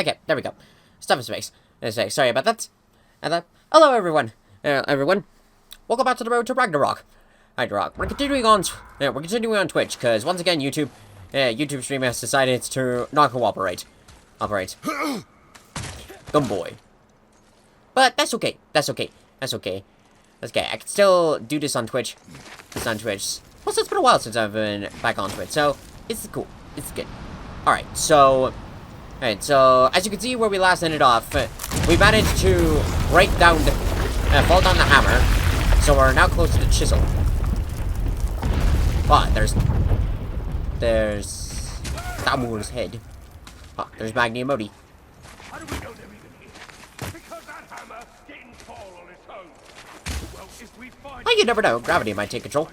Okay, there we go. Stuff in space. Sorry about that. Hello, everyone. Welcome back to the road to Ragnarok. Ragnarok. We're continuing on Twitch because once again, YouTube stream has decided to not cooperate. Dumb boy. But that's okay. That's okay. I can still do this on Twitch. Plus, it's been a while since I've been back on Twitch, so it's cool. It's good. Alright, so as you can see where we last ended off, we managed to fall down the hammer, so we're now close to the chisel. But there's Thamur's head. Oh, there's Magni Modi. How do we know they're even here? Because that hammer didn't fall on its own. Well, if we find... You never know. Gravity might take control.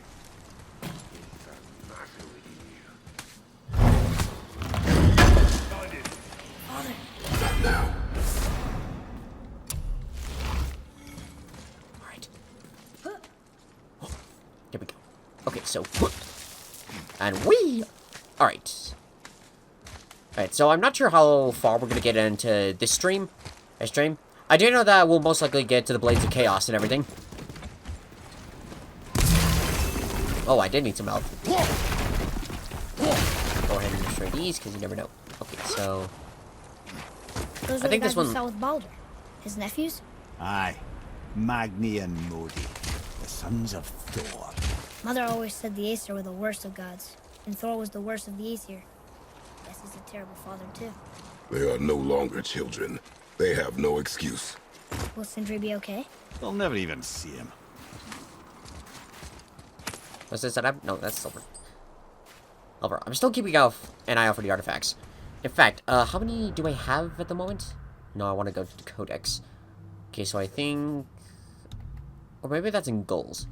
Now. Alright. There we go. Okay, so... And we... Alright, so I'm not sure how far we're gonna get into this stream. I do know that we'll most likely get to the Blades of Chaos and everything. Oh, I did need some help. Go ahead and destroy these, because you never know. Okay, so... Those I think this one... we saw with Baldur. His nephews? Aye. Magni and Modi. The sons of Thor. Mother always said the Aesir were the worst of gods. And Thor was the worst of the Aesir. Guess he's a terrible father, too. They are no longer children. They have no excuse. Will Sindri be okay? They'll never even see him. What's this setup? No, that's silver. I'm still keeping an eye out for the artifacts. In fact, how many do I have at the moment? No, I want to go to the Codex. Okay, so I think... Or maybe that's in goals.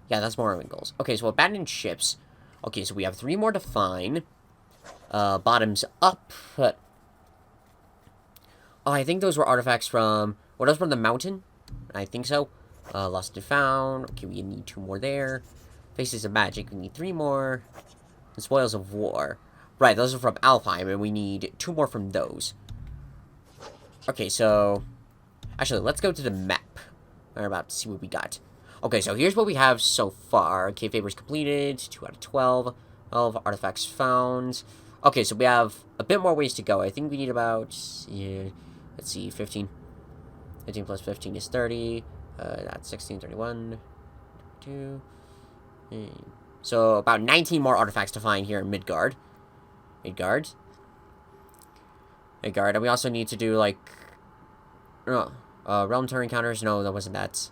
Yeah, that's more in goals. Okay, so abandoned ships. Okay, so we have 3 more to find. Bottoms up. Oh, I think those were artifacts from... Were those from the mountain? I think so. Lost and found. Okay, we need 2 more there. Faces of magic. We need 3 more. The spoils of war. Right, those are from Alfheim, and we need 2 more from those. Okay, so... Actually, let's go to the map. We're about to see what we got. Okay, so here's what we have so far. Okay, favors completed. 2 out of 12. 12 artifacts found. Okay, so we have a bit more ways to go. I think we need about... Yeah, let's see, 15. 15 plus 15 is 30. That's 16, 31. 2. So about 19 more artifacts to find here in Midgard. Midgard. And we also need to do, like... realm tour encounters? No, that wasn't that.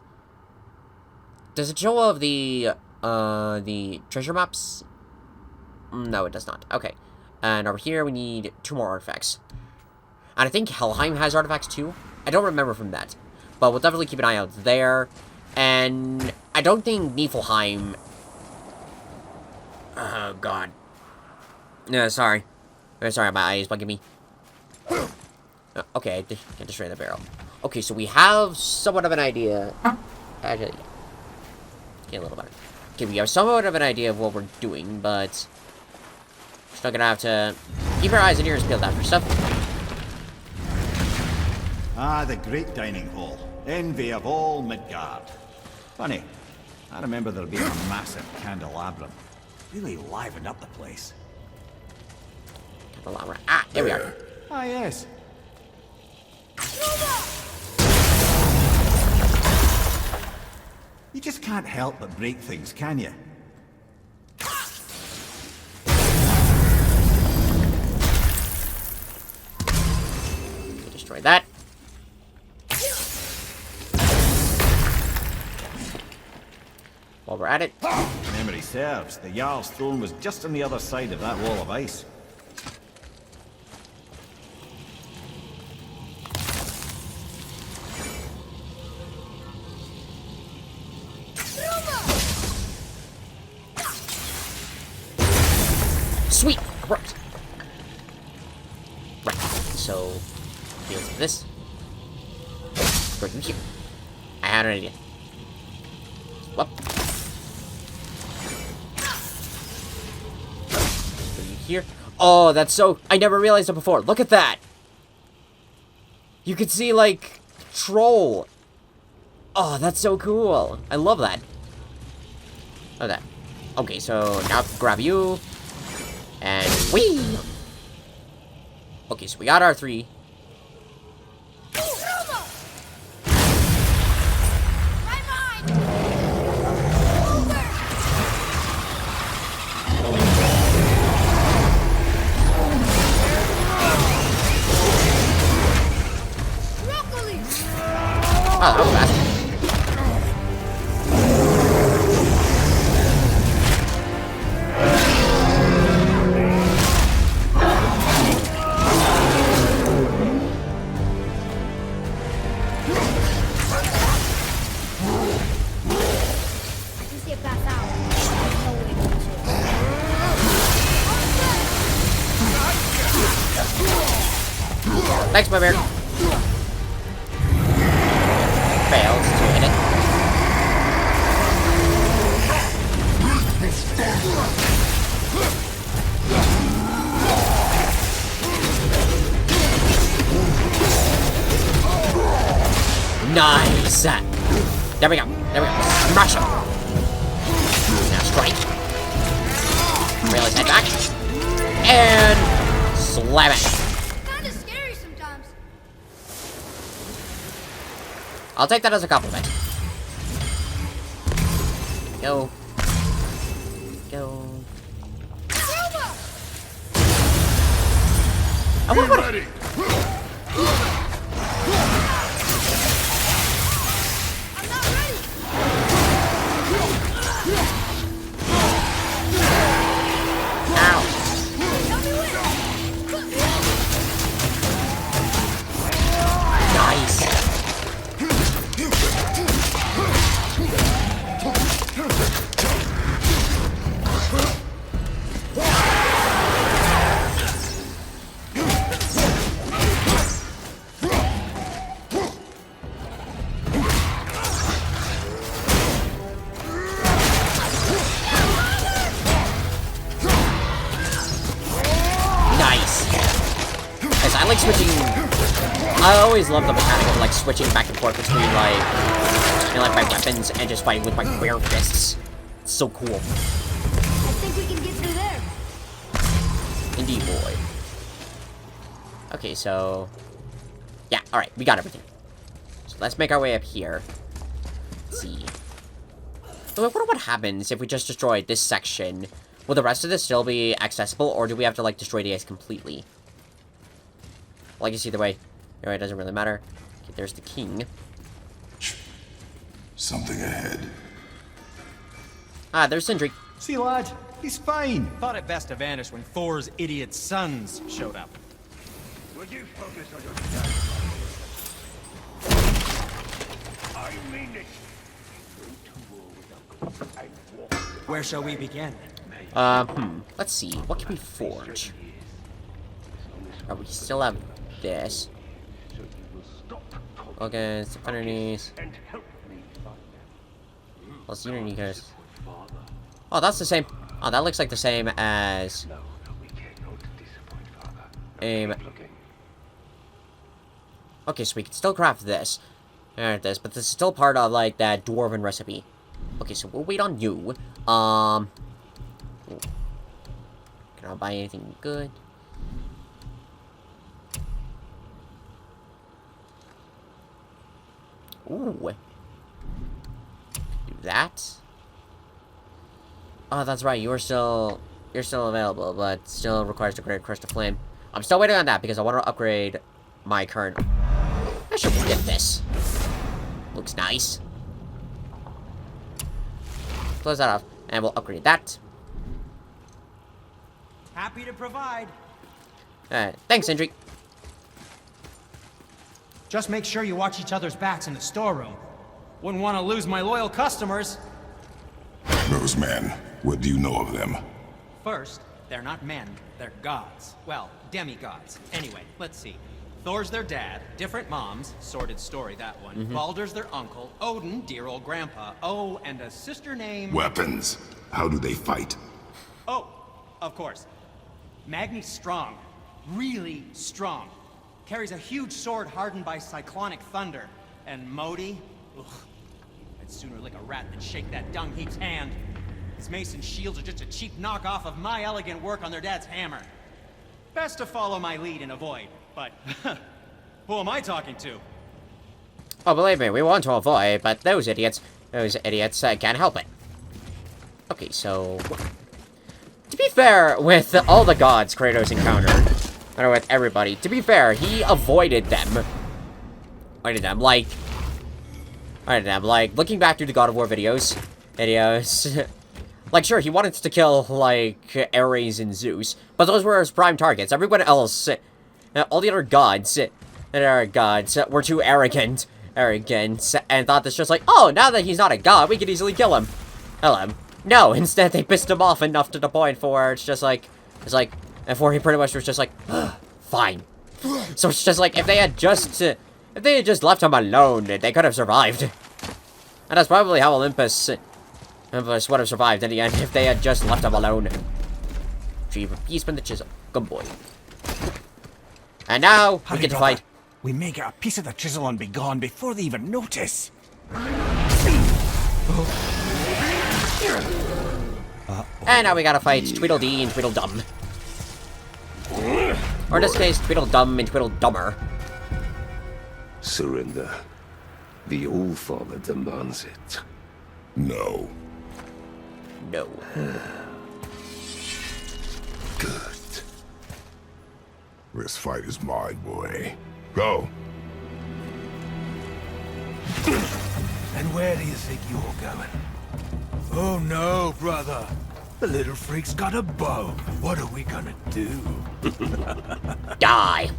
Does it show of the treasure maps? No, it does not. Okay. And over here, we need 2 more artifacts. And I think Helheim has artifacts too. I don't remember from that. But we'll definitely keep an eye out there. And I don't think Niflheim... Oh, God. No, sorry. Sorry, my eye is bugging me. Okay, I can't destroy the barrel. Okay, so we have somewhat of an idea. Actually, okay, a little better. Okay, we have somewhat of an idea of what we're doing, but still gonna have to keep our eyes and ears peeled out for stuff. Ah, the great dining hall. Envy of all Midgard. Funny, I remember there being a massive candelabrum. Really livened up the place. Candelabra. Ah, there we are. Ah, yes. You just can't help but break things, can you? Destroy that. While we're at it. Memory serves, the Jarl's throne was just on the other side of that wall of ice. Sweet! Abrupt. Right, so... Deals with this. Right in here. I had an idea. Whoop. Right in here. Oh, that's so... I never realized it before. Look at that! You could see, like, Troll. Oh, that's so cool. I love that. Okay. Okay, so now grab you. And whee! Okay, so we got our 3. Oh, that was fast. You see it pass out. There's no way to reach it. Thanks, my bear. Fails to hit it. Nice! There we go. There we go. Smash him. Now strike. Reel his head back. And slam it. Kinda scary sometimes. I'll take that as a compliment. Go. Go. I wonder what... Ready. I'm not ready. Ow. Help me win. Nice. I like switching. I always love the mechanic of like switching back and forth between like, you know, like my weapons and just fighting with my bare fists. It's so cool. I think we can get through there. Indeed, boy. Okay, so yeah, all right, we got everything. So let's make our way up here. Let's see. So I wonder what happens if we just destroy this section. Will the rest of this still be accessible, or do we have to like destroy the ice completely? Well, I guess either way, it doesn't really matter. Okay, there's the king. Something ahead. Ah, there's Sindri. See, lad, he's fine. Thought it best to vanish when Thor's idiot sons showed up. Would you focus on your dad? I mean it. Go to war with Uncle and walk. Where shall we begin? Let's see. What can we forge? Oh, we still have this. So you will stop talking Okay, it's underneath. and help me find them. Plus, you need guys. Father. Oh, that's the same. Oh, that looks like the same as No, we cannot disappoint Father. aim. Looking. Okay, so we can still craft this. But this is still part of like that dwarven recipe. Okay, so we'll wait on you. Can I buy anything good? Ooh. Do that. Oh, that's right. You're still available, but still requires to upgrade Crush to Flame. I'm still waiting on that because I want to upgrade my current. I should get this. Looks nice. Close that off, and we'll upgrade that. Happy to provide. Thanks, Sindri. Just make sure you watch each other's backs in the storeroom. Wouldn't want to lose my loyal customers. Those men, what do you know of them? First, they're not men, they're gods. Well, demigods. Anyway, let's see. Thor's their dad, different moms, sordid story that one. Baldur's their uncle, Odin, dear old grandpa. Oh, and a sister named... Weapons. How do they fight? Oh, of course. Magni's strong. Really strong. carries a huge sword hardened by cyclonic thunder. And Modi? Ugh. I'd sooner lick a rat than shake that dung heap's hand. His mason shields are just a cheap knockoff of my elegant work on their dad's hammer. Best to follow my lead and avoid, but who am I talking to? Oh, believe me, we want to avoid, but those idiots can't help it. Okay, so... To be fair, with all the gods Kratos encountered, or with everybody, to be fair, he avoided them. Like, looking back through the God of War videos, like, sure, he wanted to kill, like, Ares and Zeus, but those were his prime targets. Everyone else, all the other gods, were too arrogant, and thought this just like, oh, now that he's not a god, we can easily kill him. No, instead they pissed him off enough to the point where it's like, and for he pretty much was just like, fine. So it's just like, if they had just left him alone, they could have survived. And that's probably how Olympus would have survived in the end if they had just left him alone. Retrieve a piece from the chisel. Good boy. And now, we get to fight. We may get a piece of the chisel and be gone before they even notice. And now we gotta fight Tweedledee and Tweedledum. Or in this case, Tweedledum and Tweedledummer. Surrender. The All-Father demands it. No. No. Good. This fight is mine, boy. Go. And where do you think you're going? Oh no, brother. The little freak's got a bow. What are we gonna do? Die.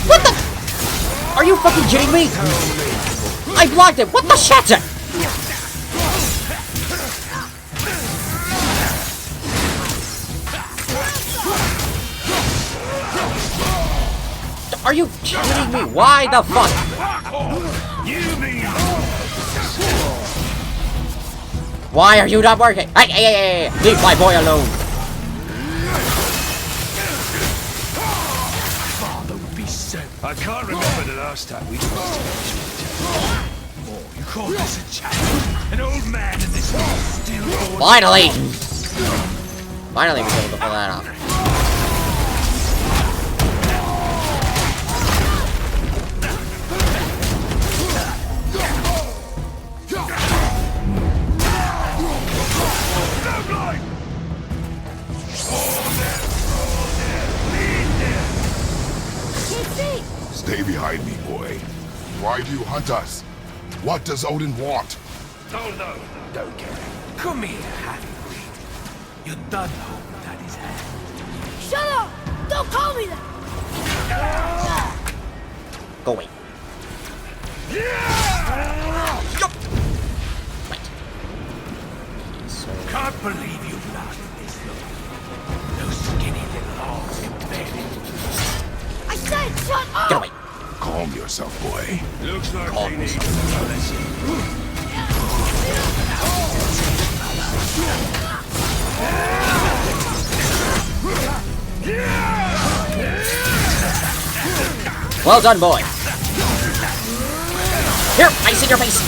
What the? Are you fucking kidding me? I blocked it. What the shit? Are you kidding me? Why the fuck? Why are you not working? Hey, leave my boy alone. Father would be sent. I can't remember the last time we crossed a Oh, you call this a challenge? An old man in this still going. Finally! Finally, we were able to pull that off. Stay behind me, boy. Why do you hunt us? What does Odin want? Oh no, don't care. Come here, half-breed. You done hold Daddy's hand. Shut up! Don't call me that! Go away. Wait. So... Can't believe you've lasted this long. No skinny little arms embedded. I said shut up! Get away. Calm yourself, boy. Looks like Calm we need yourself. a lesson. Well done, boy. Here, ice in your face.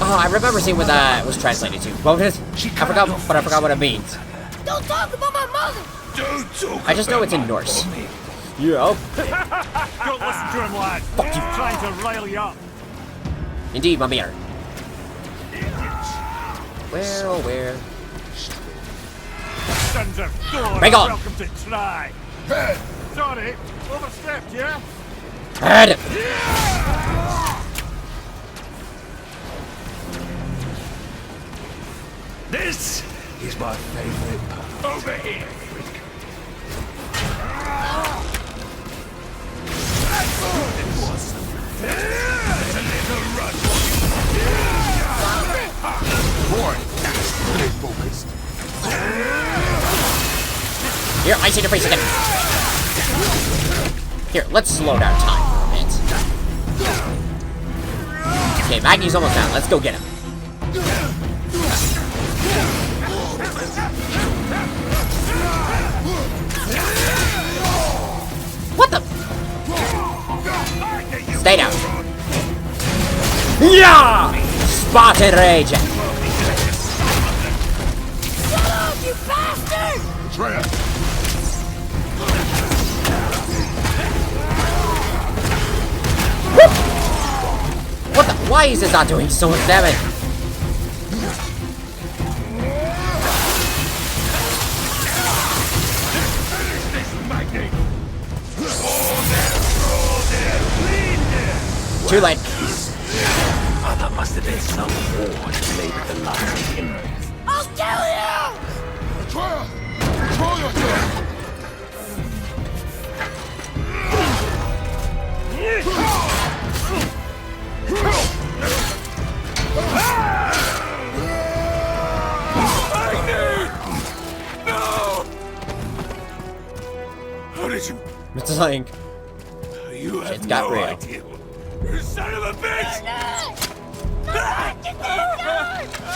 Oh, I remember seeing what that was translated to. What was it? I forgot what it means. Don't talk about my mother! Don't talk I just know it's in about Norse. mommy. Yeah. Don't listen to him, lad. Fuck you. He's trying to rile you up. Indeed, my mirror. Where? Sons of God. Bring on. Welcome to try. Head! Sorry, overstepped, yeah? Head! This is my favorite part. Over here, freak. It was. I see your face again. Here, let's slow down time for a bit. Okay, Maggie's almost down. Let's go get him. What the? Stay down. Yeah! Spartan Rage! Shut up, you bastard! Trent! What the? Why is this not doing so much damage? Too late. There must have been some war that made the light kindle. I'll kill you! Trent! Control yourself! How did you? It's like, You have Shit's got no real. idea. You son of a bitch!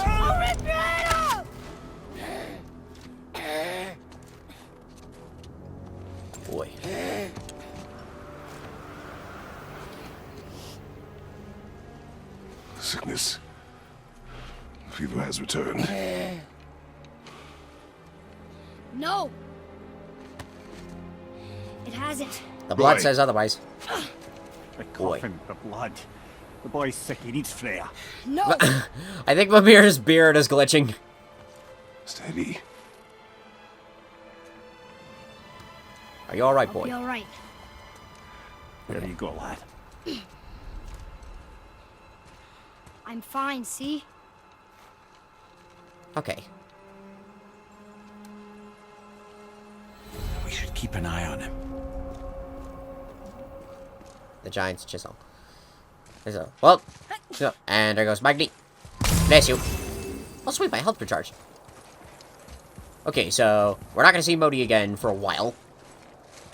I'll rip your head off! boy. Sickness. Fever has returned. No! It hasn't. The blood Right. says otherwise. The Boy. coughing, the blood. The boy's sick, he needs Freya. No! I think Mimir's beard is glitching. Steady. Are you alright, I'll boy? be alright. There you go, lad. I'm fine, see? Okay. We should keep an eye on him. The giant's chisel. There's a well, so, and there goes Magni. Bless you. Oh sweet, my health recharged. Okay, so we're not gonna see Modi again for a while.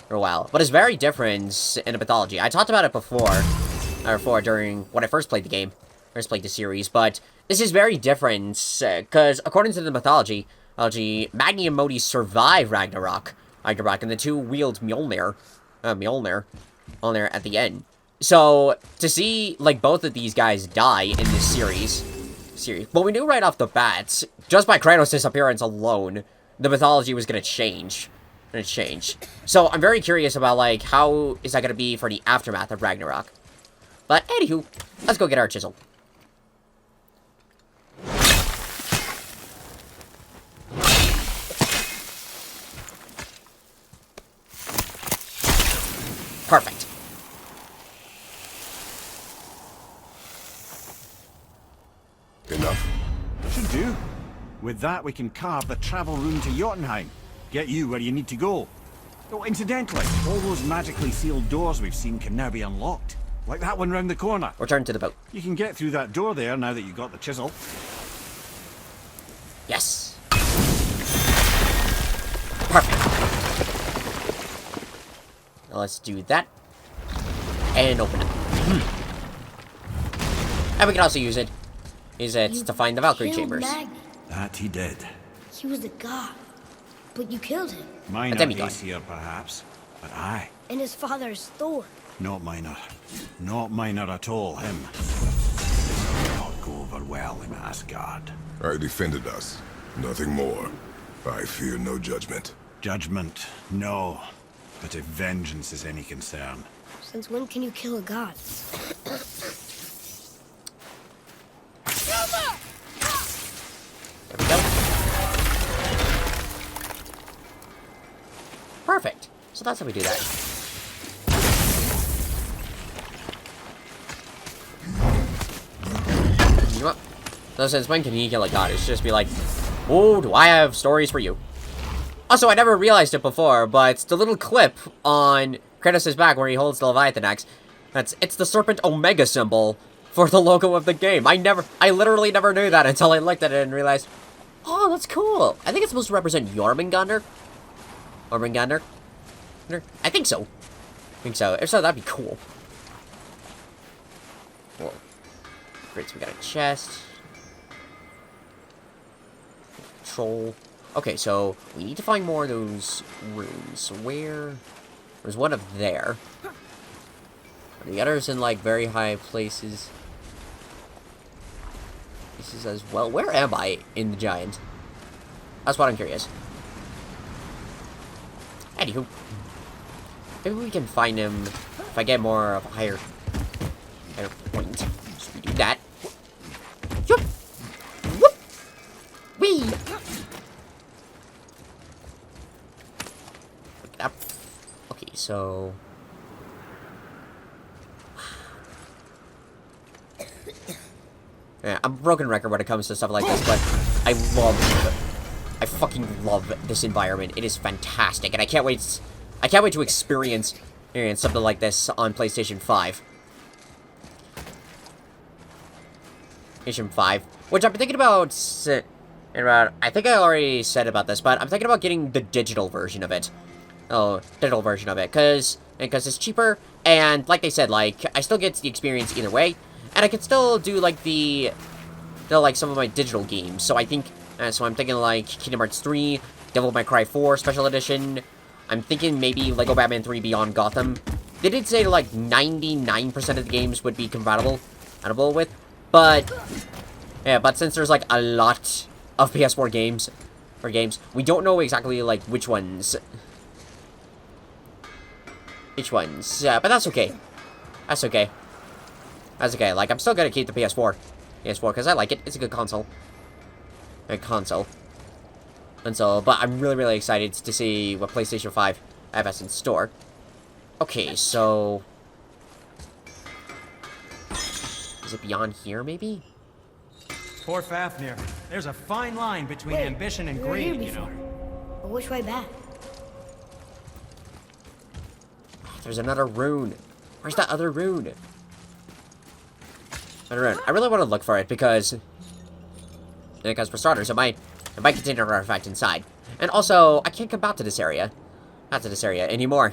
But it's very different in the mythology. I talked about it before during when I first played the game, first played the series. But this is very different because according to the mythology, Magni and Modi survive Ragnarok, and the two wield Mjolnir at the end. So to see like both of these guys die in this series, well, we knew right off the bat, just by Kratos' disappearance alone, the mythology was gonna change. So I'm very curious about like how is that gonna be for the aftermath of Ragnarok. But anywho, let's go get our chisel. Perfect. Enough. Should do. With that, we can carve the travel rune to Jotunheim. Get you where you need to go. Oh, incidentally, all those magically sealed doors we've seen can now be unlocked. Like that one round the corner. Return to the boat. You can get through that door there now that you've got the chisel. Yes. Perfect. Now let's do that. And open it. And we can also use it. To find the Valkyrie Killed chambers. Magni. That he did. He was a god. But you killed him. Minor demigod. Aesir, perhaps. But I. And his father is Thor. Not minor. Not minor at all, him. Not go over well in Asgard. I defended us. Nothing more. I fear no judgment. Judgment, no. But if vengeance is any concern. Since when can you kill a god? There we go. Perfect. So that's how we do that. You know what? So since when can he kill a god? It's just be like, oh, do I have stories for you? Also, I never realized it before, but the little clip on Kratos' back where he holds the Leviathan axe, it's the Serpent Omega symbol for the logo of the game. I literally never knew that until I looked at it and realized, oh, that's cool. I think it's supposed to represent Jormungandr. Or Ringander? I think so. If so, that'd be cool. Whoa. Great, so we got a chest. Troll. Okay, so we need to find more of those runes. So where? There's one up there. The others in, like, very high places. Places as well. Where am I in the giant? That's what I'm curious. Anywho. Maybe we can find him if I get more of a higher point. So we do that. Yup! Whoop! Whee! Look it up. Okay, so... Yeah, I'm a broken record when it comes to stuff like this, but I fucking love this environment. It is fantastic, and I can't wait to experience something like this on PlayStation 5. PlayStation 5, which I'm thinking about, I think I already said about this, but I'm thinking about getting the digital version of it. Oh, digital version of it, because it's cheaper, and like they said, like, I still get the experience either way, and I can still do, like, some of my digital games, so I think, so I'm thinking, like, Kingdom Hearts 3, Devil May Cry 4 Special Edition. I'm thinking maybe Lego Batman 3 Beyond Gotham. They did say, like, 99% of the games would be compatible with, but, yeah, but since there's, like, a lot of PS4 games, we don't know exactly, like, which ones, but that's okay. That's okay, like, I'm still gonna keep the PS4, because I like it. It's a good console. And so, but I'm really, really excited to see what PlayStation 5 has in store. Okay, so... Is it beyond here, maybe? Poor Fafnir. There's a fine line between ambition and we were here greed, you know. before. But which way back? There's another rune. Where's that other rune? I really want to look for it, because for starters, it might contain an artifact inside. And also, I can't come back to this area. Not to this area anymore.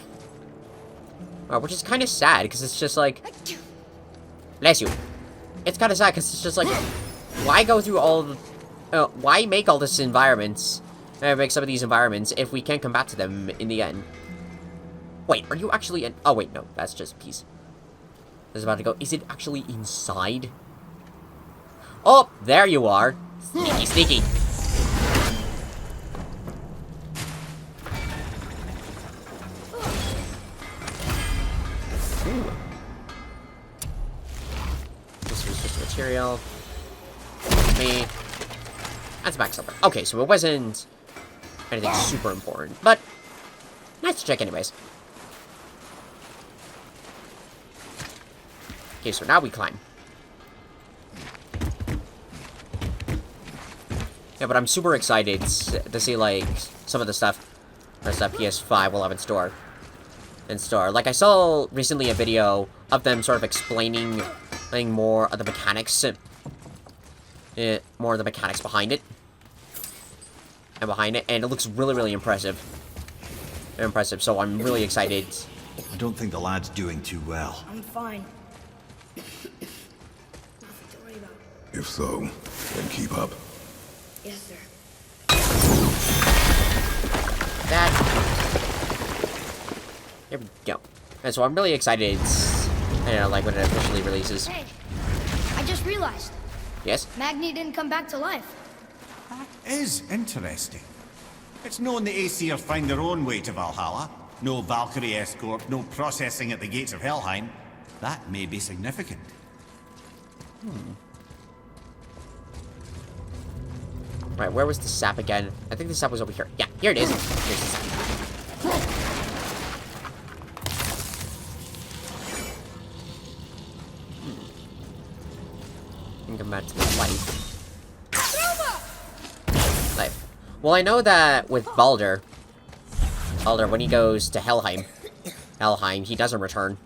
Which is kind of sad, because it's just like... Bless you. It's kind of sad, because it's just like... Why go through all the... why make all this environments... make some of these environments if we can't come back to them in the end? Wait, are you actually in... Oh, wait, no. That's just a piece. I was about to go... Is it actually inside? Oh, there you are. Sneaky, sneaky. Ooh. This was just material. Me. That's back somewhere. Okay, so it wasn't anything super important, but nice to check anyways. Okay, so now we climb. Yeah, but I'm super excited to see, like, some of the stuff that PS5 will have in store. Like, I saw recently a video of them sort of explaining more of the mechanics. More of the mechanics behind it. And it looks really, really impressive. So I'm really excited. I don't think the lad's doing too well. I'm fine. Nothing to worry about. If so, then keep up. Yes, sir. There we go. And so I'm really excited, like when it officially releases. Hey, I just realized. Yes? Magni didn't come back to life. That is interesting. It's known the Aesir find their own way to Valhalla. No Valkyrie escort, no processing at the gates of Helheim. That may be significant. Right, where was the sap again? I think the sap was over here. Yeah, here it is. Here's the sap. Come back to the life. Well, I know that with Baldur, when he goes to Helheim, he doesn't return.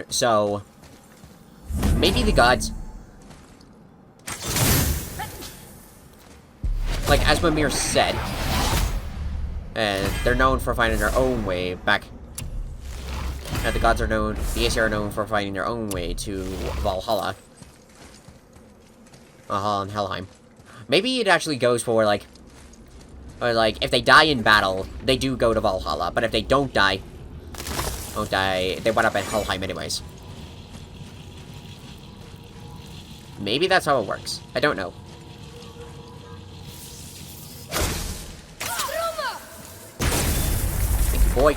So maybe the gods. like, as Mimir said, they're known for finding their own way back. The gods are known, the Aesir are known for finding their own way to Valhalla. Valhalla and Helheim. Maybe it actually goes for, like, or, like, if they die in battle, they do go to Valhalla. But if they don't die, they wind up at Helheim anyways. Maybe that's how it works. I don't know. Thank you, boy.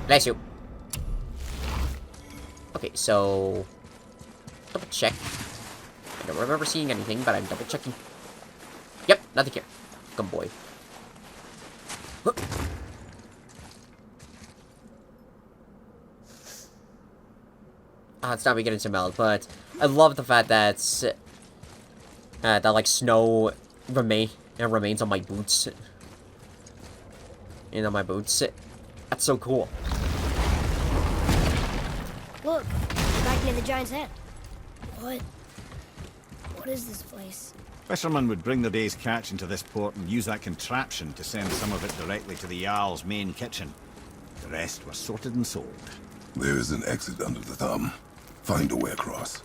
Bless you. Okay, so... double check. I don't remember seeing anything, but I'm double checking. Yep, nothing here. Good boy. It's not beginning to melt, but I love the fact that that like snow remains on my boots. And on my boots. That's so cool. Look, back near the giant's head. What is this place? Fishermen would bring their day's catch into this port and use that contraption to send some of it directly to the Jarl's main kitchen. The rest were sorted and sold. There is an exit under the thumb. Find a way across.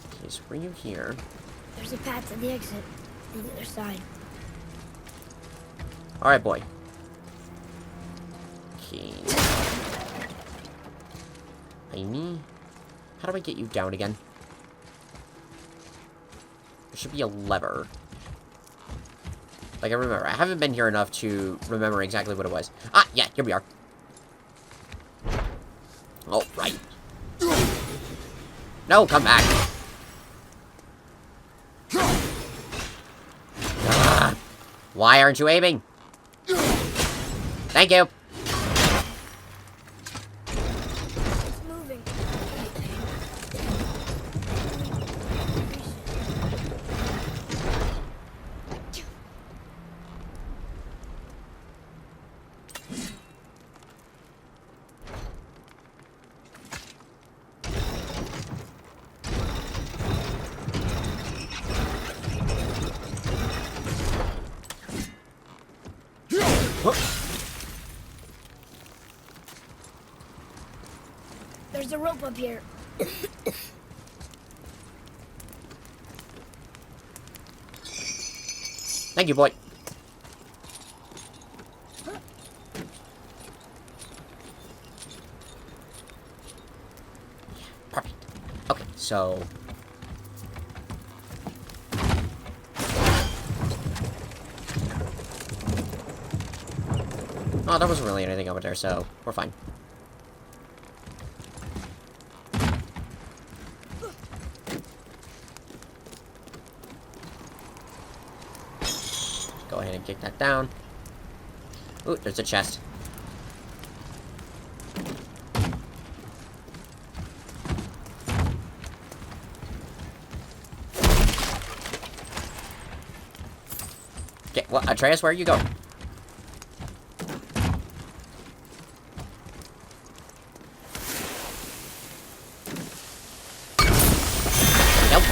Okay, so bring you here. There's a path to the exit on the other side. Alright, boy. Okay. Amy? How do I get you down again? There should be a lever. Like, I remember. I haven't been here enough to remember exactly what it was. Ah, yeah, here we are. Oh, right. No, come back. Ah, why aren't you aiming? Thank you. It's moving. There's a rope up here. Thank you, boy. Perfect. Okay, so... oh, there wasn't really anything over there, so we're fine. Go ahead and kick that down. Ooh, there's a chest. Okay, well, Atreus, where are you going? Nope.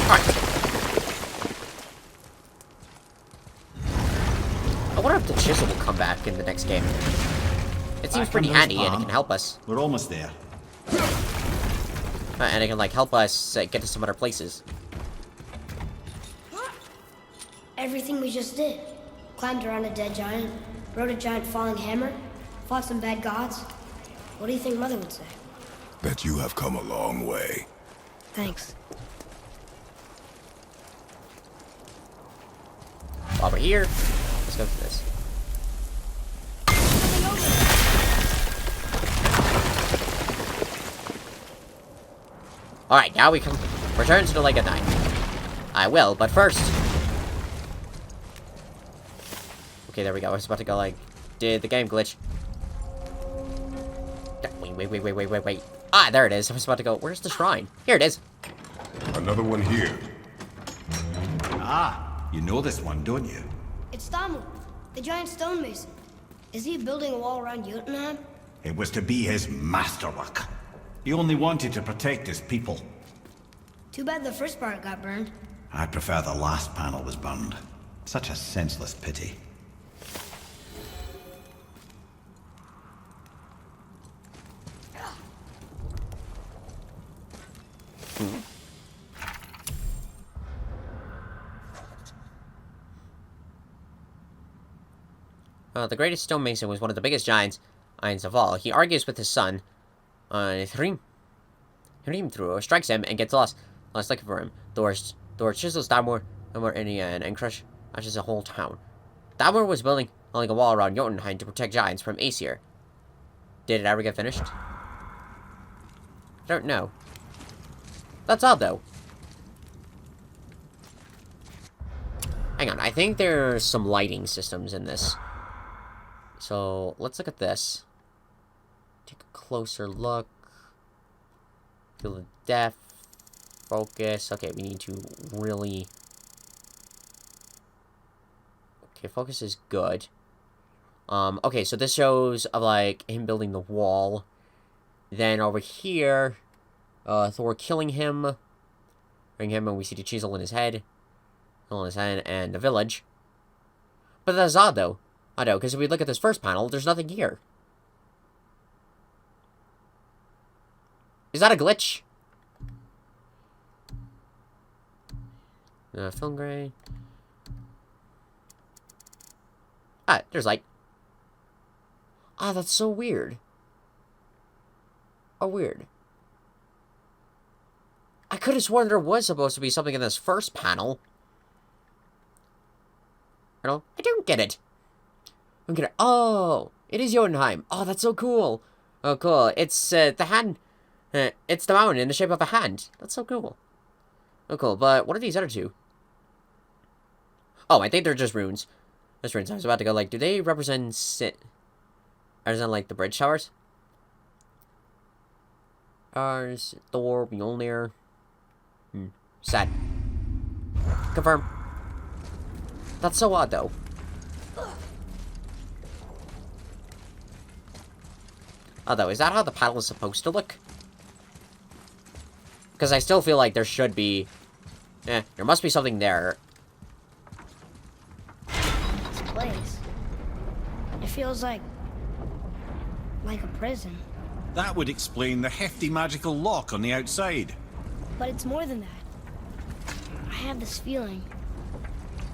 Alright. I wonder if the chisel will come back in the next game. It seems pretty handy, and it can help us. We're almost there. And it can, like, help us get to some other places. Everything we just did. Climbed around a dead giant, rode a giant falling hammer, fought some bad gods. What do you think Mother would say? Bet you have come a long way. Thanks. While we're here, let's go through this. Alright, now we can return to the Lake of Nine. I will, but first... okay, there we go. I was about to go, like... did the game glitch? Wait. Ah, there it is. I was about to go... where's the shrine? Here it is. Another one here. Ah, you know this one, don't you? It's Thamu, the giant stonemason. Is he building a wall around Jotunheim? It was to be his masterwork. He only wanted to protect his people. Too bad the first part got burned. I prefer the last panel was burned. Such a senseless pity. The greatest stonemason was one of the biggest giants of all. He argues with his son, Hrim through, strikes him, and gets lost looking for him. Thor chisels Thamur in the end and crushes the whole town. Thamur was building a wall around Jotunheim to protect giants from Aesir. Did it ever get finished? I don't know. That's odd, though. Hang on, I think there's some lighting systems in this. So, let's look at this. Take a closer look. Feel the depth. Focus. Okay, we need to really... Okay, focus is good. Okay, so this shows of, like, him building the wall. Then over here, Thor killing him. And we see the chisel in his head. And the village. But that's odd, though. I know, because if we look at this first panel, there's nothing here. Is that a glitch? Film gray. Ah, there's light. Ah, that's so weird. Oh, weird. I could have sworn there was supposed to be something in this first panel. I don't get it. I don't get it. Oh, it is Jotunheim. Oh, that's so cool. Oh, cool. It's the hand. It's the mountain in the shape of a hand. That's so cool. Oh, cool. But what are these other two? Oh, I think they're just runes. Just runes. I was about to go, like, do they represent like, the bridge towers? Ours, Thor, Mjolnir. Sad. Confirm. That's so odd, though. Although, is that how the paddle is supposed to look? Because I still feel like there should be... there must be something there. This place. It feels like a prison. That would explain the hefty magical lock on the outside. But it's more than that. I have this feeling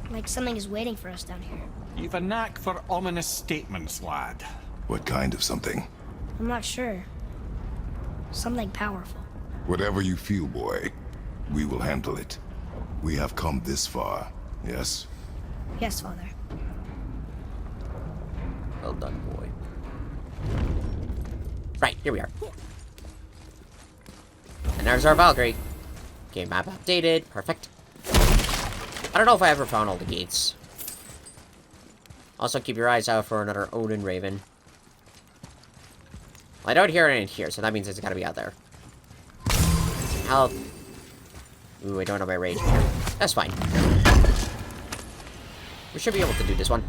like something is waiting for us down here. You've a knack for ominous statements, lad. What kind of something? I'm not sure. Something powerful. Whatever you feel, boy, we will handle it. We have come this far, yes? Yes, Father. Well done, boy. Right, here we are. And there's our Valkyrie. Game map updated. Perfect. I don't know if I ever found all the gates. Also, keep your eyes out for another Odin Raven. Well, I don't hear it in here, so that means it's gotta be out there. Help. Ooh, I don't have my rage here. That's fine. We should be able to do this one.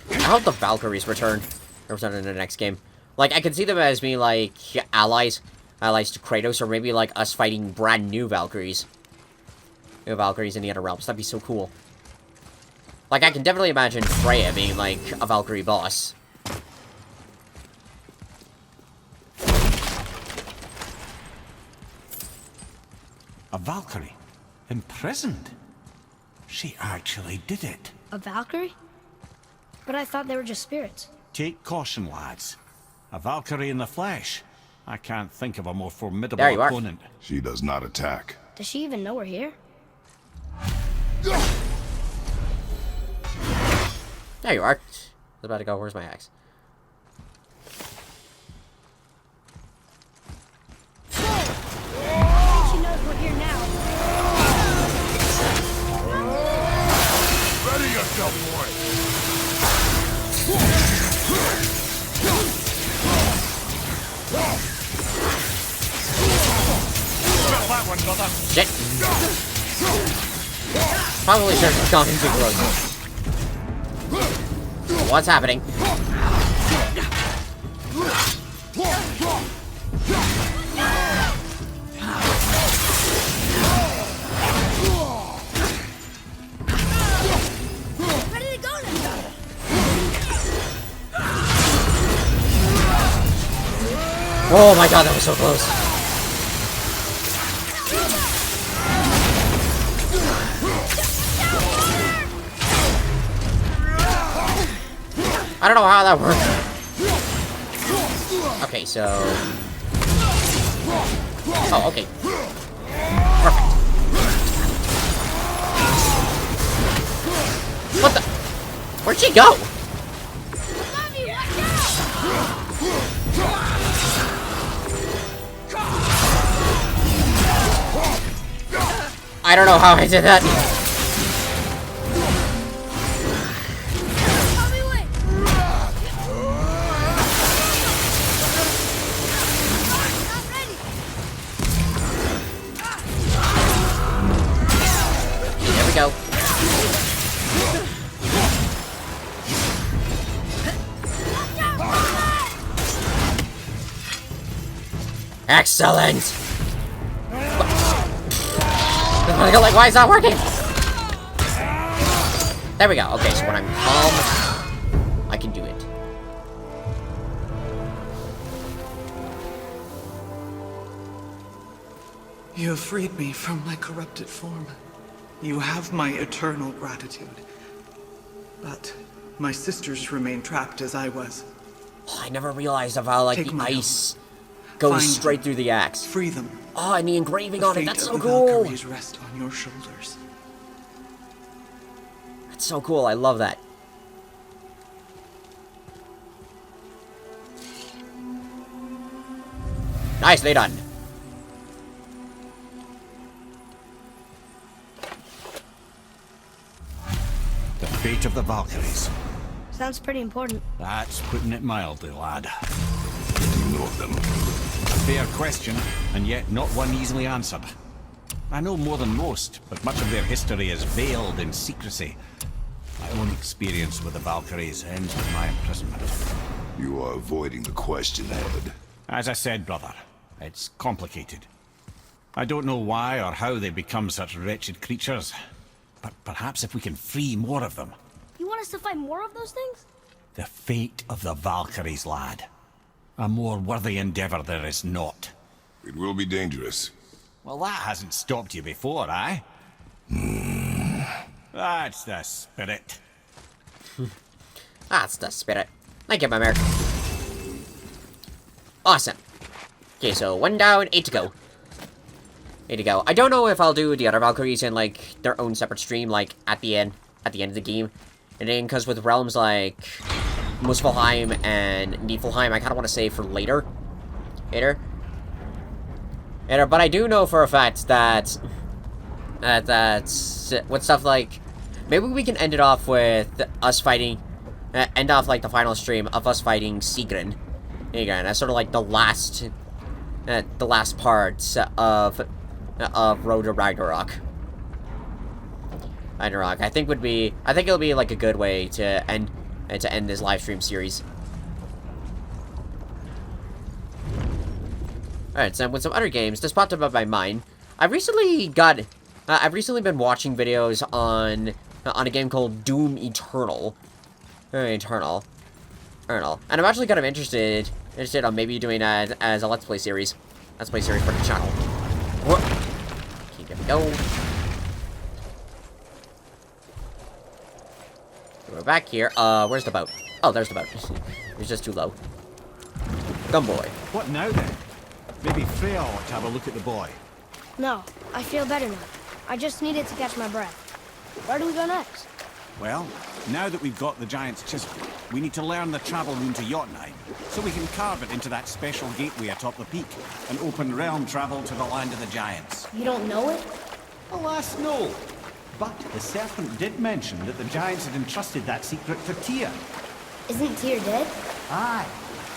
I hope the Valkyries return in the next game. Like, I could see them as being, like, allies to Kratos, or maybe, like, us fighting brand new Valkyries. New Valkyries in the other realms. That'd be so cool. Like, I can definitely imagine Freya being, like, a Valkyrie boss. A Valkyrie? Imprisoned? She actually did it. A Valkyrie? But I thought they were just spirits. Take caution, lads. A Valkyrie in the flesh. I can't think of a more formidable There you are. opponent. She does not attack. Does she even know we're here? There you are. I was about to go, where's my axe? She knows we're here now. Ready yourself, boy! That one, brother. Shit. Probably should have gone into growth. what's happening? Ready to go now. Oh my god, that was so close. I don't know how that worked. Okay, so... Oh, okay. Perfect. What the? Where'd she go? I don't know how I did that. There we go. Excellent. Like, why is that working? There we go. Okay, so when I'm calm, I can do it. You have freed me from my corrupted form. You have my eternal gratitude. But my sisters remain trapped as I was. Oh, I never realized of how, like, Take the my ice goes Find straight them. through the axe. Free them. Oh, and the engraving The on it. fate That's of so the cool. Valkyries rest on your shoulders. That's so cool. I love that. Nicely done. The fate of the Valkyries. Sounds pretty important. That's putting it mildly, lad. You know of them. A fair question, and yet not one easily answered. I know more than most, but much of their history is veiled in secrecy. My own experience with the Valkyries ends with my imprisonment. You are avoiding the question, Ed. As I said, brother, it's complicated. I don't know why or how they become such wretched creatures, but perhaps if we can free more of them. You want us to fight more of those things? The fate of the Valkyries, lad. A more worthy endeavor there is not. It will be dangerous. Well, that hasn't stopped you before, eh? That's the spirit. That's the spirit. Thank you, my man. Awesome. Okay, so 1 down, 8 to go. 8 to go. I don't know if I'll do the other Valkyries in, like, their own separate stream, like, at the end of the game. And then, because with realms like Muspelheim and Niflheim, I kind of want to save for later. But I do know for a fact that with stuff like, maybe we can end it off with us fighting, end off like the final stream of us fighting Sigrun. That's sort of like the last part of Road to Ragnarok. I think it'll be like a good way to end this live stream series. Alright, so with some other games, this popped up on my mind. I've recently been watching videos on a game called Doom Eternal. Eternal. And I'm actually kind of interested on maybe doing that as a Let's Play series. For the channel. Okay, there we go. We're back here. Where's the boat? Oh, there's the boat. It was just too low. Gumboy. What now, then? Maybe Freya ought to have a look at the boy. No, I feel better now. I just needed to catch my breath. Where do we go next? Well, now that we've got the Giant's Chisel, we need to learn the travel rune to Jotunheim, so we can carve it into that special gateway atop the peak, and open realm travel to the land of the Giants. You don't know it? Alas, no. But the serpent did mention that the Giants had entrusted that secret to Tyr. Isn't Tyr dead? Aye,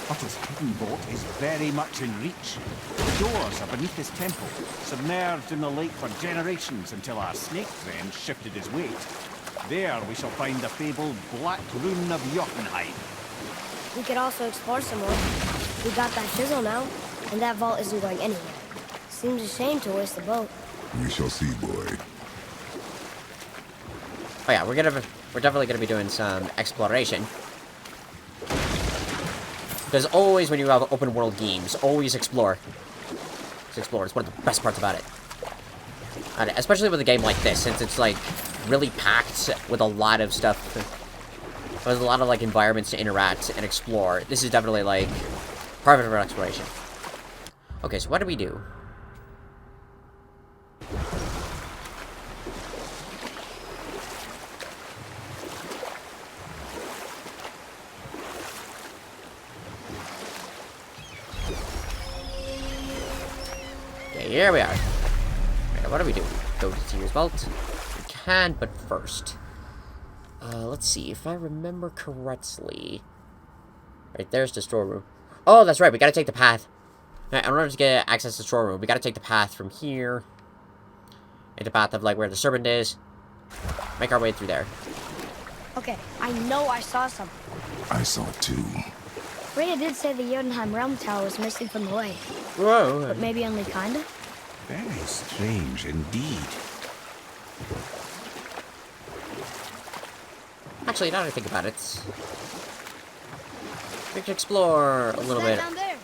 but his hidden boat is very much in reach. The doors are beneath his temple, submerged in the lake for generations until our snake friend shifted his weight. There we shall find the fabled Black Rune of Jotunheim. We could also explore some more. We got that chisel now, and that vault isn't going anywhere. Seems a shame to waste the boat. We shall see, boy. Oh yeah, we're definitely gonna be doing some exploration. Because always when you have open world games, always explore. Just explore. It's one of the best parts about it. And especially with a game like this, since it's like really packed with a lot of stuff. There's a lot of like environments to interact and explore. This is definitely like perfect for exploration. Okay, so what do we do? Okay, here we are. Okay, what do we do? Go to Tyr's Vault. We can, but first. Let's see, if I remember correctly... Right, there's the storeroom. Oh, that's right, we gotta take the path. Right, in order to get access to the storeroom, we gotta take the path from here. And the path of, like, where the serpent is. Make our way through there. Okay, I know I saw something. I saw it too. Rhea did say the Jotunheim Realm Tower was missing from the lake. Whoa. But maybe only kinda? Very strange indeed. Actually, now that I think about it... we can explore a little bit. Down there.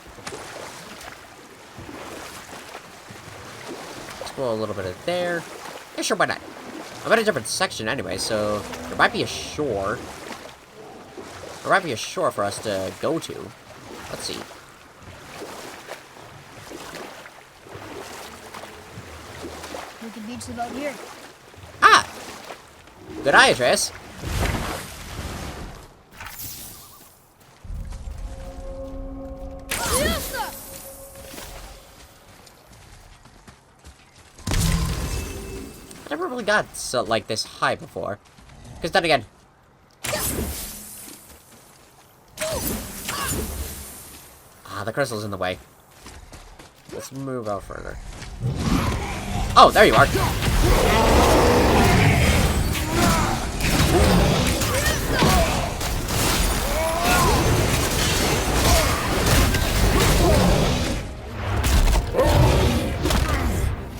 Explore a little bit of there. Yeah, sure, why not? I'm at a different section anyway, so there might be a shore. There might be a shore for us to go to. Let's see. We could beach the boat here. Ah! Good eye, Atreus. I never really got so, like this high before. Because then again. Ah, the crystal's in the way. Let's move out further. Oh, there you are.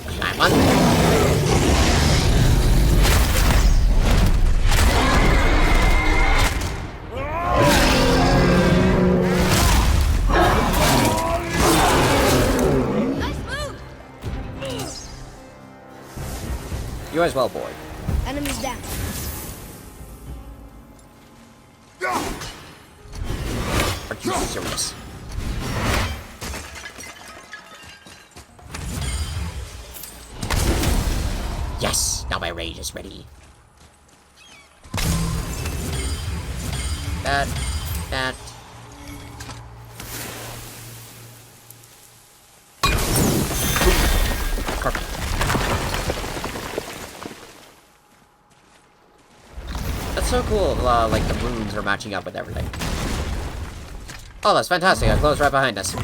Climb on. You as well, boy. Enemies down. Are you serious? Yes! Now my rage is ready. That. Perfect. That's so cool, like the runes are matching up with everything. Oh, that's fantastic, a close right behind us. Okay,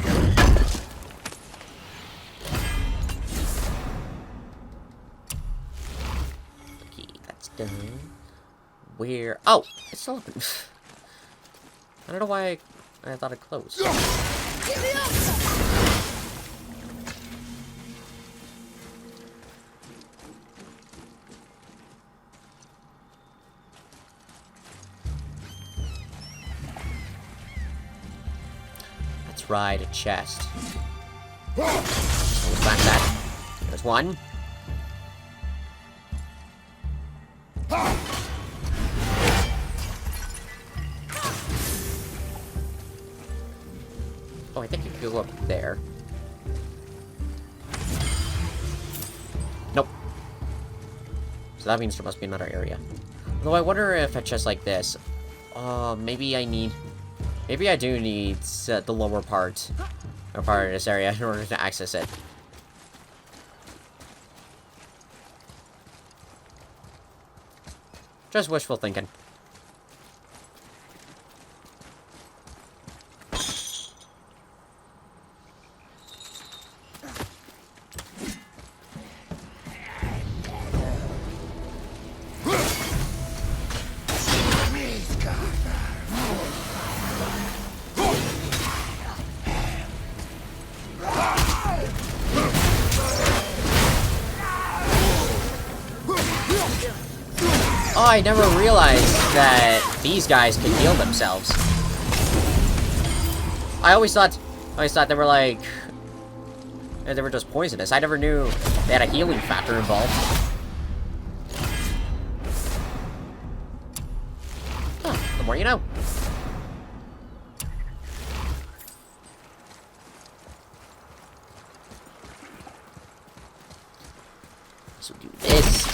that's done. Where? Oh, it's still open. I don't know why I thought it closed. Let's ride a chest. Let's back that. There's one. Oh, I think you could go up there. Nope. So that means there must be another area. Although I wonder if a chest like this... maybe I need... Maybe I do need the lower part of this area in order to access it. Just wishful thinking. I never realized that these guys could heal themselves. I always thought they were like... they were just poisonous. I never knew they had a healing factor involved. Huh, the more you know. So do this.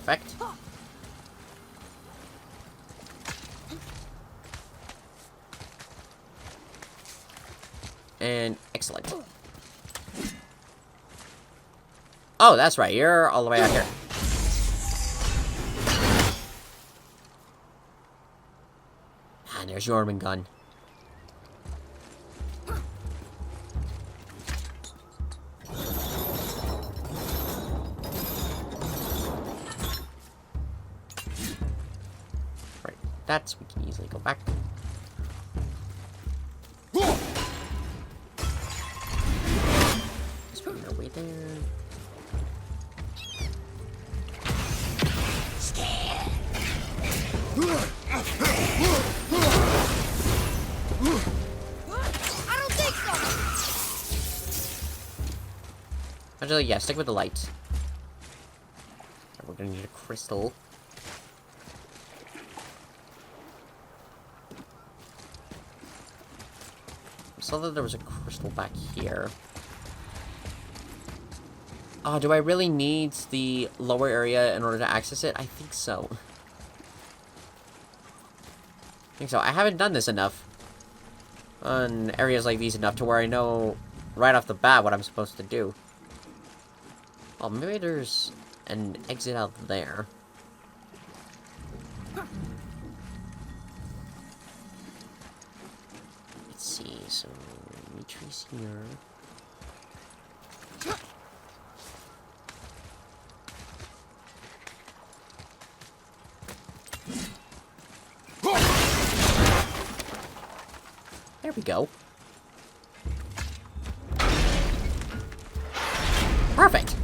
Perfect. And excellent. Oh, that's right. You're all the way out here. And there's your Orman gun. Right. That's we can easily go back. There. I don't think so. Actually, yeah, stick with the light. We're gonna need a crystal. I saw that there was a crystal back here. Oh, do I really need the lower area in order to access it? I think so. I haven't done this enough on areas like these enough to where I know right off the bat what I'm supposed to do. Oh, maybe there's an exit out there. Let's see, so Dimitri's here. There we go. Perfect.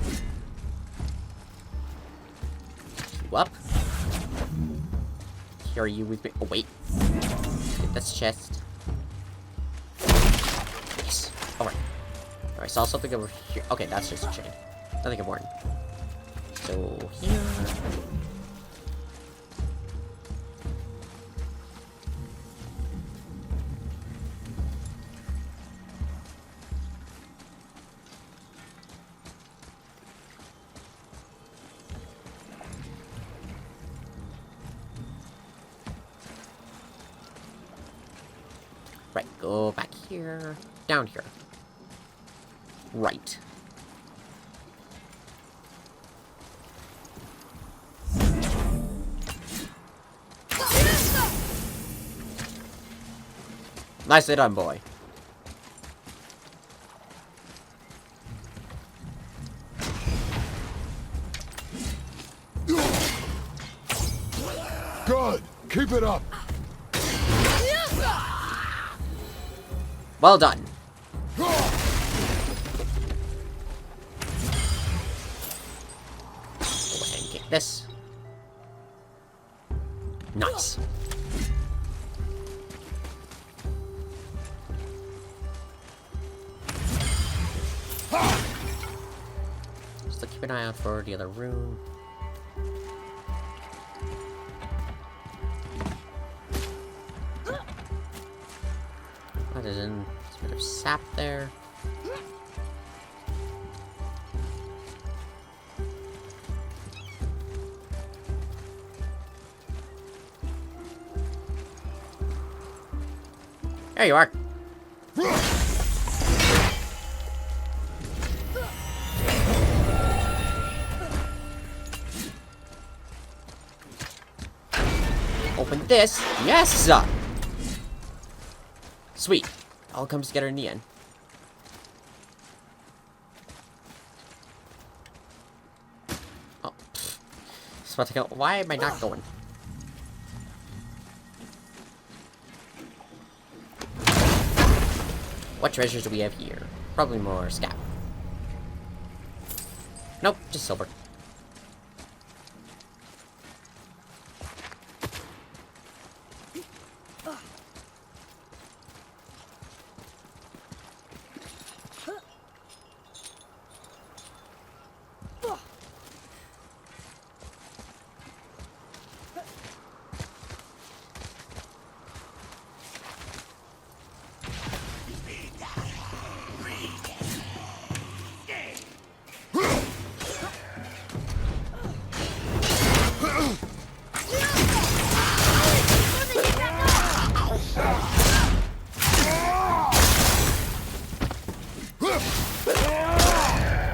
You up. Here are you with me? Oh, wait. That's chest. Yes. Alright. Alright, I saw something over here. Okay, that's just a chain. Nothing important. So, here... Right, go back here, down here. Right. Nicely done, boy. Good. Keep it up. Well done. Go ahead and get this. Nice. Just keep an eye out for the other room. There's a bit of sap there. There you are. Open this. Yes! Sweet. All comes together in the end. Oh. Just about to go. Why am I not going? What treasures do we have here? Probably more scap. Nope, just silver.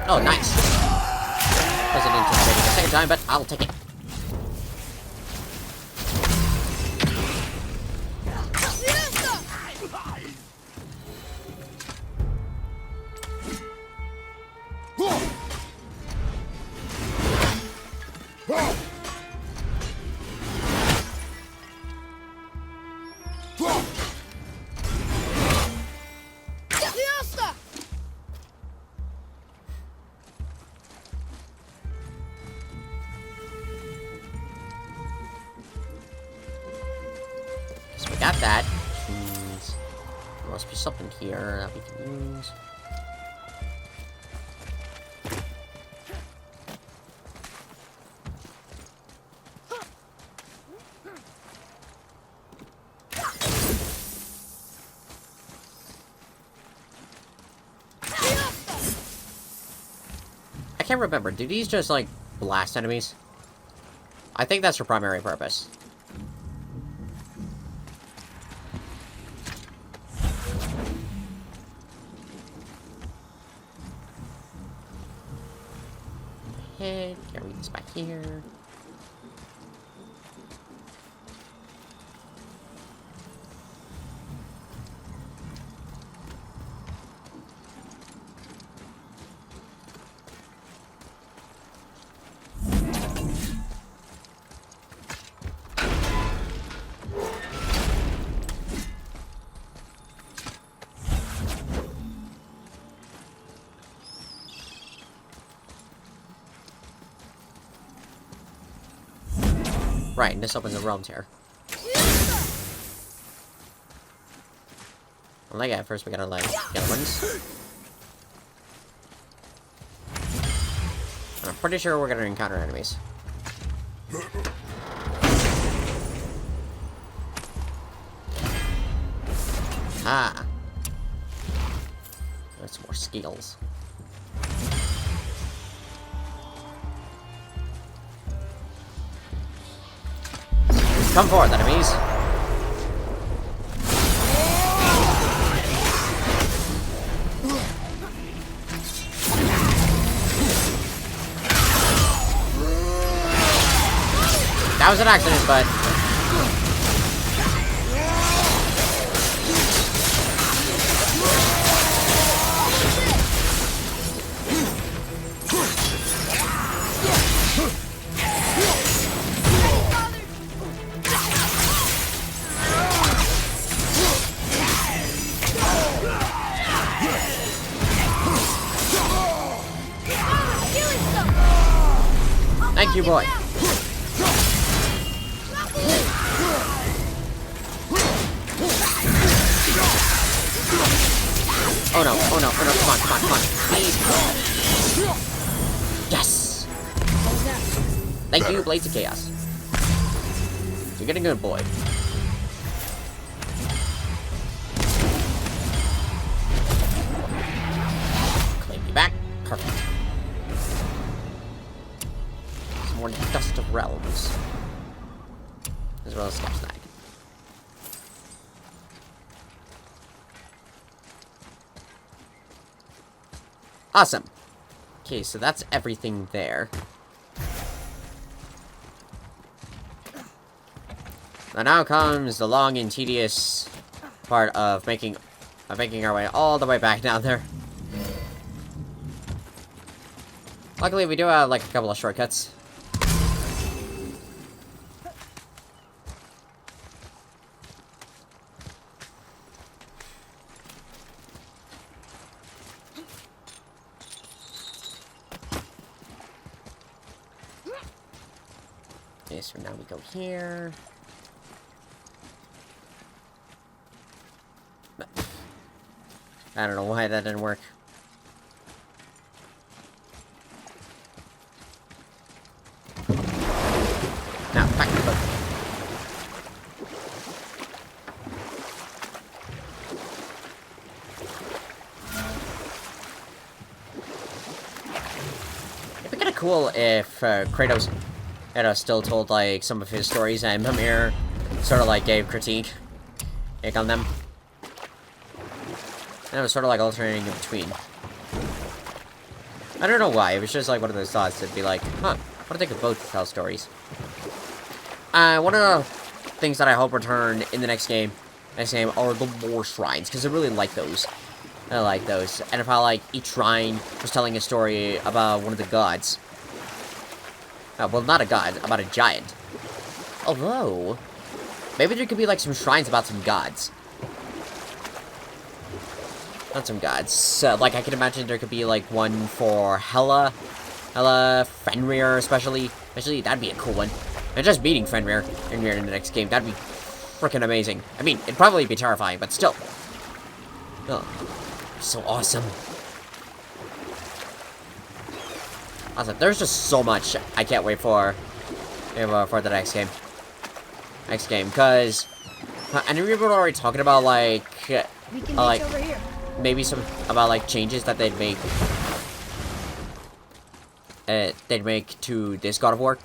Oh, nice. Wasn't anticipating the second time, but I'll take it. So we got that. There must be something here that we can use. I can't remember. Do these just, like, blast enemies? I think that's their primary purpose. Head, carry this back here. Right, and this opens the realms here. Well, like at first we gotta, like, get ones. And I'm pretty sure we're gonna encounter enemies. Ah! That's more skills. Come forth, enemies! That was an accident, but... Thank you, boy. Oh no, oh no, oh no, come on, come on, come on. Please. Yes! Thank you, Blades of Chaos. You're getting a good boy. Claim me back. Perfect. Some more Dust of Realms. As well as Step Snag. Awesome. Okay, so that's everything there. Now comes the long and tedious part of making our way all the way back down there. Luckily, we do have like a couple of shortcuts. Okay, so now we go here. I don't know why that didn't work. Now, back to the boat. It'd be kind of cool if Kratos had still told like some of his stories and Mimir sort of like gave critique on them. And it was sort of like alternating in between. I don't know why, it was just like one of those thoughts that'd be like, huh, what do they could both tell stories? One of the things that I hope return in the next game are the war shrines, because I really like those. I like those. And if I like each shrine was telling a story about one of the gods. Well, not a god, about a giant. Although, maybe there could be like some shrines about some gods. Not some gods. Like I can imagine there could be like one for Hela, Fenrir especially. Actually, that'd be a cool one. And just beating Fenrir in the next game, that'd be freaking amazing. I mean, it'd probably be terrifying, but still. Oh, so awesome. Awesome. There's just so much I can't wait for the next game. Because I know people were already talking about like We can reach over here. maybe some about like changes that they'd make to this God of War.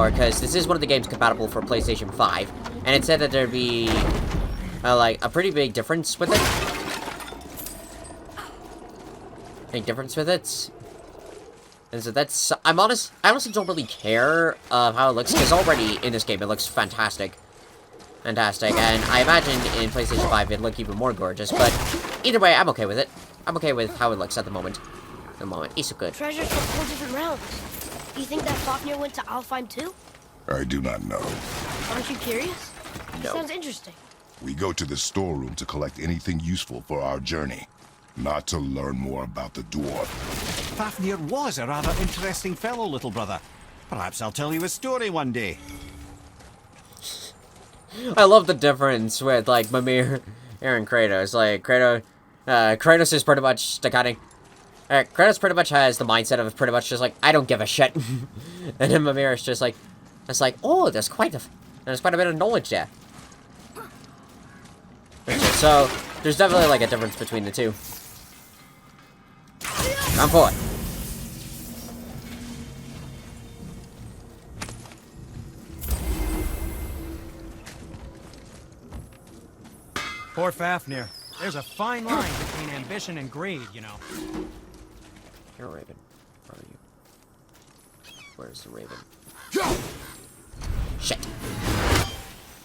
Because this is one of the games compatible for PlayStation 5, and it said that there'd be like a pretty big difference with it. And so that's, I honestly don't really care how it looks, because already in this game it looks fantastic. And I imagine in PlayStation 5 it'd look even more gorgeous, but either way, I'm okay with it. I'm okay with how it looks at the moment. It's so good. Treasures from 4 different realms. Do you think that Fafnir went to Alfheim too? I do not know. Aren't you curious? No. Sounds interesting. We go to the storeroom to collect anything useful for our journey, not to learn more about the dwarf. Fafnir was a rather interesting fellow, little brother. Perhaps I'll tell you a story one day. I love the difference with, like, Mimir and Kratos. Like, Kratos is pretty much the kind of... Kratos pretty much has the mindset of pretty much just like, I don't give a shit. And then Mimir is just like, it's like, oh, there's quite a bit of knowledge there. So, there's definitely, like, a difference between the two. I'm for it. Poor Fafnir. There's a fine line between ambition and greed, you know. You're a raven. Where are you? Where's the raven? Shit.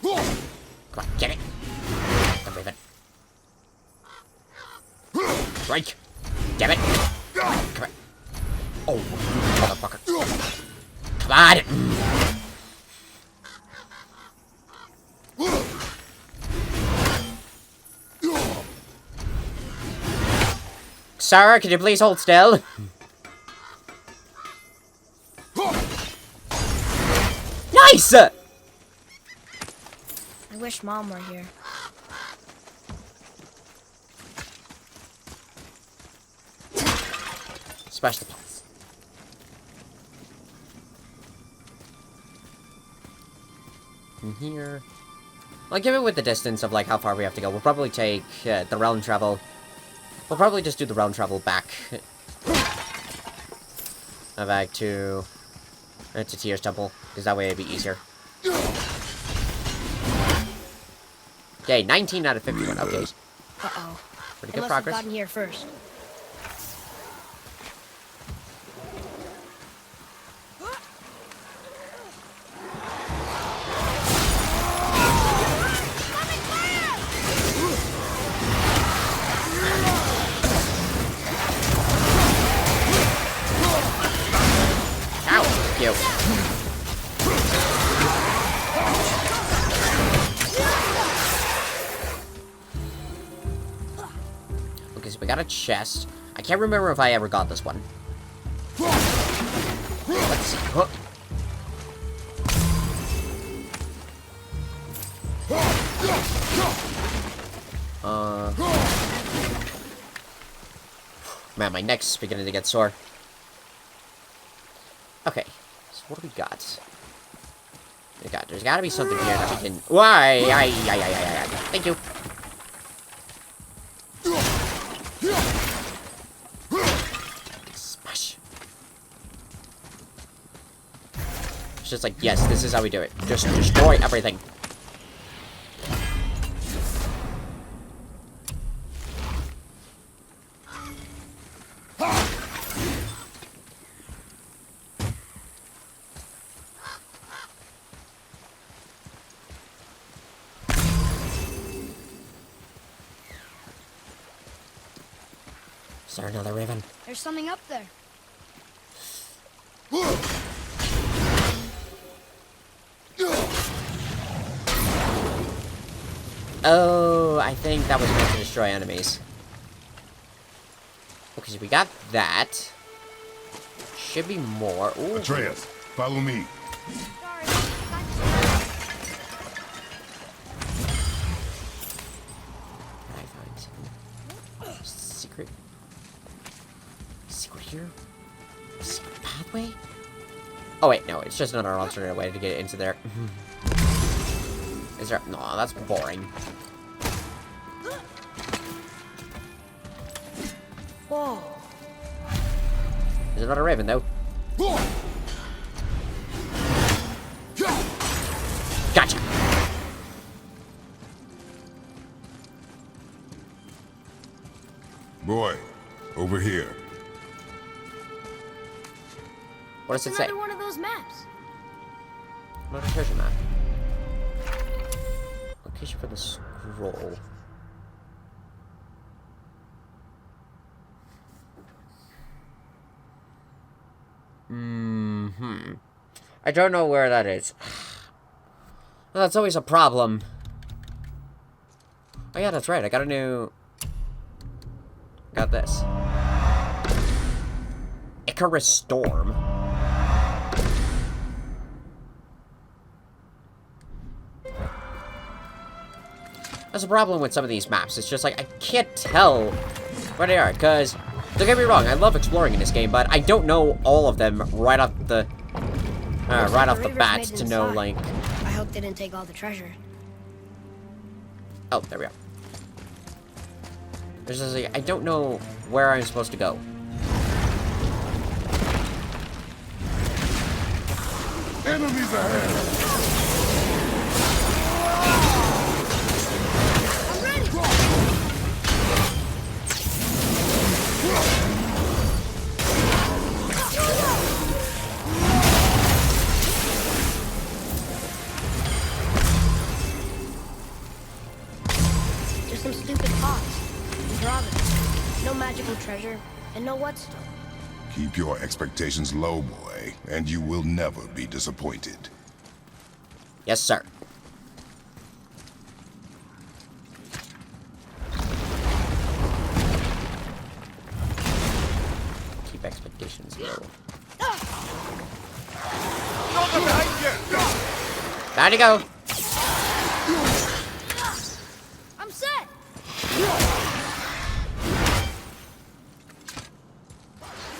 Come on, get it. The raven. Strike. Damn it. Come on. Oh, you motherfucker. Come on. Sarah, can you please hold still? Nice! I wish Mom were here. Smash the pots. In here. Well, given with the distance of like how far we have to go, we'll probably take the realm travel. We'll probably just do the realm travel back. Back to Tyr's temple, because that way it'd be easier. Okay, 19 out of 51. Okay. Uh-oh. Pretty They good must have progress. gotten here first. Ow! Yo. Okay, so we got a chest. I can't remember if I ever got this one. Let's Jeez. Huh. Man, my neck's beginning to get sore. Okay, so what do we got? There's gotta be something here that we can... Why? Thank you. Smash. It's just like, yes, this is how we do it. Just destroy everything. Is there another raven? There's something up there. Oh, I think that was meant to destroy enemies. Okay, so we got that. Should be more. Ooh. Atreus, follow me. Can I find secret? Secret here? Secret pathway? Oh wait, no, it's just another alternate way to get into there. Is there? No, that's boring. Whoa. There's another raven though. Gotcha. Boy, over here. What does it say? Another one of those maps. Another treasure map. Location for the scroll. I don't know where that is. Well, that's always a problem. Oh yeah, that's right. I got a new... Got this. Icarus Storm. That's a problem with some of these maps. It's just like, I can't tell where they are, because, don't get me wrong, I love exploring in this game, but I don't know all of them right off the bat to know, like... I hope they didn't take all the treasure. Oh, there we go. There's just like, I don't know where I'm supposed to go. Enemies ahead! Just some stupid pots. Drawings. No magical treasure, and no whetstone. Keep your expectations low, boy, and you will never be disappointed. Yes, sir. Keep expectations low. There you go. I'm set.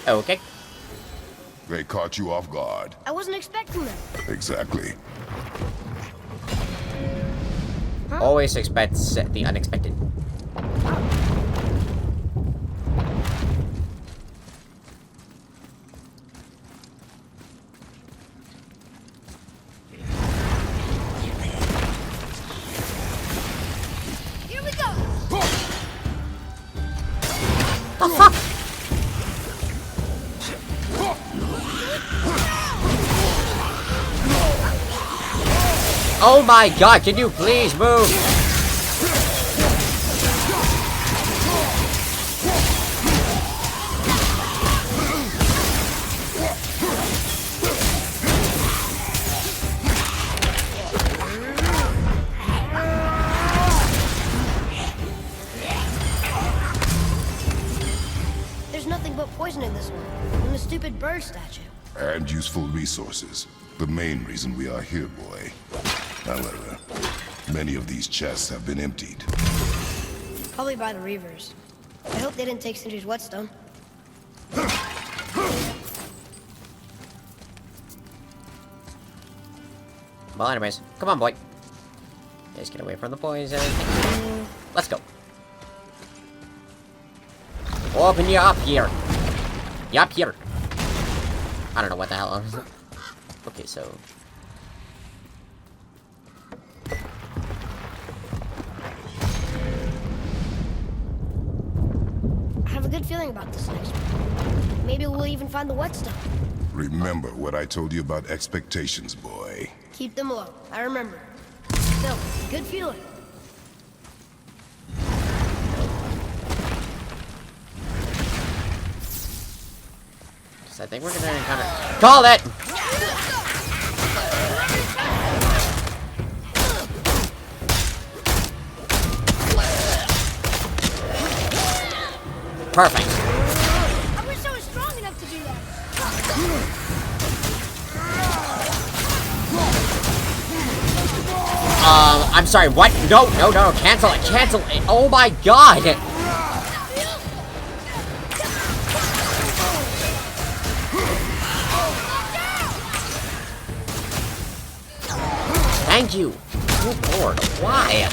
Okay. They caught you off guard. I wasn't expecting them. Exactly. Huh? Always expect the unexpected. Here we go. The fuck? Oh my god, can you please move? There's nothing but poison in this one. And the stupid bird statue. And useful resources. The main reason we are here, boy. However, many of these chests have been emptied. Probably by the Reavers. I hope they didn't take Sindri's whetstone. Well, anyways, come on, boy. Let's get away from the poison. Let's go. Open you up here. You up here. I don't know what the hell. Okay, so. I have a good feeling about this next one. Maybe we'll even find the whetstone. Remember what I told you about expectations, boy. Keep them low. I remember. Still, good feeling. So I think we're gonna kind of call it. Perfect. I wish I was strong enough to do that. I'm sorry, what? No, cancel it. Oh my god! Thank you. Good lord, why?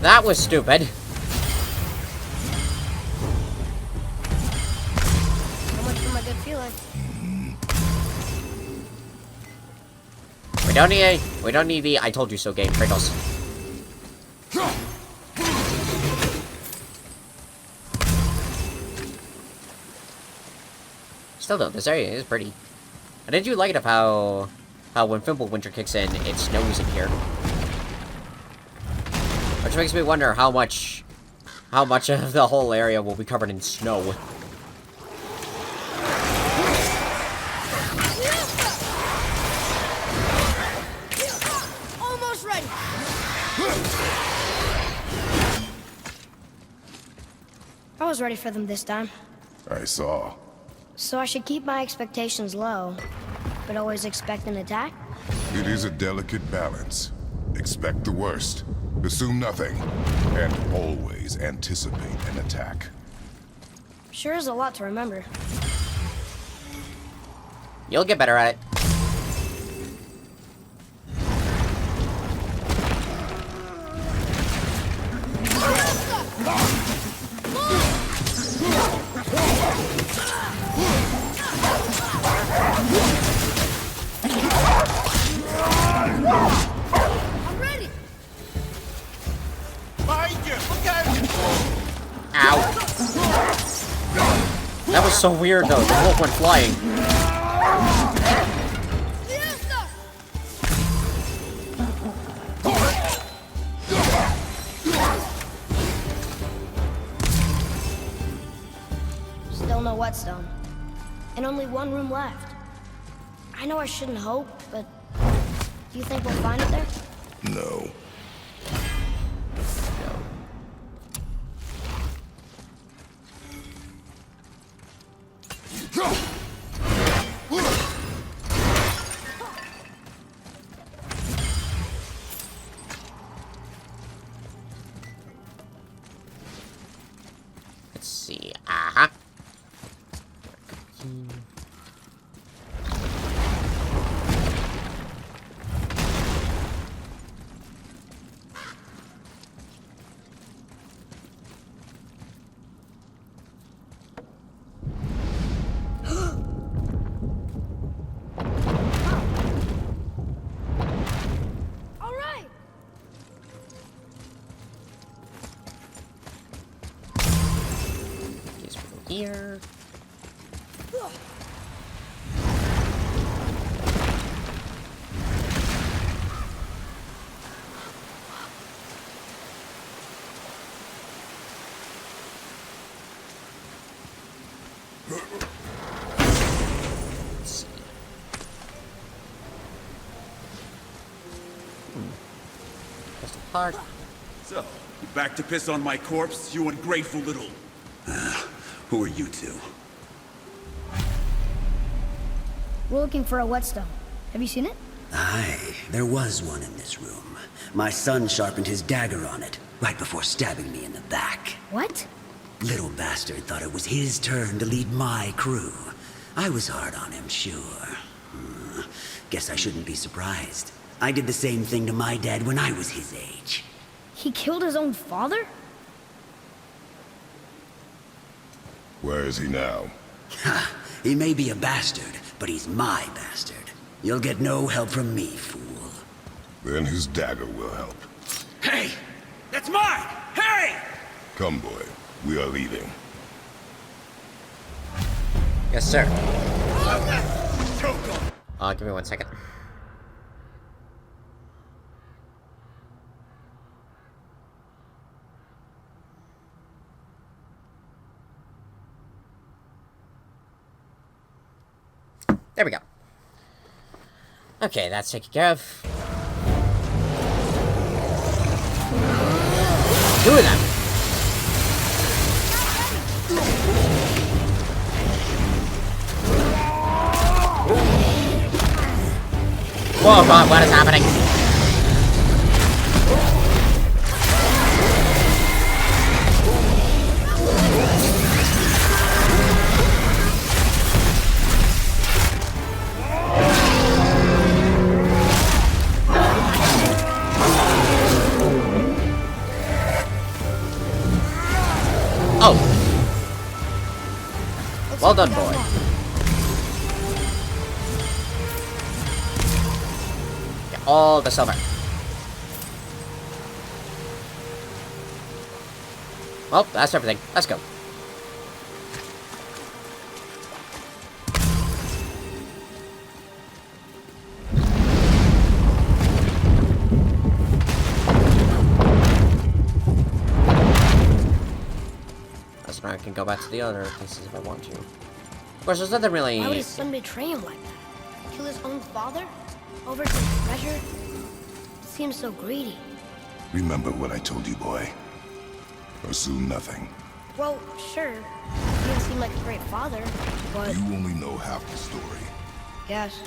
That was stupid. How much for my good feeling? We don't need the I told you so game, Kratos. Still though, this area is pretty. And I do like it of how when Fimbulwinter kicks in, it snows in here. Which makes me wonder how much of the whole area will be covered in snow. Almost ready. I was ready for them this time. I saw. So I should keep my expectations low, but always expect an attack? It is a delicate balance. Expect the worst. Assume nothing. And always anticipate an attack. Sure is a lot to remember. You'll get better at it. I'm ready. Behind you! Look out! Ow. That was so weird though, the wolf went flying. Fiesta! Still no whetstone. And only one room left. I know I shouldn't hope, but do you think we'll find it there? No. Let's see. Aha. All right. Guess we'll go here. Let's see. Crystal Park. So, you back to piss on my corpse, you ungrateful little... Who are you two? We're looking for a whetstone. Have you seen it? Aye, there was one in this room. My son sharpened his dagger on it, right before stabbing me in the back. What? Little bastard thought it was his turn to lead my crew. I was hard on him, sure. Guess I shouldn't be surprised. I did the same thing to my dad when I was his age. He killed his own father? Where is he now? Ha! He may be a bastard, but he's my bastard. You'll get no help from me, fool. Then his dagger will help. Hey! That's mine! Hey! Come, boy. We are leaving. Yes, sir. Give me 1 second. There we go. Okay, that's taken care of. 2 of them. Whoa, God, what is happening? Oh! Well done, boy. Get all the silver. Well, that's everything. Let's go. I can go back to the other places if I want to. Of course, there's nothing really... Why would his son betray him like that? Kill his own father? Over some treasure? It seems so greedy. Remember what I told you, boy. Assume nothing. Well, sure. He didn't seem like a great father, but... You only know half the story. Yes.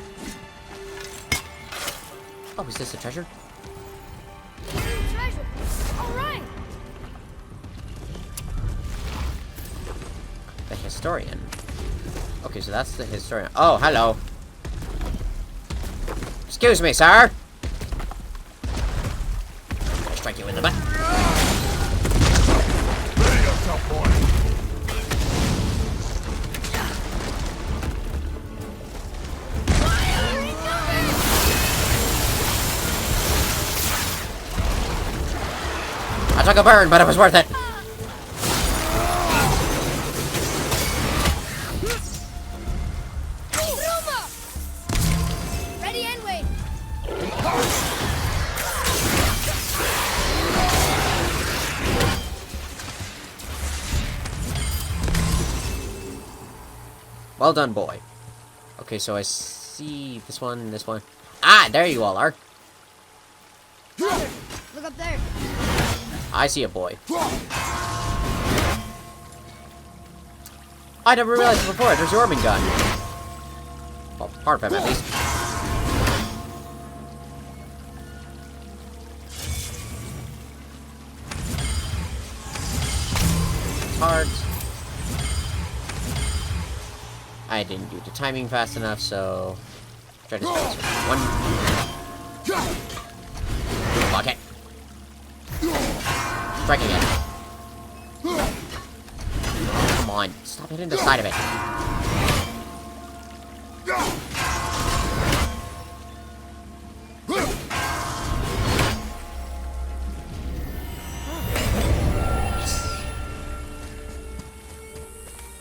Oh, is this a treasure? Treasure! Alright! The historian. Okay, so that's the historian. Oh, hello. Excuse me, sir. I'll strike you in the butt. Ready yourself, boy. I took a burn, but it was worth it. Ready and wait! Well done, boy. Okay, so I see this one, this one. Ah, there you all are. Father, look up there. I see a boy. I never realized it before. There's your Orban gun. Well, part of him, at least. Hard. I didn't do the timing fast enough, so try to strike one. Block it. Strike again. Come on, stop hitting the side of it.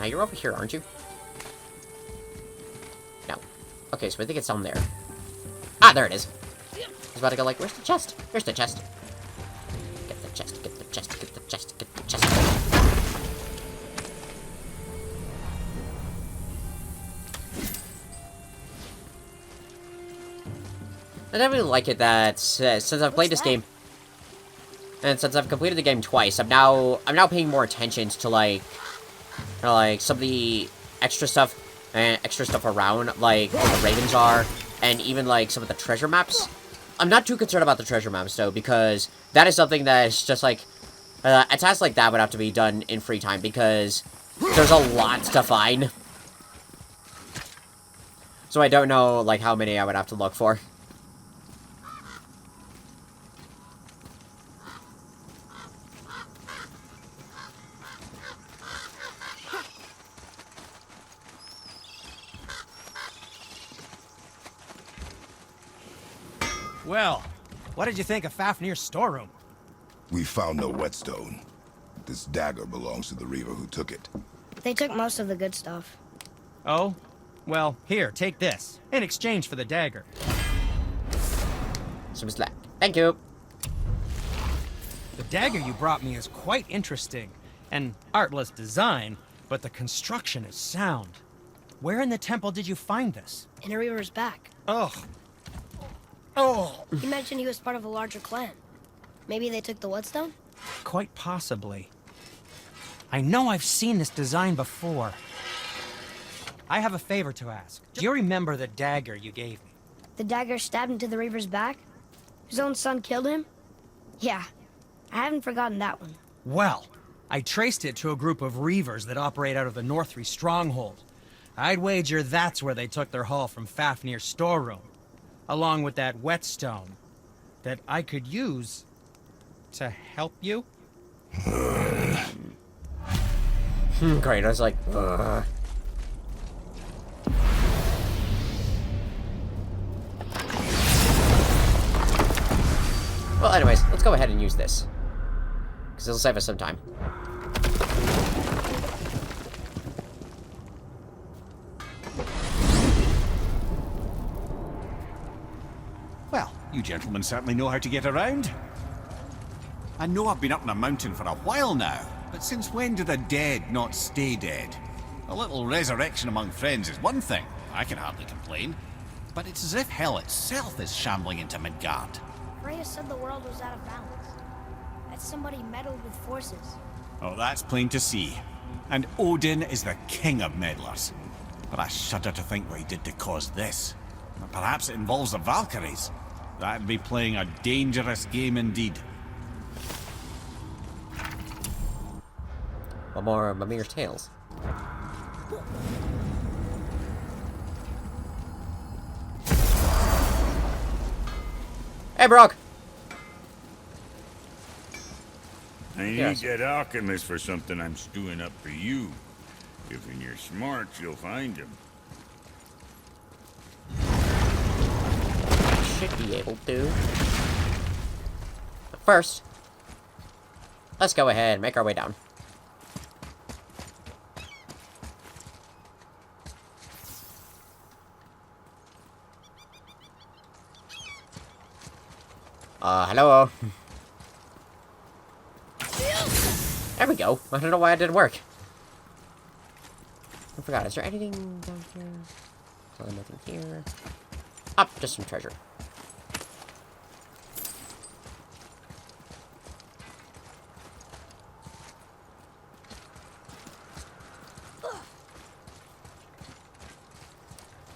Now you're over here, aren't you? No. Okay, so I think it's down there. Ah, there it is. I was about to go like, where's the chest? Here's the chest. Get the chest, get the chest, get the chest, get the chest. I don't really like it that since I've played this game, and since I've completed the game twice, I'm now paying more attention to like some of the extra stuff. and extra stuff around, like where the ravens are, and even like some of the treasure maps. I'm not too concerned about the treasure maps though, because that is something that is just like a task like that would have to be done in free time, because there's a lot to find. So I don't know like how many I would have to look for. Well, what did you think of Fafnir's storeroom? We found no whetstone. This dagger belongs to the reaver who took it. They took most of the good stuff. Oh? Well, here, take this. In exchange for the dagger. Some slack. Thank you. The dagger you brought me is quite interesting. An artless design, but the construction is sound. Where in the temple did you find this? In a reaver's back. Oh. Oh! He mentioned he was part of a larger clan. Maybe they took the whetstone? Quite possibly. I know I've seen this design before. I have a favor to ask. Do you remember the dagger you gave me? The dagger stabbed into the reaver's back? His own son killed him? Yeah, I haven't forgotten that one. Well, I traced it to a group of reavers that operate out of the Northree stronghold. I'd wager that's where they took their haul from Fafnir's storeroom, along with that whetstone that I could use to help you. Great, I was like, ugh. Well, anyways, let's go ahead and use this, because it'll save us some time. Well, you gentlemen certainly know how to get around. I know I've been up in a mountain for a while now, but since when do the dead not stay dead? A little resurrection among friends is one thing, I can hardly complain. But it's as if hell itself is shambling into Midgard. Freya said the world was out of balance. That somebody meddled with forces. Oh, that's plain to see. And Odin is the king of meddlers. But I shudder to think what he did to cause this. Perhaps it involves the Valkyries. That'd be playing a dangerous game indeed. One more of Mimir's tales. Hey, Brock! I need Yes. that alchemist for something I'm stewing up for you. If in your smarts, you'll find him. Should be able to. But first, let's go ahead and make our way down. Hello. There we go. I don't know why it didn't work. I forgot. Is there anything down here? Oh, nothing here. Up, just some treasure.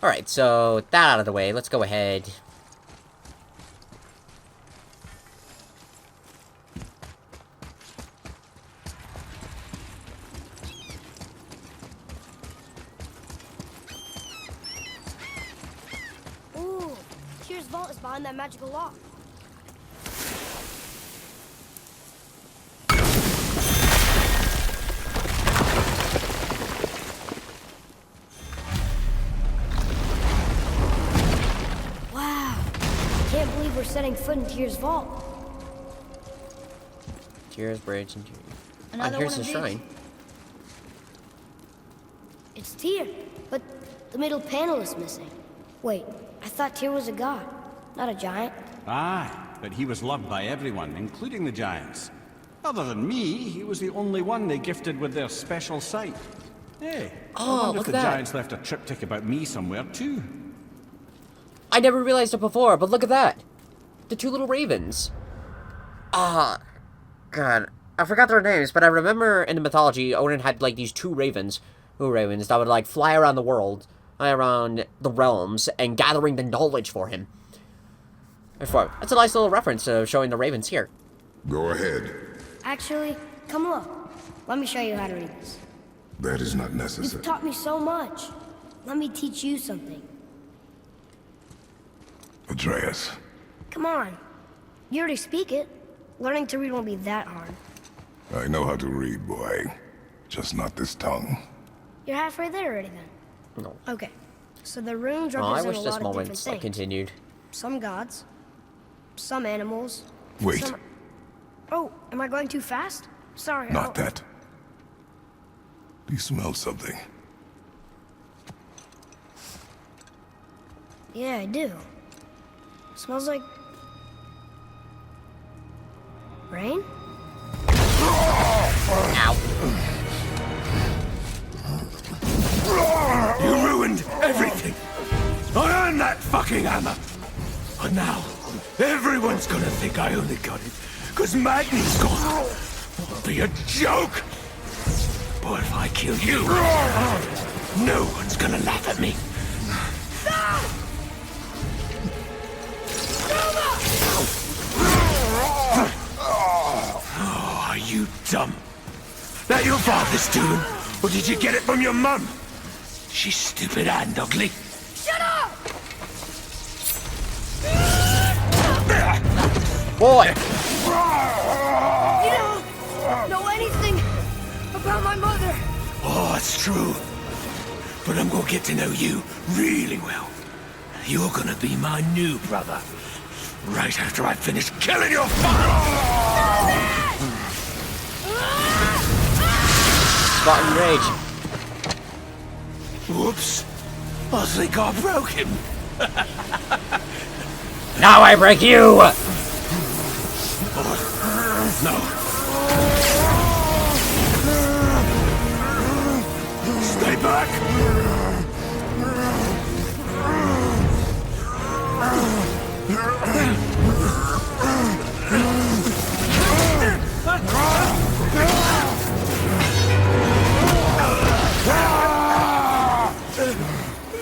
Alright, so that out of the way, let's go ahead. Ooh, Tyr's vault is behind that magical lock. Wow, can't believe we're setting foot in Tyr's vault. Tyr's bridge and Tyr. Another here's one the of shrine. It's Tyr, but the middle panel is missing. Wait, I thought Tyr was a god, not a giant. Aye, but he was loved by everyone, including the giants. Other than me, he was the only one they gifted with their special sight. Hey, Oh, I wonder look if at the that. giants left a triptych about me somewhere too. I never realized it before, but look at that. The two little ravens. Ah, God. I forgot their names, but I remember in the mythology, Odin had, like, these two ravens ravens that would like fly around the world, fly around the realms, and gathering the knowledge for him. Therefore, that's a nice little reference to showing the ravens here. Go ahead. Actually, come look. Let me show you how to read this. That is not necessary. You've taught me so much. Let me teach you something. Atreus. Come on. You already speak it. Learning to read won't be that hard. I know how to read, boy. Just not this tongue. You're halfway there already then. No. Okay. So the runes Oh, I represent wish a this lot of moment different things. continued. Some gods. Some animals. Wait. Some... Oh, am I going too fast? Sorry. Not that. Do you smell something? Yeah, I do. Smells like... rain? Ow. You ruined everything. I earned that fucking hammer. But now, everyone's gonna think I only got it because Magni's gone. It'll be a joke. But if I kill you, no one's gonna laugh at me. Oh, are you dumb? That your father's doing? Or did you get it from your mum? She's stupid and ugly. Shut up! Boy! You don't know anything about my mother. Oh, it's true. But I'm gonna get to know you really well. You're gonna be my new brother. Right after I finish killing your father! Got enraged. Whoops. I think I broke him. Now I break you! No. Stay back!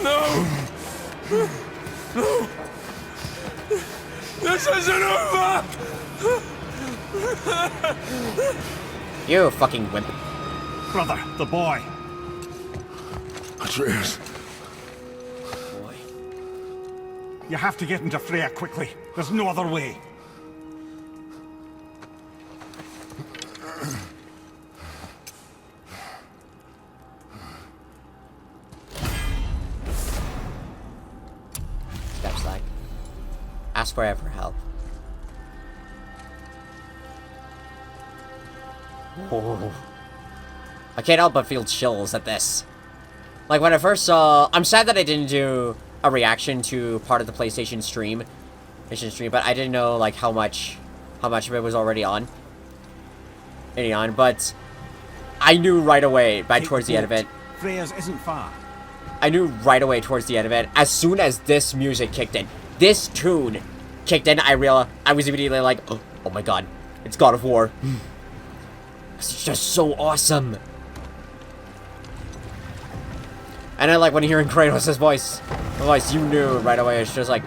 No! No! This isn't over! You fucking wimp. Brother, the boy. Atreus. Boy. You have to get into Freya quickly. There's no other way. Steps like. Ask for ever help. Oh. I can't help but feel chills at this. Like when I first saw, I'm sad that I didn't do a reaction to part of the PlayStation stream, but I didn't know like how much of it was already on. But I knew right away towards the end of it. Freya's isn't far. I knew right away towards the end of it. As soon as this music kicked in, this tune kicked in, I was immediately like, oh my god, it's God of War. It's just so awesome. And I like when hearing Kratos' voice, you knew right away. It's just like,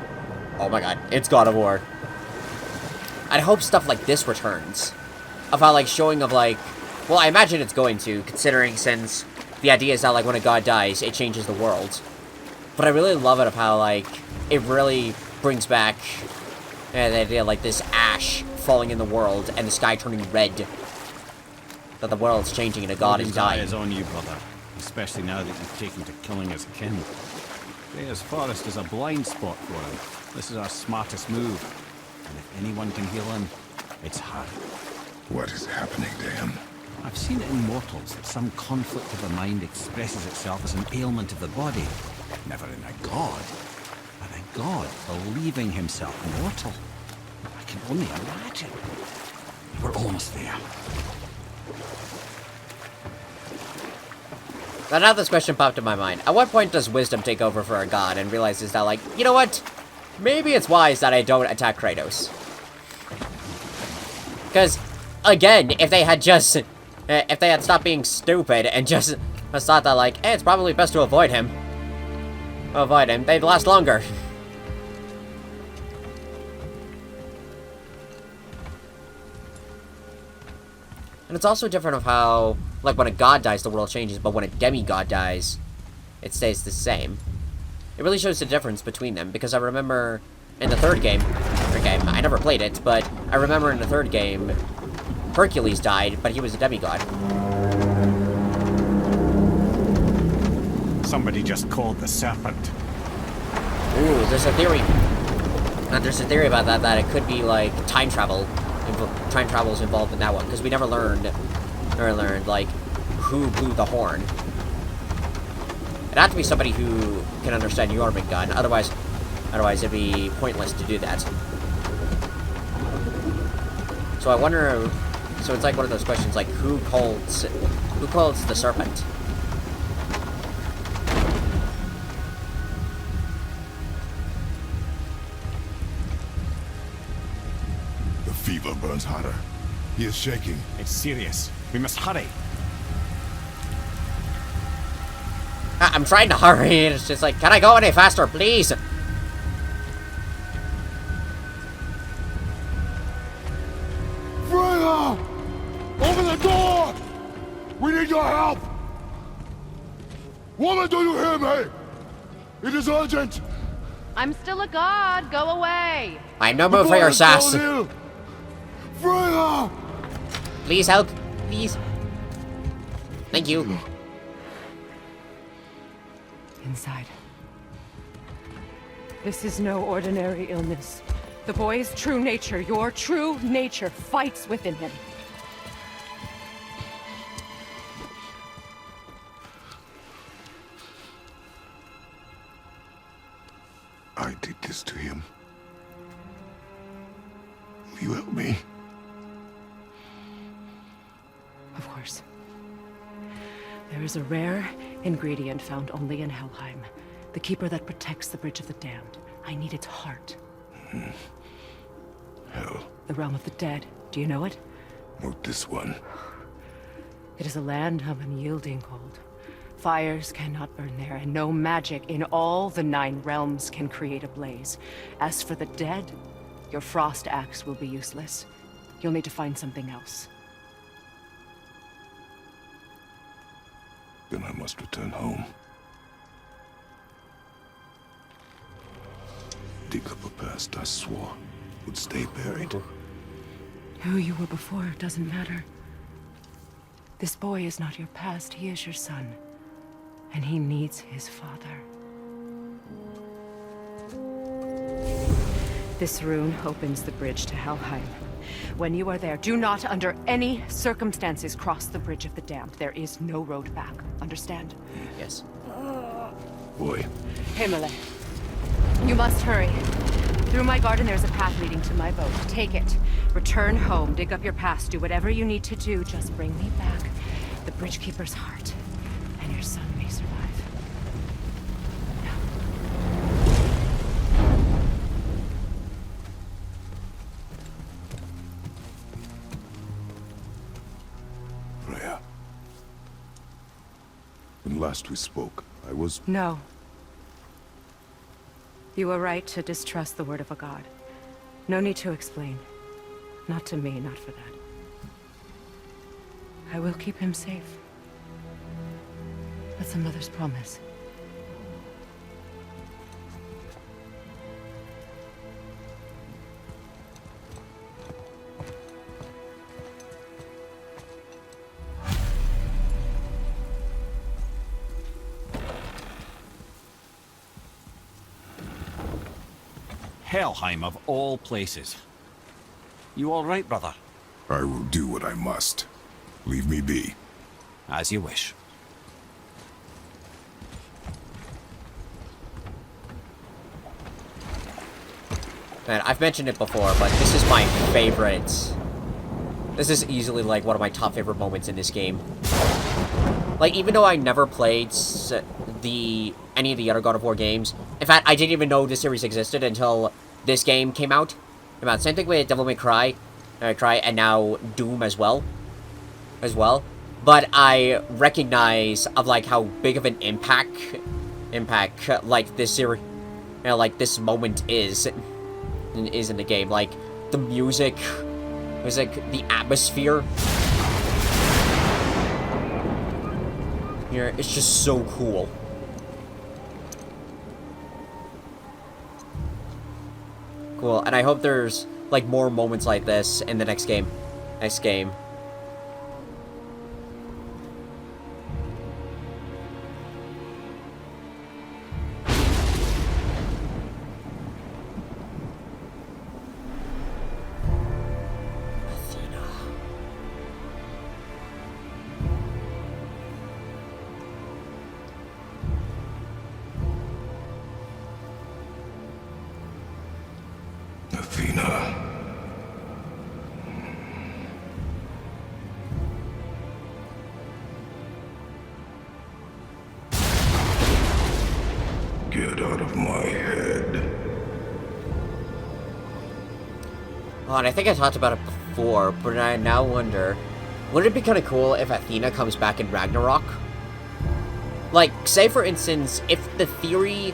oh my god, it's God of War. I hope stuff like this returns. Of how like showing of like, well, I imagine it's going to, considering since the idea is that like when a god dies, it changes the world. But I really love it of how like it really brings back the idea like this ash falling in the world and the sky turning red. That the world's changing and a god is Odin's eye dying. is on you, brother. Especially now that you've taken to killing his kin. Freya's forest is a blind spot for him. This is our smartest move. And if anyone can heal him, it's her. What is happening to him? I've seen it in mortals that some conflict of the mind expresses itself as an ailment of the body. Never in a god. But a god believing himself mortal. I can only imagine. We're almost there. But now this question popped in my mind. At what point does wisdom take over for a god and realizes that, like, you know what? Maybe it's wise that I don't attack Kratos. Because, again, if they had stopped being stupid and just I thought that, like, hey, it's probably best to avoid him. Avoid him. They'd last longer. And it's also different of how, like, when a god dies, the world changes, but when a demigod dies, it stays the same. It really shows the difference between them, because I remember in the third game, I never played it, but I remember in the third game, Hercules died, but he was a demigod. Somebody just called the serpent. Ooh, there's a theory. There's a theory about that it could be, like, time travel. Time travel is involved in that one, because we never learned, like, who blew the horn. It had to be somebody who can understand Jormungand, otherwise it'd be pointless to do that. So I wonder, so it's like one of those questions, like, who calls the serpent? The fever burns hotter. He is shaking. It's serious. We must hurry. I'm trying to hurry, it's just like, can I go any faster, please? Freya! Open the door! We need your help! Woman, do you hear me? It is urgent! I'm still a god. Go away. I'm no more for your sass. Freya! Please help. Please. Thank you. Inside. This is no ordinary illness. The boy's true nature, your true nature, fights within him. I did this to him. Will you help me? Of course. There is a rare ingredient found only in Helheim. The keeper that protects the Bridge of the Damned. I need its heart. Hell. The realm of the dead. Do you know it? Not this one. It is a land of unyielding cold. Fires cannot burn there, and no magic in all the 9 realms can create a blaze. As for the dead, your frost axe will be useless. You'll need to find something else. Then I must return home. Dig up a past I swore would stay buried. Who you were before doesn't matter. This boy is not your past, he is your son. And he needs his father. This rune opens the bridge to Helheim. When you are there, do not under any circumstances cross the Bridge of the Damned. There is no road back. Understand? Yes. Boy. Himalay. You must hurry. Through my garden, there's a path leading to my boat. Take it. Return home. Dig up your past. Do whatever you need to do. Just bring me back the Bridgekeeper's heart. And your son may survive. Freya. When last we spoke, I was... No. You were right to distrust the word of a god. No need to explain. Not to me, not for that. I will keep him safe. That's a mother's promise. Helheim of all places. You all right, brother? I will do what I must. Leave me be. As you wish. Man, I've mentioned it before, but this is my favorite. This is easily, like, one of my top favorite moments in this game. Like, even though I never played any of the other God of War games, in fact, I didn't even know this series existed until this game came out. Same thing with Devil May Cry, and now Doom as well. but I recognize of like how big of an impact like this series, like this moment is in the game. Like the music, the atmosphere. Here, it's just so cool. Cool, and I hope there's like more moments like this in the next game. Athena. Get out of my head. Oh, and I think I talked about it before, but I now wonder, wouldn't it be kind of cool if Athena comes back in Ragnarok? Like, say for instance, if the theory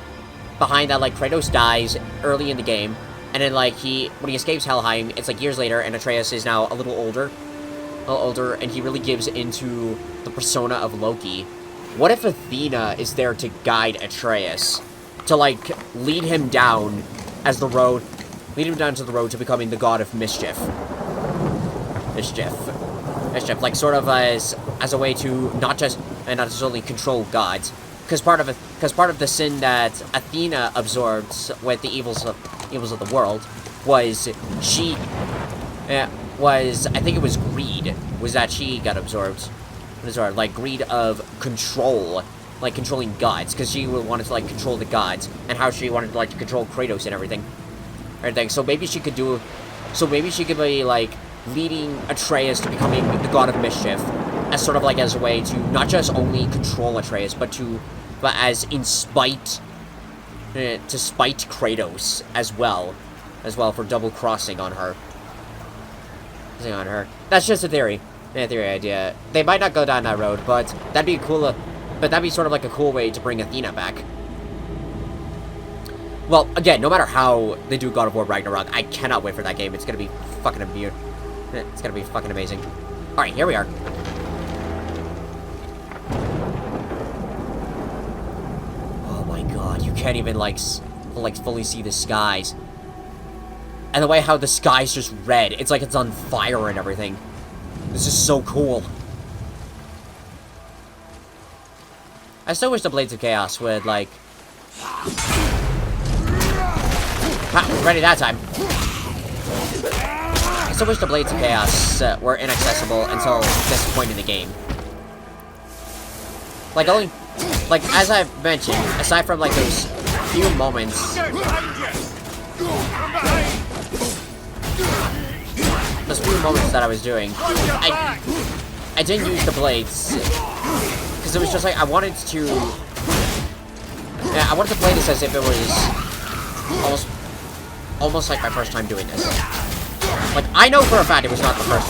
behind that, like, Kratos dies early in the game, and then, like, when he escapes Helheim, it's, like, years later, and Atreus is now a little older, and he really gives into the persona of Loki. What if Athena is there to guide Atreus? To, like, lead him down to the road to becoming the god of mischief. Mischief, like, sort of as a way to not just only control gods. Because part of the sin that Athena absorbed with the evils of the world was I think it was greed, was that she got absorbed. Like greed of control, like controlling gods, because she wanted to like control the gods, and how she wanted to like to control Kratos and everything. So maybe she could be like leading Atreus to becoming the god of mischief, as sort of like as a way to not just only control Atreus, but as in spite to spite Kratos as well for double crossing on her. That's just a theory. Theory idea. They might not go down that road, but that'd be cool. But that'd be sort of like a cool way to bring Athena back. Well, again, no matter how they do God of War Ragnarok, I cannot wait for that game. It's gonna be fucking amazing. It's gonna be fucking amazing. All right, here we are. Oh my god, you can't even like fully see the skies. And the way how the sky's just red, it's like it's on fire and everything. This is so cool. I still wish the Blades of Chaos would, like... ready that time. I still wish the Blades of Chaos were inaccessible until this point in the game. Like, as I've mentioned, aside from, like, those few moments... Those few moments that I was doing, I didn't use the blades because it was just like I wanted to play this as if it was almost like my first time doing this. Like I know for a fact it was not the first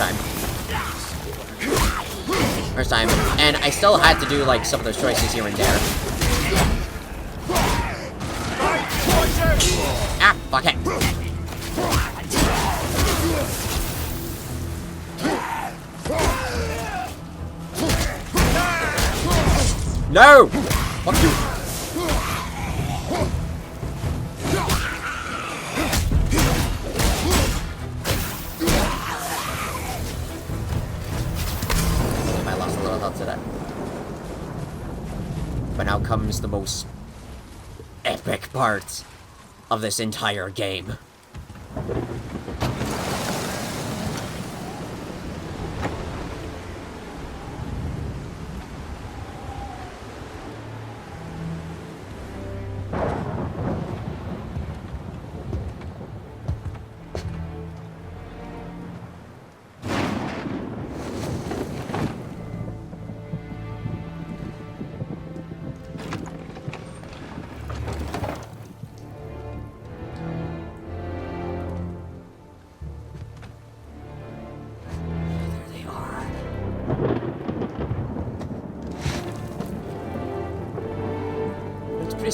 time, and I still had to do like some of those choices here and there. Ah, fuck it. No! Fuck you! I lost a little health to that. But now comes the most epic part of this entire game.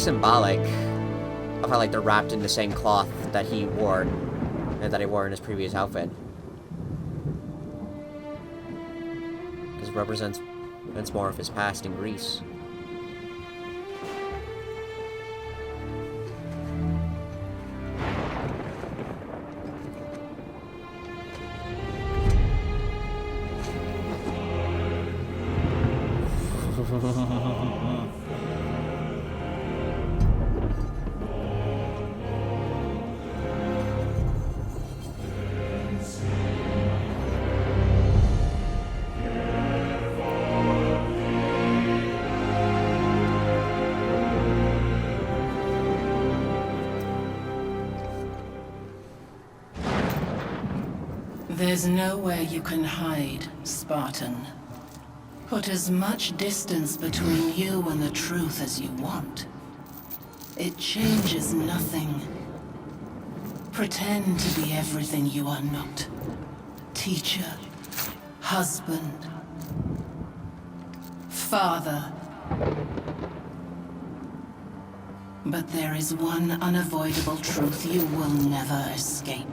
symbolic of how, like, they're wrapped in the same cloth that he wore, and that he wore in his previous outfit. Because it represents more of his past in Greece. There's nowhere you can hide, Spartan. Put as much distance between you and the truth as you want. It changes nothing. Pretend to be everything you are not. Teacher, husband, father. But there is one unavoidable truth you will never escape.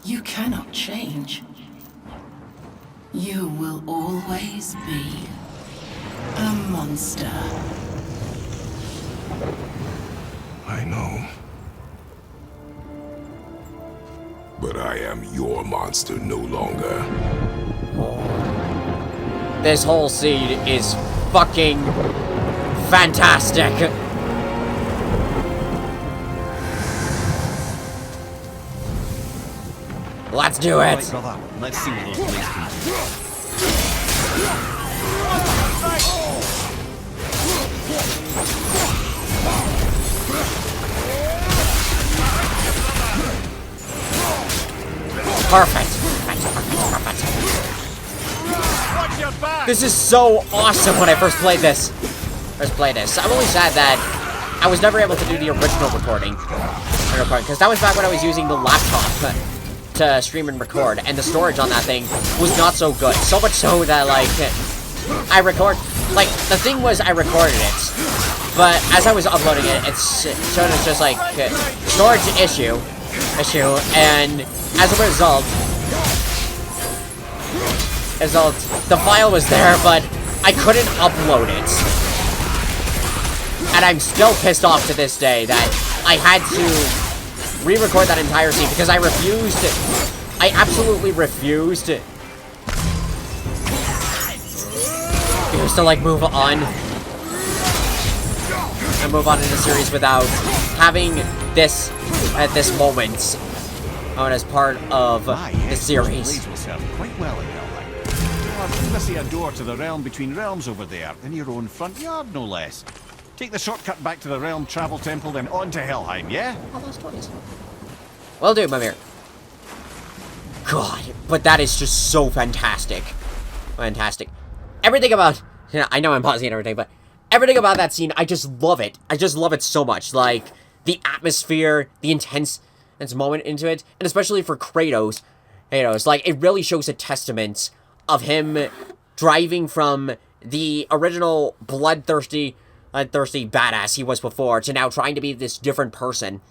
You cannot change. You will always be a monster. I know. But I am your monster no longer. This whole scene is fucking fantastic. Let's do it! Right, brother. Let's see what those blades can do. Perfect. This is so awesome when I first played this. I'm only sad that I was never able to do the original recording. Because that was back when I was using the laptop to stream and record, and the storage on that thing was not so good. So much so that, like, the thing was I recorded it, but as I was uploading it, it's showed as just, like, storage issue, and as a result, the file was there, but I couldn't upload it. And I'm still pissed off to this day that I had to re-record that entire scene because I absolutely refused to like move on and move on in the series without having this at this moment as part of the series. Will serve quite well in Helheim. I see a door to the realm between realms over there, in your own front yard, no less. Take the shortcut back to the realm travel temple, then on to Helheim, yeah? All those toys. Well, dude, Mimir. God, but that is just so fantastic. Fantastic. Everything about... I know I'm pausing and everything, but everything about that scene, I just love it. I just love it so much. Like, the atmosphere, the intense moment into it, and especially for Kratos. Like, it really shows a testament of him driving from the original bloodthirsty badass he was before to now trying to be this different person.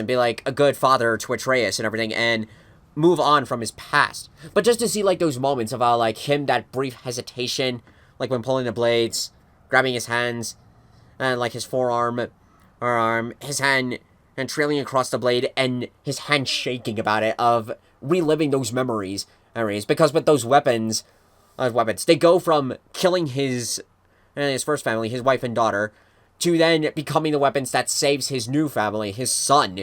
Be like a good father to Atreus and everything, and move on from his past. But just to see, like, those moments of how, like, him, that brief hesitation, like, when pulling the blades, grabbing his hands, and, like, his forearm, his hand, and trailing across the blade, and his hand shaking about it, of reliving those memories. Because with those weapons, they go from killing his first family, his wife and daughter, to then becoming the weapons that saves his new family, his son.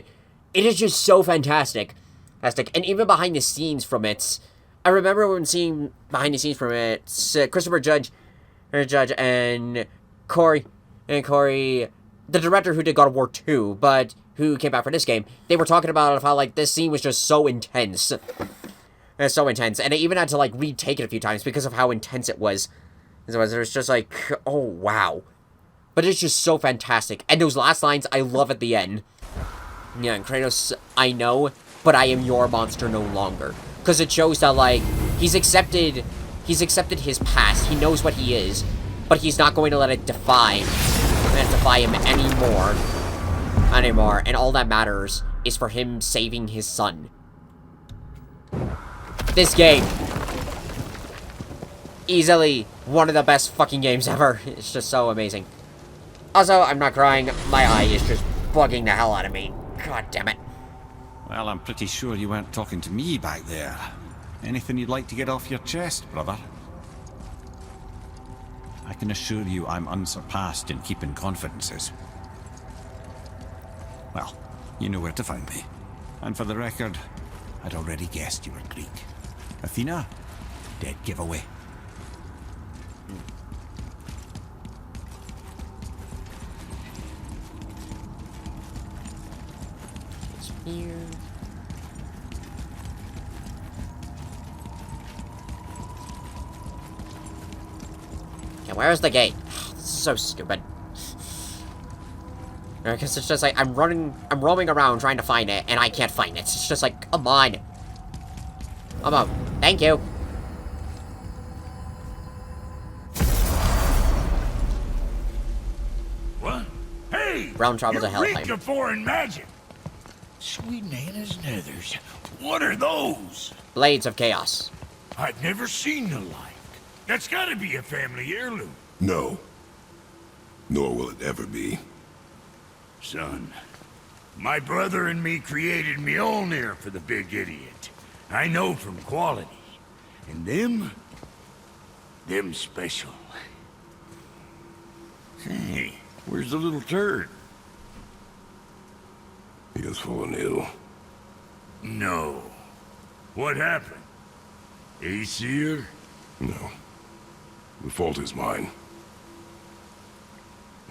It is just so fantastic. And even behind the scenes from it, I remember when seeing behind the scenes from it, Christopher Judge and Corey, the director who did God of War 2, but who came out for this game, they were talking about how, like, this scene was just so intense. It's so intense. And I even had to, like, retake it a few times because of how intense it was. It was just like, oh, wow. But it's just so fantastic. And those last lines, I love at the end. Yeah, and Kratos, I know, but I am your monster no longer. Because it shows that, like, he's accepted his past. He knows what he is, but he's not going to let it define identify him anymore, and all that matters is for him saving his son. This game, easily one of the best fucking games ever. It's just so amazing. Also, I'm not crying. My eye is just bugging the hell out of me. God damn it. Well, I'm pretty sure you weren't talking to me back there. Anything you'd like to get off your chest, brother? I can assure you I'm unsurpassed in keeping confidences. Well, you know where to find me. And for the record, I'd already guessed you were Greek. Athena? Dead giveaway. Here. Okay, where's the gate? This is so stupid. Because it's just like, I'm roaming around trying to find it, and I can't find it. It's just like, come on. Come on. Thank you. What? Hey! Round travel to you Helheim. reek of foreign magic. Sweet Nana's nethers. What are those? Blades of Chaos. I've never seen the like. That's gotta be a family heirloom. No. Nor will it ever be. Son, my brother and me created Mjolnir for the big idiot. I know from quality. And them special. Hey, where's the little turd? He has fallen ill. No. What happened? Aesir? No. The fault is mine.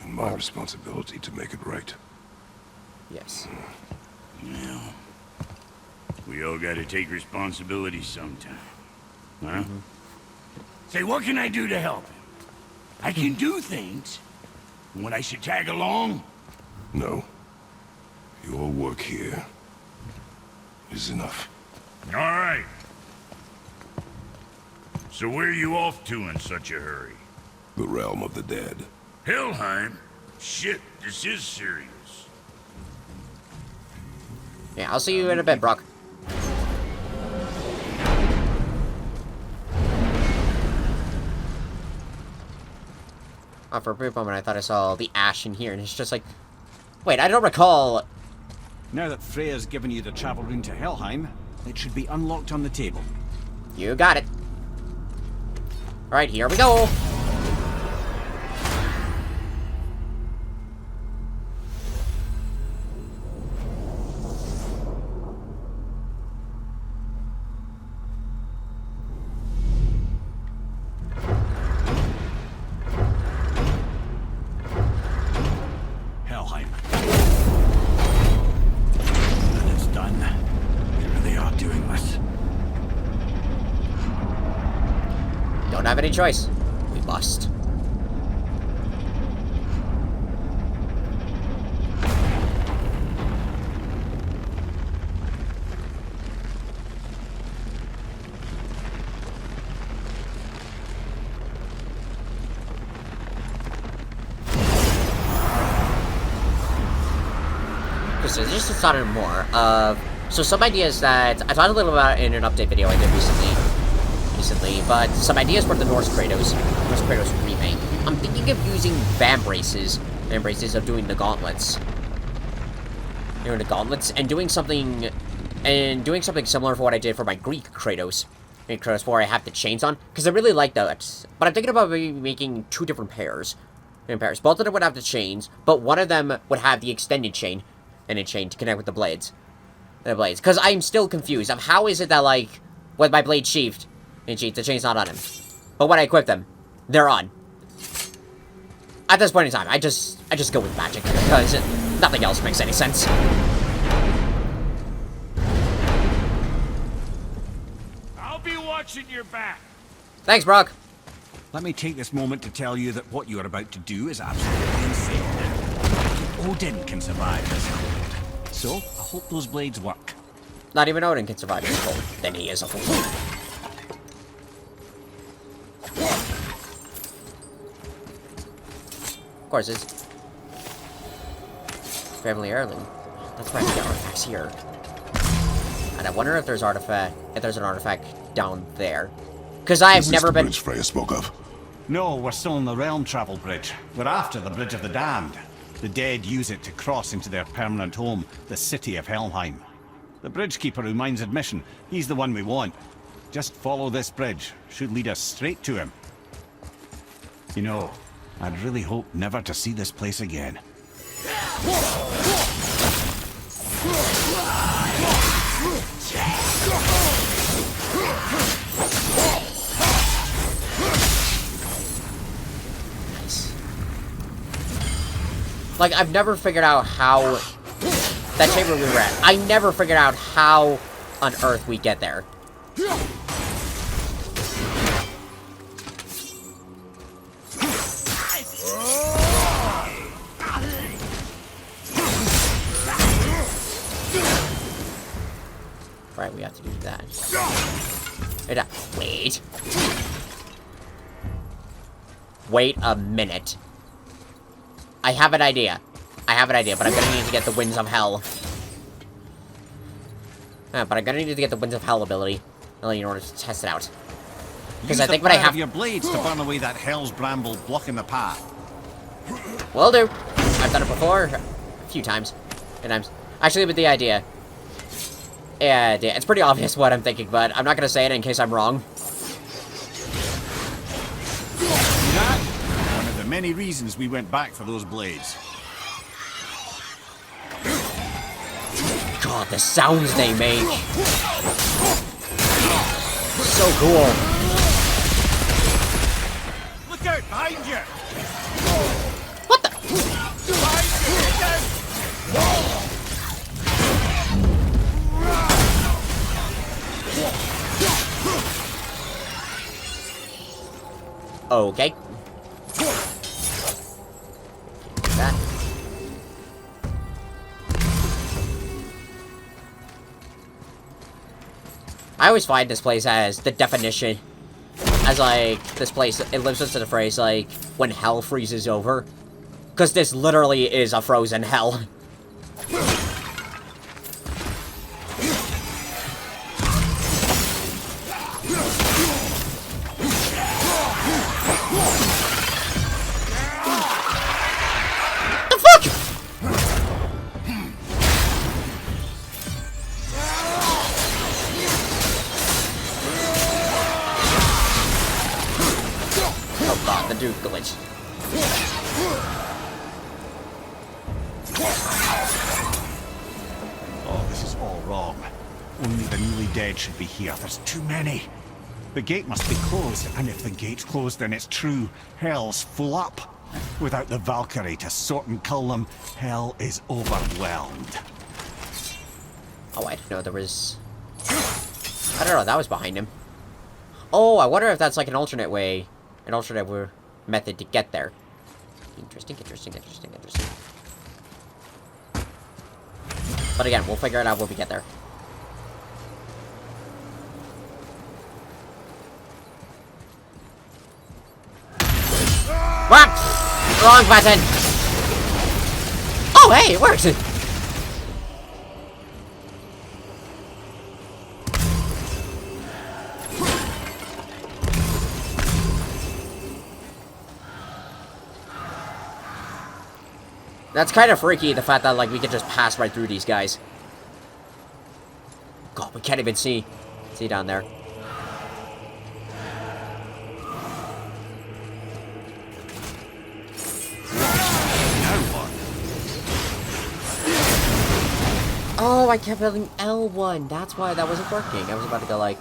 And my responsibility to make it right. Yes. Well, we all gotta take responsibility sometime. Huh? Say, what can I do to help him? I can do things. When I should tag along? No. Your work here is enough. All right. So where are you off to in such a hurry? The realm of the dead. Helheim? Shit, this is serious. Yeah, I'll see you in a bit, Brock. Oh, for a brief moment, I thought I saw the ash in here, and it's just like... Wait, I don't recall... Now that Freya's given you the travel rune to Helheim, it should be unlocked on the table. You got it. Alright, here we go. Helheim. And it's done. Here they are doing this. Don't have any choice. We must. So just to start on more of... So some ideas that... I talked a little about in an update video I did recently, but some ideas for the Norse Kratos remake. I'm thinking of using vambraces of doing the gauntlets. And doing something similar for what I did for my Greek Kratos. Where I have the chains on, because I really like that. But I'm thinking about maybe making two different pairs. Both of them would have the chains, but one of them would have the extended chain to connect with the blades. Because I'm still confused of how is it that, like, with my blade sheathed, the chain's not on him. But when I equip them, they're on. At this point in time, I just go with magic, because nothing else makes any sense. I'll be watching your back. Thanks, Brock. Let me take this moment to tell you that what you are about to do is absolutely insane. Odin can survive this cold. So, I hope those blades work. Not even Odin can survive this cold. Then he is a fool. Of course, Family heirloom. That's right, the artifacts here. And I wonder if there's an artifact down there. Because I've never been... Bridge Freya spoke of. No, we're still on the realm travel bridge. We're after the Bridge of the Damned. The dead use it to cross into their permanent home, the city of Helheim. The bridgekeeper who minds admission, he's the one we want. Just follow this bridge. Should lead us straight to him. You know, I'd really hope never to see this place again. Like, I've never figured out how... That chamber we were at. I never figured out how on earth we get there. Right, we have to do that. Wait. Wait a minute. I have an idea. But I'm gonna need to get the Winds of Hell. But I'm gonna need to get the Winds of Hell ability in order to test it out. Because I think what I have... your blades to burn away that hell's bramble blocking the path. Will do. I've done it before. A few times. Actually, with the idea. Yeah, it's pretty obvious what I'm thinking, but I'm not gonna say it in case I'm wrong. That? One of the many reasons we went back for those blades. God, the sounds they make. So cool. Look out behind you! What the? Okay. That. I always find this place as the definition, as like, this place, it lives up to the phrase, like, when hell freezes over. Because this literally is a frozen hell. Dude glitch. Oh, this is all wrong. Only the newly dead should be here. There's too many. The gate must be closed, and if the gate's closed, then it's true. Hell's full up. Without the Valkyrie to sort and cull them, hell is overwhelmed. Oh, I didn't know there was... I don't know, that was behind him. Oh, I wonder if that's like an alternate way. An alternate method to get there. Interesting. But again, we'll figure it out when we get there. What? Wrong button! Oh, hey, it works! That's kind of freaky, the fact that, like, we can just pass right through these guys. God, we can't even see down there. Oh, I kept hitting L1. That's why that wasn't working. I was about to go like,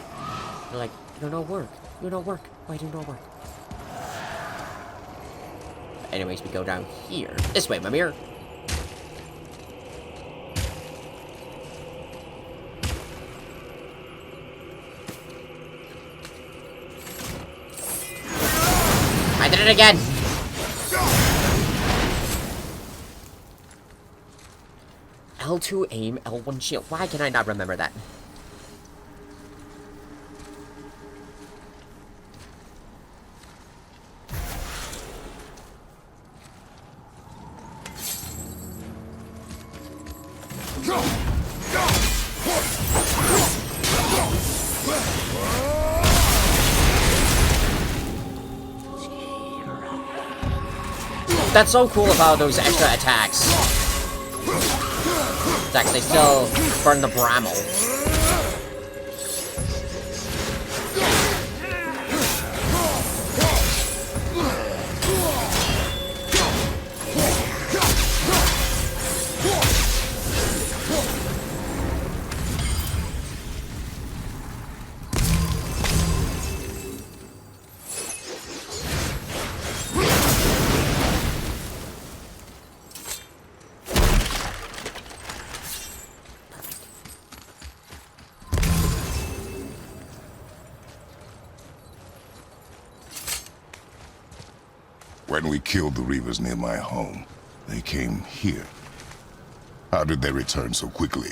you don't know work. You don't work. Why do you not work? Anyways, we go down here. This way, Mimir. I did it again! L2 aim, L1 shield. Why can I not remember that? That's so cool about those extra attacks. They still burn the Bramble. When we killed the Reavers near my home, they came here. How did they return so quickly?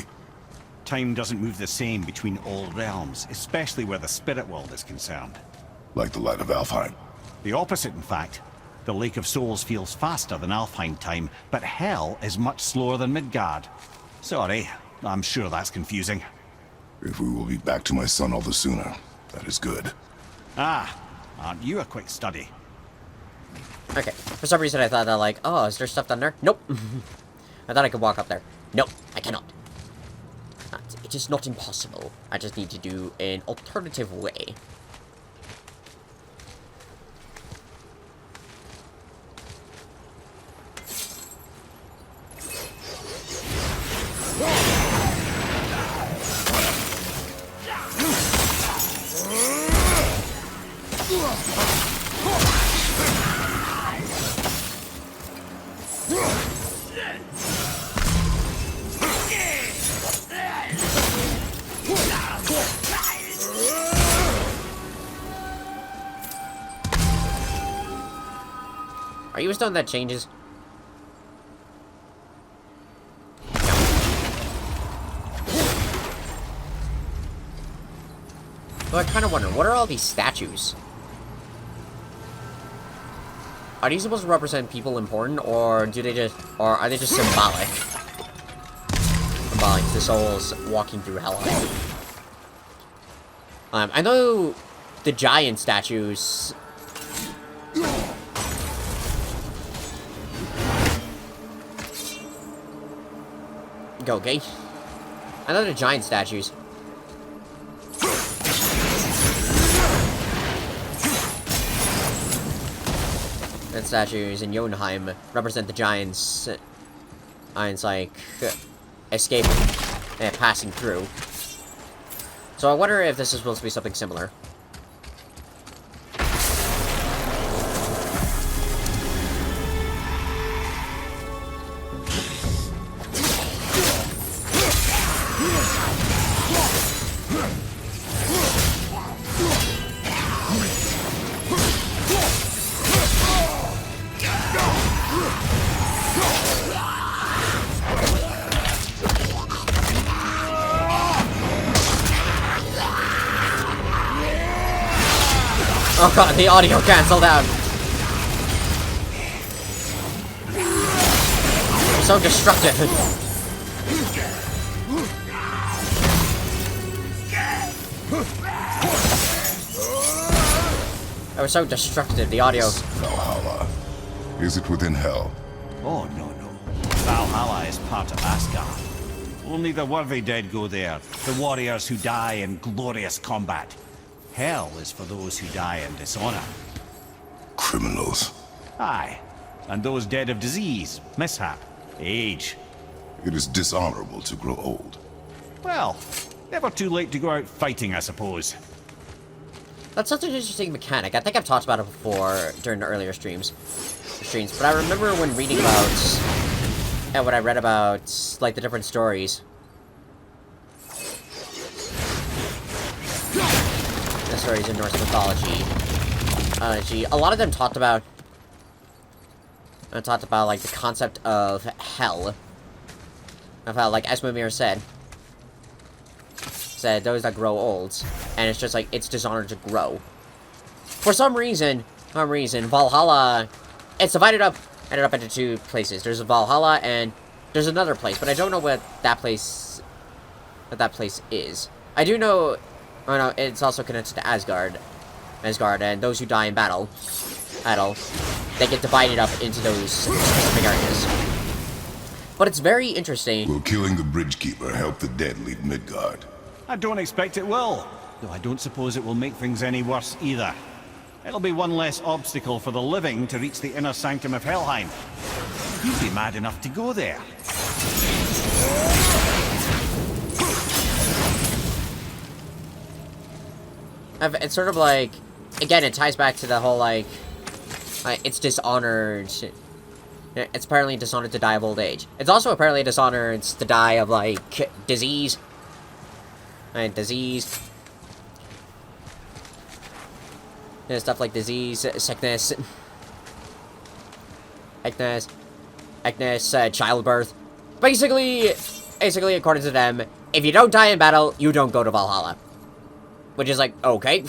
Time doesn't move the same between all realms, especially where the spirit world is concerned. Like the light of Alfheim? The opposite, in fact. The Lake of Souls feels faster than Alfheim time, but Hell is much slower than Midgard. Sorry, I'm sure that's confusing. If we will be back to my son all the sooner, that is good. Ah, aren't you a quick study? Okay, for some reason I thought that, like, oh, is there stuff down there? Nope. I thought I could walk up there. Nope, I cannot. It is not impossible. I just need to do an alternative way. Are you a stone that changes? So I kind of wonder, what are all these statues? Are these supposed to represent people important, or do they just, or are they just symbolic? Symbolic to souls walking through Helheim. I know the giant statues. Go, okay? I know the giant statues. The statues in Jotunheim represent the giants. Giants, like, escaping and passing through. So I wonder if this is supposed to be something similar. Oh god, the audio canceled out. So destructive. That was so destructive, the audio. Valhalla. Is it within Hell? Oh, no. Valhalla is part of Asgard. Only the worthy dead go there. The warriors who die in glorious combat. Hell is for those who die in dishonor. Criminals. Aye. And those dead of disease, mishap, age. It is dishonorable to grow old. Well, never too late to go out fighting, I suppose. That's such an interesting mechanic. I think I've talked about it before during the earlier streams. But I remember when reading about, and when I read about, like, the different stories. The stories in Norse mythology. A lot of them talked about, like, the concept of hell. Of how, like Esmomir said, those that grow old, and it's just like, it's dishonored to grow. For some reason, Valhalla, it's ended up into two places. There's Valhalla and there's another place, but I don't know what that place is. I do know, oh no, it's also connected to Asgard, and those who die in battle. battle, they get divided up into those specific areas. But it's very interesting. Will killing the Bridgekeeper help the dead leave Midgard? I don't expect it will, though I don't suppose it will make things any worse either. It'll be one less obstacle for the living to reach the inner sanctum of Helheim. You'd be mad enough to go there. It's sort of like, again, it ties back to the whole, like it's dishonored. It's apparently dishonored to die of old age. It's also apparently dishonored to die of, like, disease. Disease. Yeah, stuff like disease, sickness. Sickness, childbirth. Basically, according to them, if you don't die in battle, you don't go to Valhalla. Which is like, okay.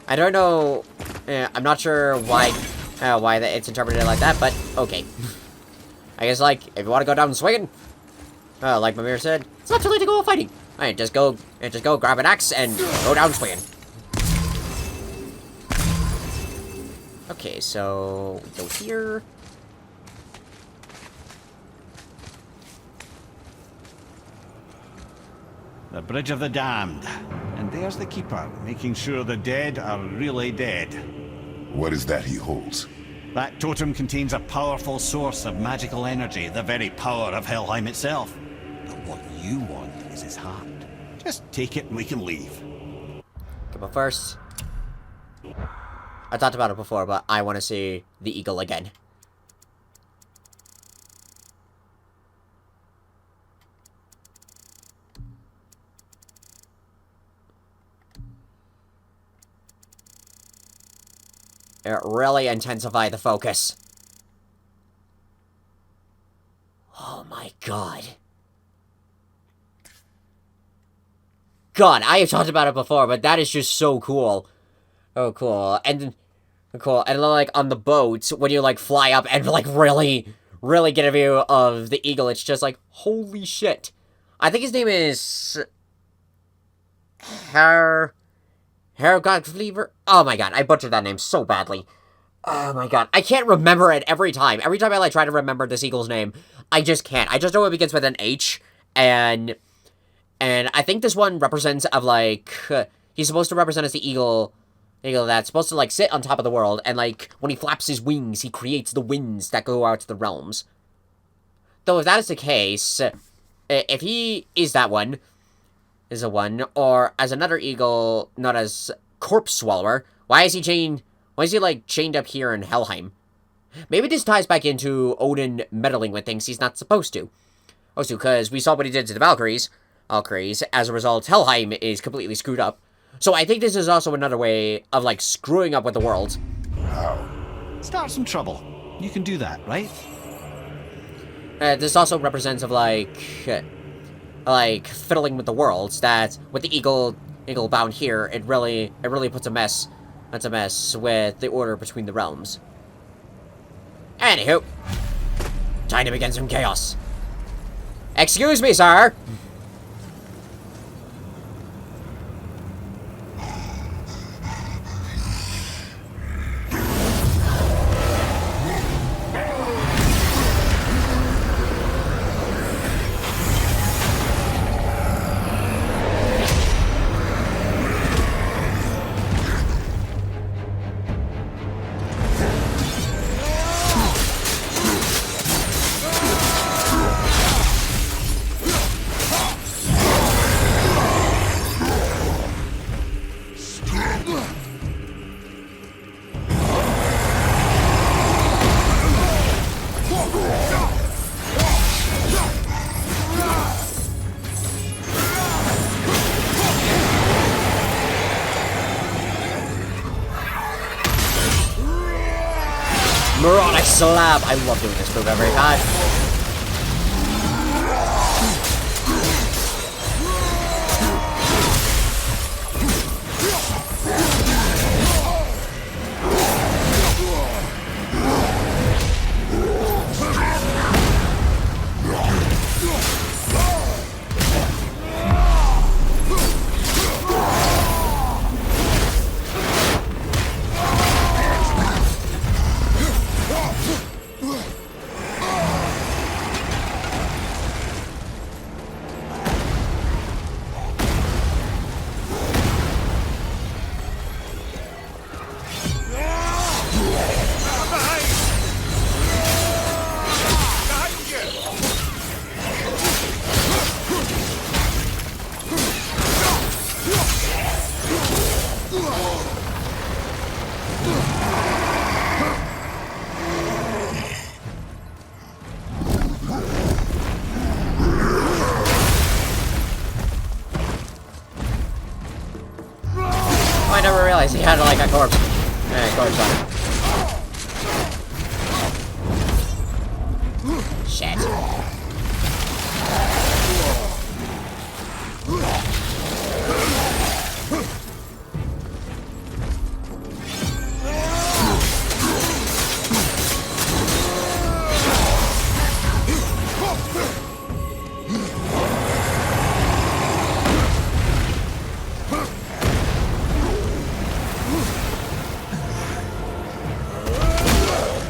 I don't know. I'm not sure why it's interpreted like that, but okay. I guess, like, if you want to go down swinging, like Mimir said, it's not too late to go fighting. Alright, just go grab an axe and go down swinging. Okay, so we go here. The Bridge of the Damned. And there's the Keeper, making sure the dead are really dead. What is that he holds? That totem contains a powerful source of magical energy, the very power of Helheim itself. But what you want is his heart. Just take it and we can leave. Come on, first. I talked about it before, but I want to see the eagle again. It really intensified the focus. Oh my god. God, I have talked about it before, but that is just so cool. Oh, cool. And cool. And then, like, on the boat, when you, like, fly up and, like, really get a view of the eagle, it's just like, holy shit. I think his name is Valkyrie. Oh my god, I butchered that name so badly. Oh my god, I can't remember it every time. Every time I, like, try to remember this eagle's name, I just can't. I just know it begins with an H, and I think this one represents of, like, he's supposed to represent as the eagle that's supposed to, like, sit on top of the world, and, like, when he flaps his wings, he creates the winds that go out to the realms. Though if that is the case, if he is that one, or as another eagle, not as Corpse Swallower, why is he chained up here in Helheim? Maybe this ties back into Odin meddling with things he's not supposed to. Also, because we saw what he did to the Valkyries. As a result, Helheim is completely screwed up. So I think this is also another way of, like, screwing up with the world. How? Start some trouble. You can do that, right? This also represents of, like, fiddling with the worlds. That with the eagle bound here, it really puts a mess. That's a mess with the order between the realms. Anywho, time to begin some chaos. Excuse me, sir. Moronic slab! I love doing this move every time. I never realized he had like a corpse. Corpse on him. Shit.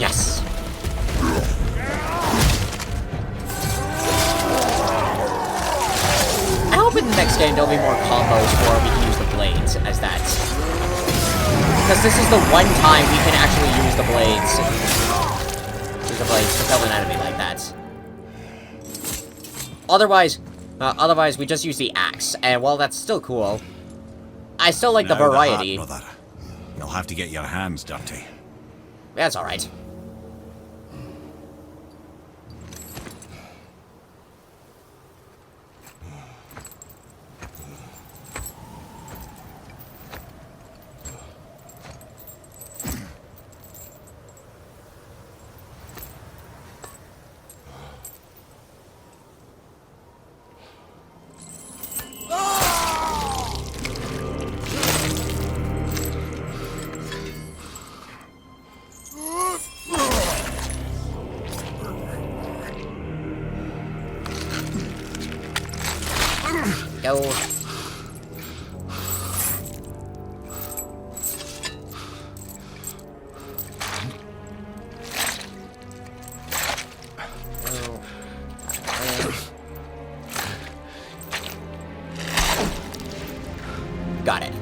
Yes. I hope in the next game there'll be more combos where we can use the blades as that. Because this is the one time we can actually use the blades. Use the blades to kill an enemy like that. Otherwise we just use the axe, and while that's still cool, I still like the variety. The hat, brother. You'll have to get your hands dirty. That's alright. Go. Got it.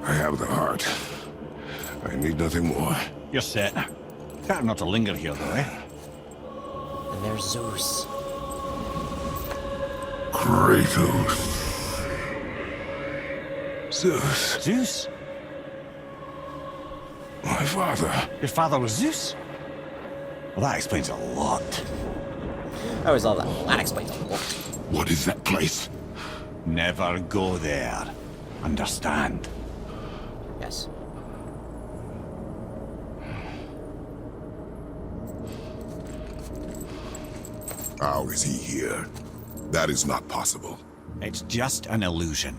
I have the heart. I need nothing more. You're set. Better not to linger here, though, eh? And there's Zeus. Kratos. Zeus. Zeus? My father. Your father was Zeus? Well, that explains a lot. I always love that. That explains a lot. What is that place? Never go there. Understand? Yes. How is he here? That is not possible. It's just an illusion.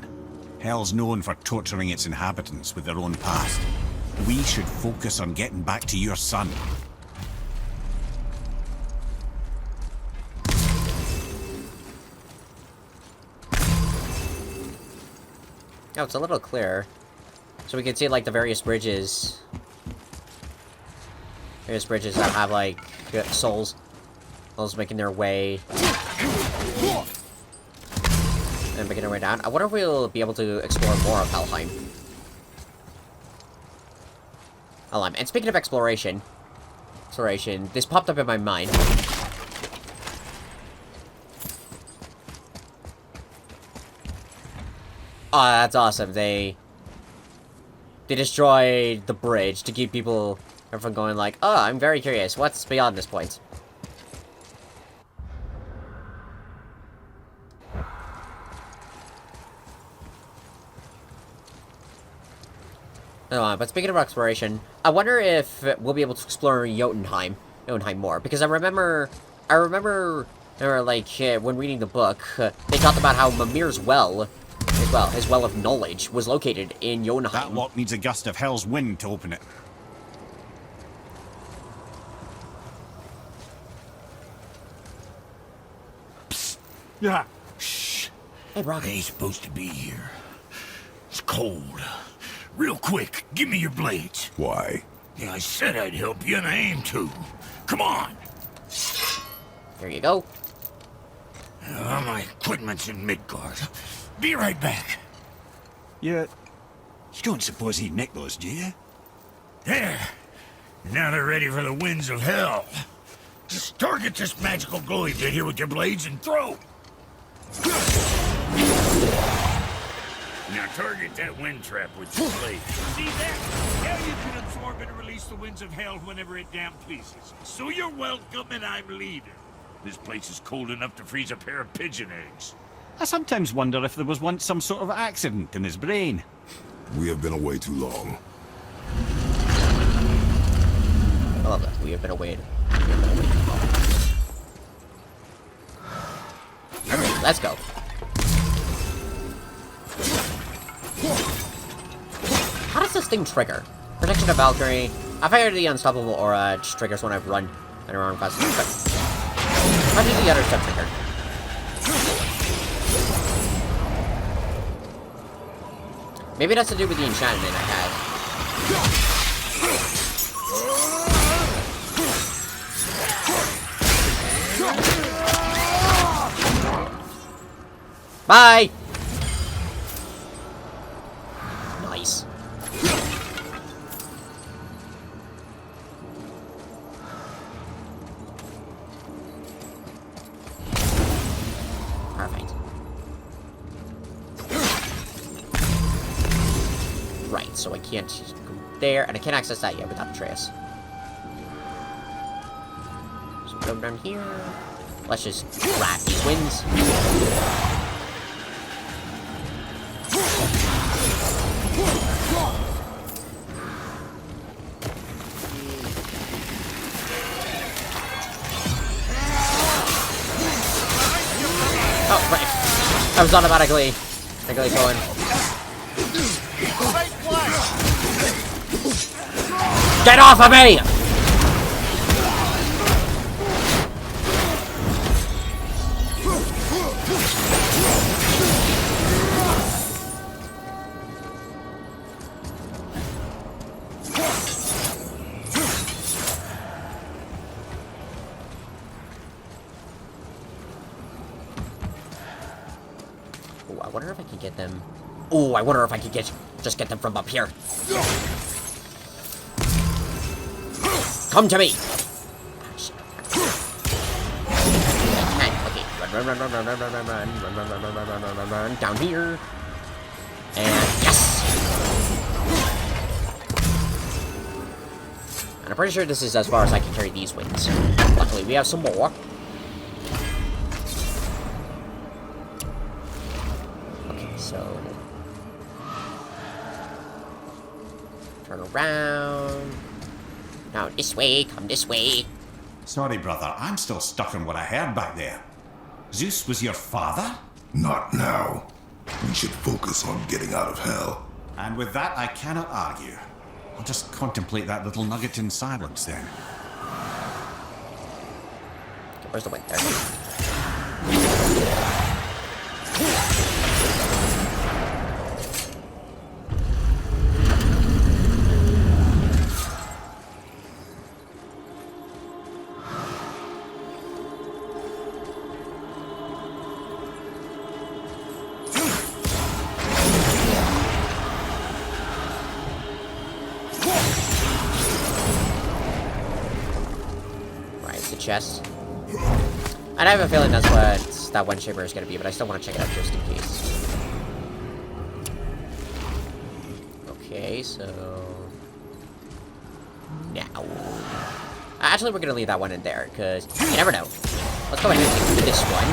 Hell's known for torturing its inhabitants with their own past. We should focus on getting back to your son. Oh, it's a little clearer. So we can see, like, the various bridges. Various bridges that have, like, souls. Souls making their way. And making their way down. I wonder if we'll be able to explore more of Helheim. Helheim. And speaking of exploration, this popped up in my mind. Oh, that's awesome. They destroyed the bridge to keep everyone going like, oh, I'm very curious. What's beyond this point? But speaking of exploration, I wonder if we'll be able to explore Jotunheim more, because I remember, like, when reading the book, they talked about how Mimir's well, his well of knowledge, was located in Jotunheim. That lock needs a gust of hell's wind to open it. Psst. Yeah. Shh. Hey, Brock. I ain't supposed to be here. It's cold. Real quick, give me your blades. Why? Yeah, I said I'd help you, and I aim to. Come on. There you go. My equipment's in Midgard. Be right back. You don't suppose he nicked those, do you? There. Now they're ready for the winds of hell. Just target this magical glowy bit here with your blades and throw! Now target that wind trap with your blade. See that? Now you can absorb and release the winds of hell whenever it damn pleases. So you're welcome and I'm leader. This place is cold enough to freeze a pair of pigeon eggs. I sometimes wonder if there was once some sort of accident in his brain. We have been away too long. I love that. We have been away too long. Alright, let's go. How does this thing trigger? Protection of Valkyrie. I figured the unstoppable aura just triggers when I've run and around fast. But how did the other stuff trigger? Maybe that's to do with the enchantment I had. Bye! Nice. Perfect. Right, so I can't just go there, and I can't access that yet without Atreus. So go down here. Let's just grab these wins. Oh, right. I was automatically going. Get off of me! Oh, I wonder if I could get them. Oh, I wonder if I could just get them from up here. Come to me! Okay, run, down here. And yes! And I'm pretty sure this is as far as I can carry these wings. Luckily, we have some more. Okay, so... turn around. Now this way, come this way. Sorry, brother, I'm still stuck on what I heard back there. Zeus was your father? Not now. We should focus on getting out of hell. And with that, I cannot argue. I'll just contemplate that little nugget in silence then. Okay, where's the wind there? Chest. And I have a feeling that's what that one shaper is going to be, but I still want to check it out just in case. Okay, so... now... actually, we're going to leave that one in there, because you never know. Let's go ahead and do this one.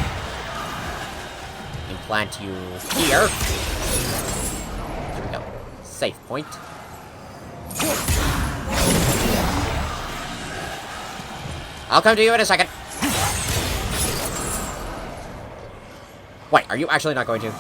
Implant you here. Here we go. Safe point. I'll come to you in a second. Wait, are you actually not going to?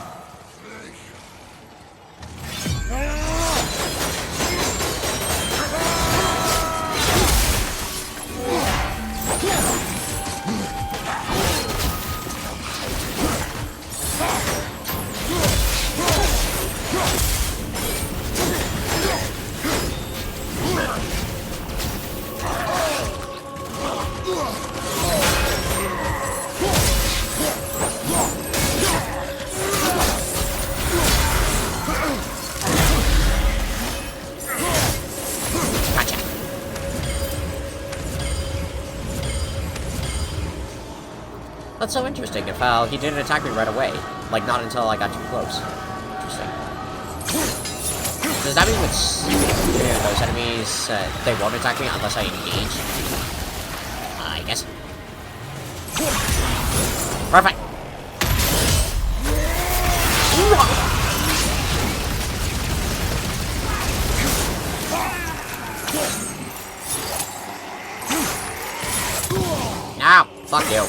That's so interesting. If he didn't attack me right away, like not until I got too close. Interesting. Does that mean with those enemies, they won't attack me unless I engage? I guess. Perfect. Now, fuck you.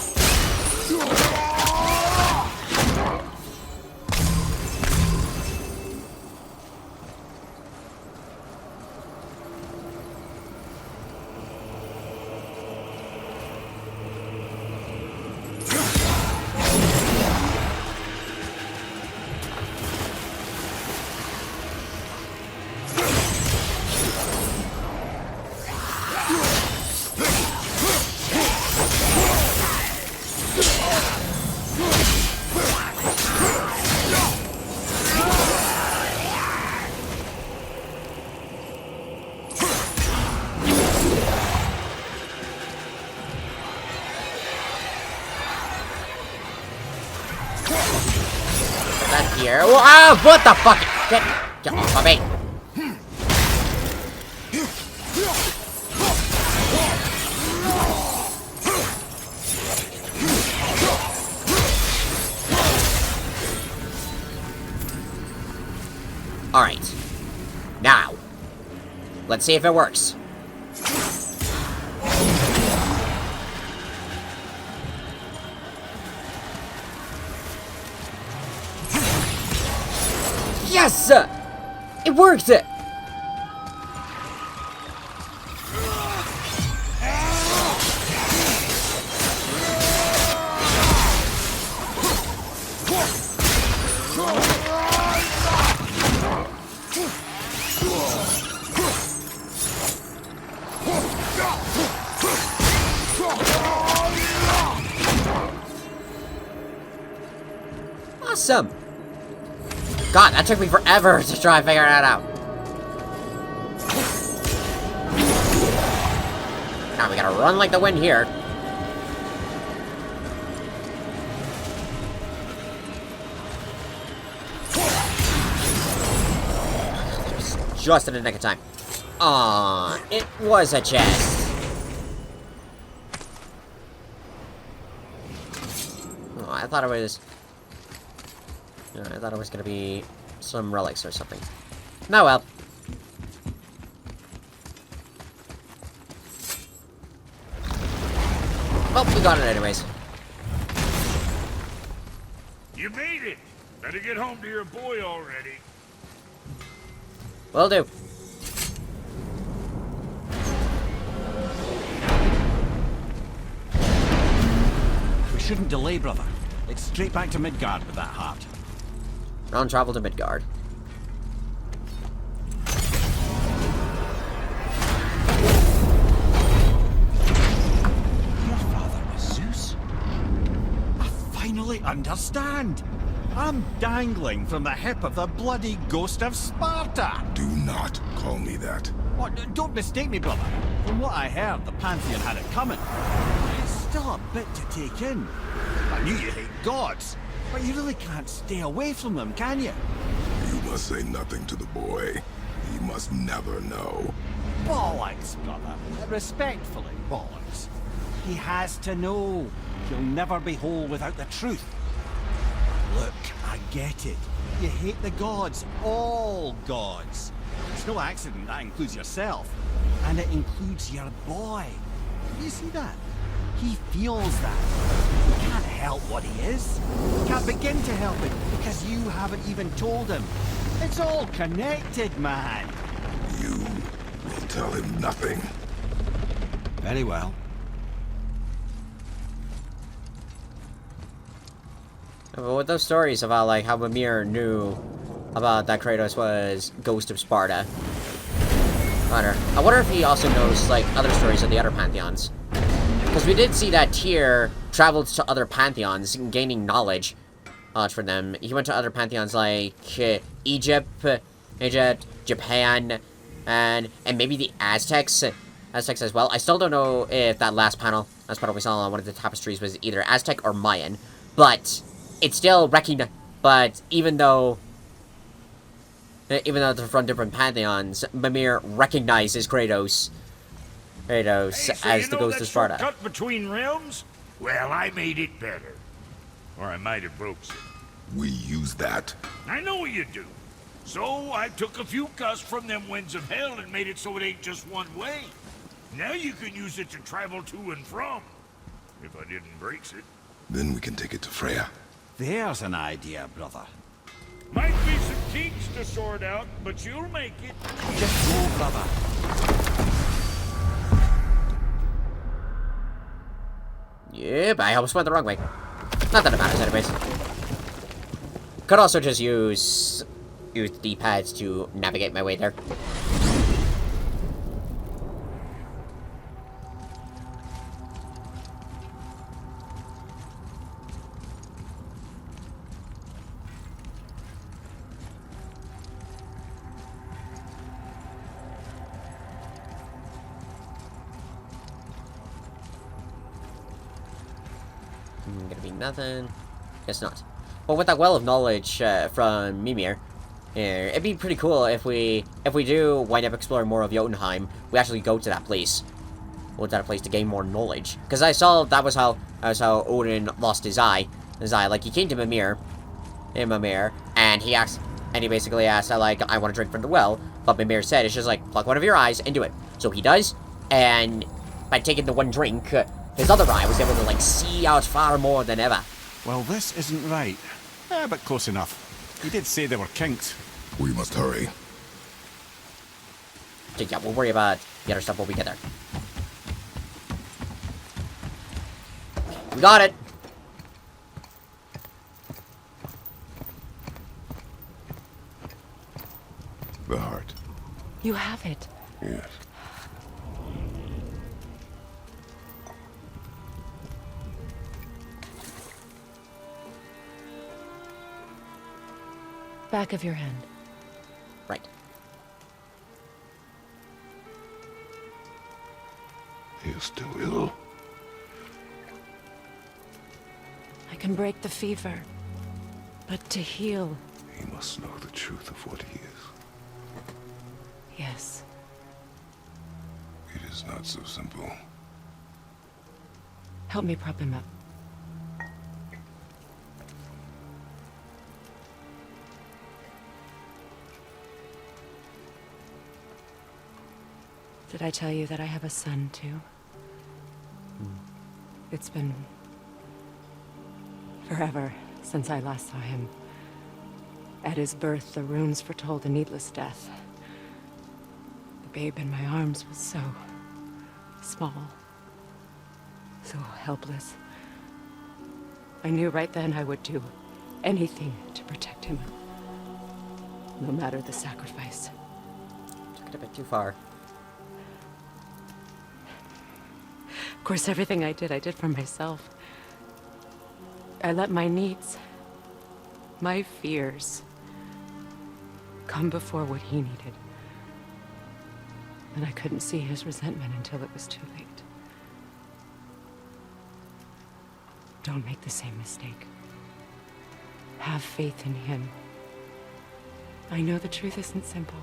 Here. Ah, what the fuck? Get off of me. Alright. Now, let's see if it works. Yes! It worked! Awesome! God, that took me forever to try and figure that out. Now we gotta run like the wind here. Just in the nick of time. Aw, it was a chest. Oh, I thought it was... I thought it was gonna be some relics or something. No, well. Well, we got it anyways. You made it! Better get home to your boy already. Will do. We shouldn't delay, brother. It's straight back to Midgard with that heart. Round travel to Midgard. Your father was Zeus? I finally understand. I'm dangling from the hip of the bloody ghost of Sparta. Do not call me that. What? Don't mistake me, brother. From what I heard, the Pantheon had it coming. It's still a bit to take in. I knew you hate gods. But you really can't stay away from them, can you? You must say nothing to the boy. He must never know. Bollocks, brother. Respectfully, bollocks. He has to know. He'll never be whole without the truth. Look, I get it. You hate the gods. All gods. It's no accident that includes yourself. And it includes your boy. You see that? He feels that. He can't help what he is. He can't begin to help it because you haven't even told him. It's all connected, man. You will tell him nothing. Very well. But with those stories about like how Mimir knew about that Kratos was Ghost of Sparta, I wonder if he also knows like other stories of the other pantheons. Because we did see that Tyr traveled to other pantheons, gaining knowledge for them. He went to other pantheons like Egypt, Japan, and maybe the Aztecs. Aztecs as well. I still don't know if that last panel we saw on one of the tapestries was either Aztec or Mayan, but it's still But even though they're from different pantheons, Mimir recognizes Kratos Hey, so as you the know ghost that of Sparta. shortcut between realms? Well, I made it better. Or I might have broke some. We use that. I know you do. So I took a few gusts from them winds of hell and made it so it ain't just one way. Now you can use it to travel to and from. If I didn't break it. Then we can take it to Freya. There's an idea, brother. Might be some kinks to sort out, but you'll make it. Just go, brother. Yeah, but I almost went the wrong way. Not that it matters anyways. Could also just use D-pads to navigate my way there. Gonna be nothing. Guess not. But with that well of knowledge from Mimir, it'd be pretty cool if we do wind up exploring more of Jotunheim, we actually go to that place. Go to that place to gain more knowledge. Because I saw that was how Odin lost his eye. Like he came to Mimir, and he basically asked, like, I want to drink from the well. But Mimir said, it's just like, pluck one of your eyes and do it. So he does, and by taking the one drink, his other eye was able to, like, see out far more than ever. Well, this isn't right. But close enough. He did say there were kinks. We must hurry. Yeah, we'll worry about the other stuff when we get there. We got it! The heart. You have it. Yes. Back of your hand. Right. He is still ill. I can break the fever. But to heal... He must know the truth of what he is. Yes. It is not so simple. Help me prop him up. Did I tell you that I have a son, too? It's been... forever since I last saw him. At his birth, the runes foretold a needless death. The babe in my arms was so... small. So helpless. I knew right then I would do anything to protect him. No matter the sacrifice. Took it a bit too far. Of course, everything I did for myself. I let my needs, my fears, come before what he needed. And I couldn't see his resentment until it was too late. Don't make the same mistake. Have faith in him. I know the truth isn't simple,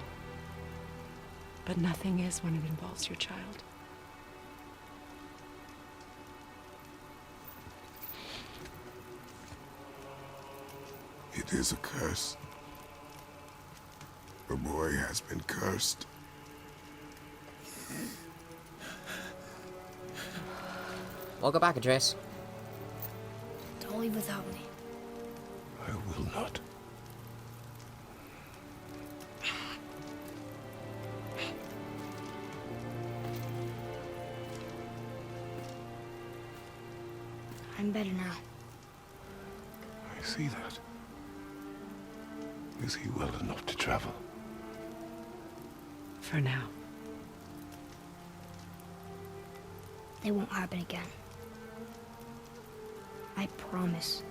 but nothing is when it involves your child. It is a curse. The boy has been cursed. We'll go back, Atreus. Don't leave without me. I will not. I'm better now. I see that. Is he well enough to travel? For now. They won't happen again. I promise.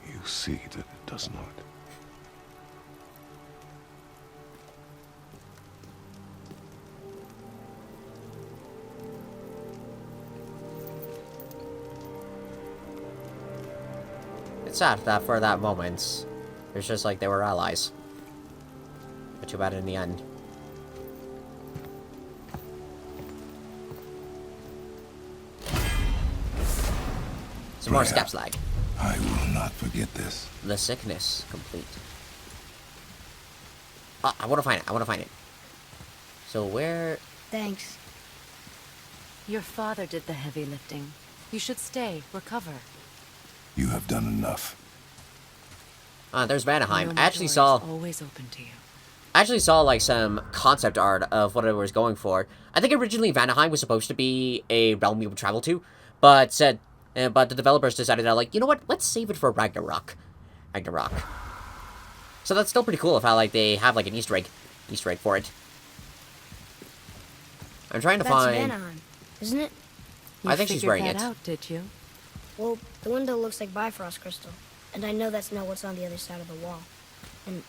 You see that it does not. sad that for that moment, it's just like they were allies. But too bad in the end. Some more scap slag. I will not forget this. The sickness complete. Oh, I want to find it. I want to find it. So where... Thanks. Your father did the heavy lifting. You should stay, recover. You have done enough. There's Valheim. My I actually door is saw... always open to you. I actually saw, like, some concept art of what it was going for. I think originally Valheim was supposed to be a realm you would travel to, but but the developers decided that, like, you know what? Let's save it for Ragnarok. So that's still pretty cool of how, like, they have, like, an Easter egg for it. I'm trying to find... That's Valheim, isn't it? I think she's wearing it. You figured that out, did you? Well, the window looks like Bifrost crystal, and I know that's not what's on the other side of the wall. And,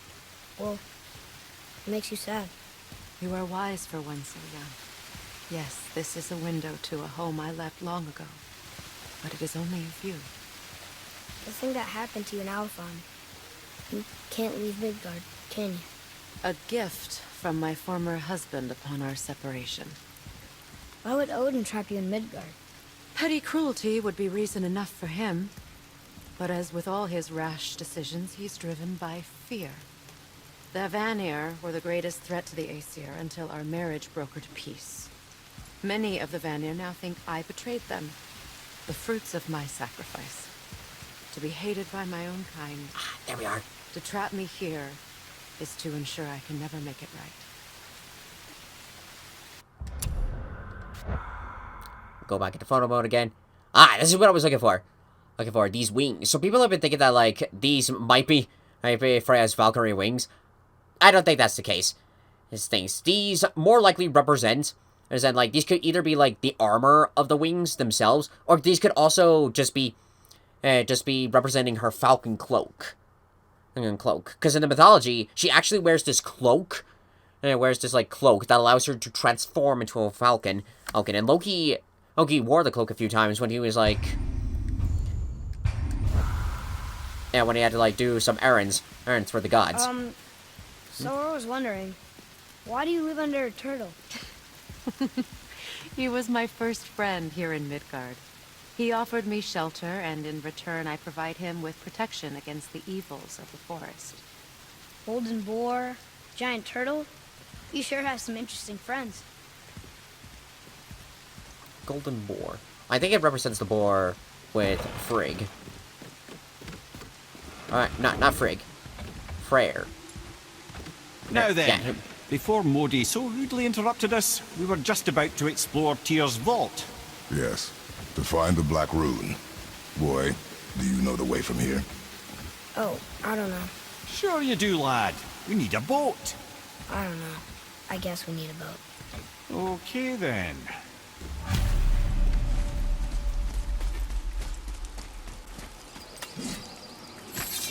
well, it makes you sad. You are wise for one so young. Yes, this is a window to a home I left long ago. But it is only a view. The thing that happened to you in Alfheim. You can't leave Midgard, can you? A gift from my former husband upon our separation. Why would Odin trap you in Midgard? Petty cruelty would be reason enough for him. But as with all his rash decisions, he's driven by fear. The Vanir were the greatest threat to the Aesir until our marriage brokered peace. Many of the Vanir now think I betrayed them. The fruits of my sacrifice. To be hated by my own kind. There we are. To trap me here is to ensure I can never make it right. Go back into photo mode again. This is what I was looking for. These wings. So people have been thinking that, like, these might be Freya's Valkyrie wings. I don't think that's the case. These more likely represent... As in, like, these could either be, like, the armor of the wings themselves, or these could also just be representing her falcon cloak. Because in the mythology, she actually wears this cloak, cloak that allows her to transform into a falcon. Okay, and Loki wore the cloak a few times when he was, like... Yeah, when he had to, like, do some errands for the gods. So I was wondering, why do you live under a turtle? He was my first friend here in Midgard. He offered me shelter, and in return I provide him with protection against the evils of the forest. Golden boar, giant turtle? You sure have some interesting friends. Golden boar. I think it represents the boar with Frigg. Alright, not Frigg. Freyr. Now then, Yeah. before Modi so rudely interrupted us, we were just about to explore Tyr's vault. Yes, to find the Black Rune. Boy, do you know the way from here? Oh, I don't know. Sure you do, lad. We need a boat. I don't know. I guess we need a boat. Okay, then.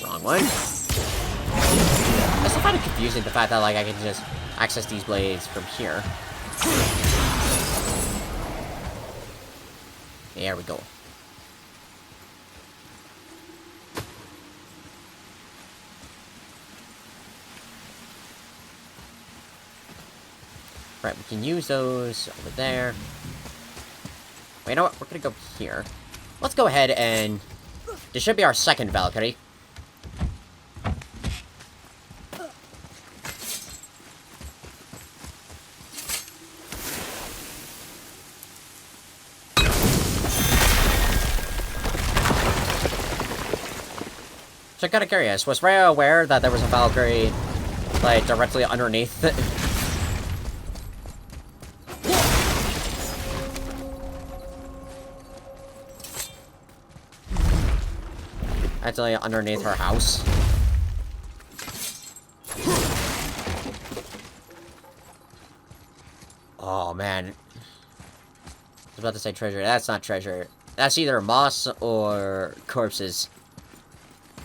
Wrong one. I still find it confusing, the fact that, like, I can just access these blades from here. There we go. Right, we can use those over there. Wait, you know what? We're gonna go here. Let's go ahead and... This should be our second Valkyrie. So I'm kind of curious, was Freya aware that there was a Valkyrie, like, directly underneath it? Actually, underneath her house. Oh, man. I was about to say treasure. That's not treasure. That's either moss or corpses.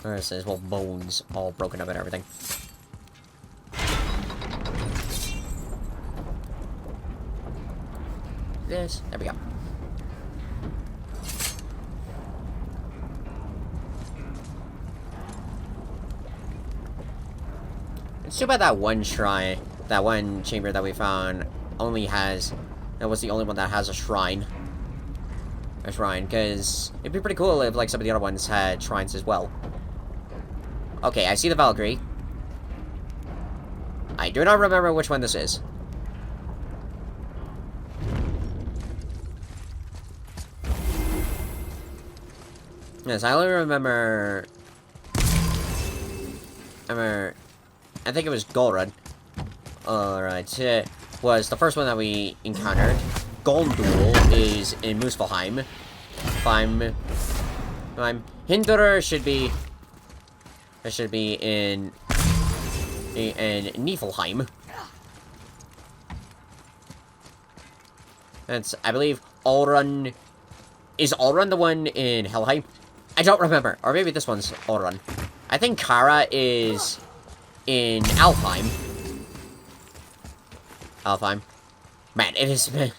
Or it says, well, bones all broken up and everything. This. There we go. It's too bad that one shrine, that one chamber that we found only has... That was the only one that has a shrine. A shrine, because it'd be pretty cool if, like, some of the other ones had shrines as well. Okay, I see the Valkyrie. I do not remember which one this is. Yes, I only remember... I think it was Golrun. Alright, was the first one that we encountered. Gondul is in Muspelheim. Hinderer should be... It should be in Niflheim. That's, I believe, Alrun... Is Alrun the one in Helheim? I don't remember. Or maybe this one's Alrun. I think Kara is in Alfheim. Alfheim. Man, it has been...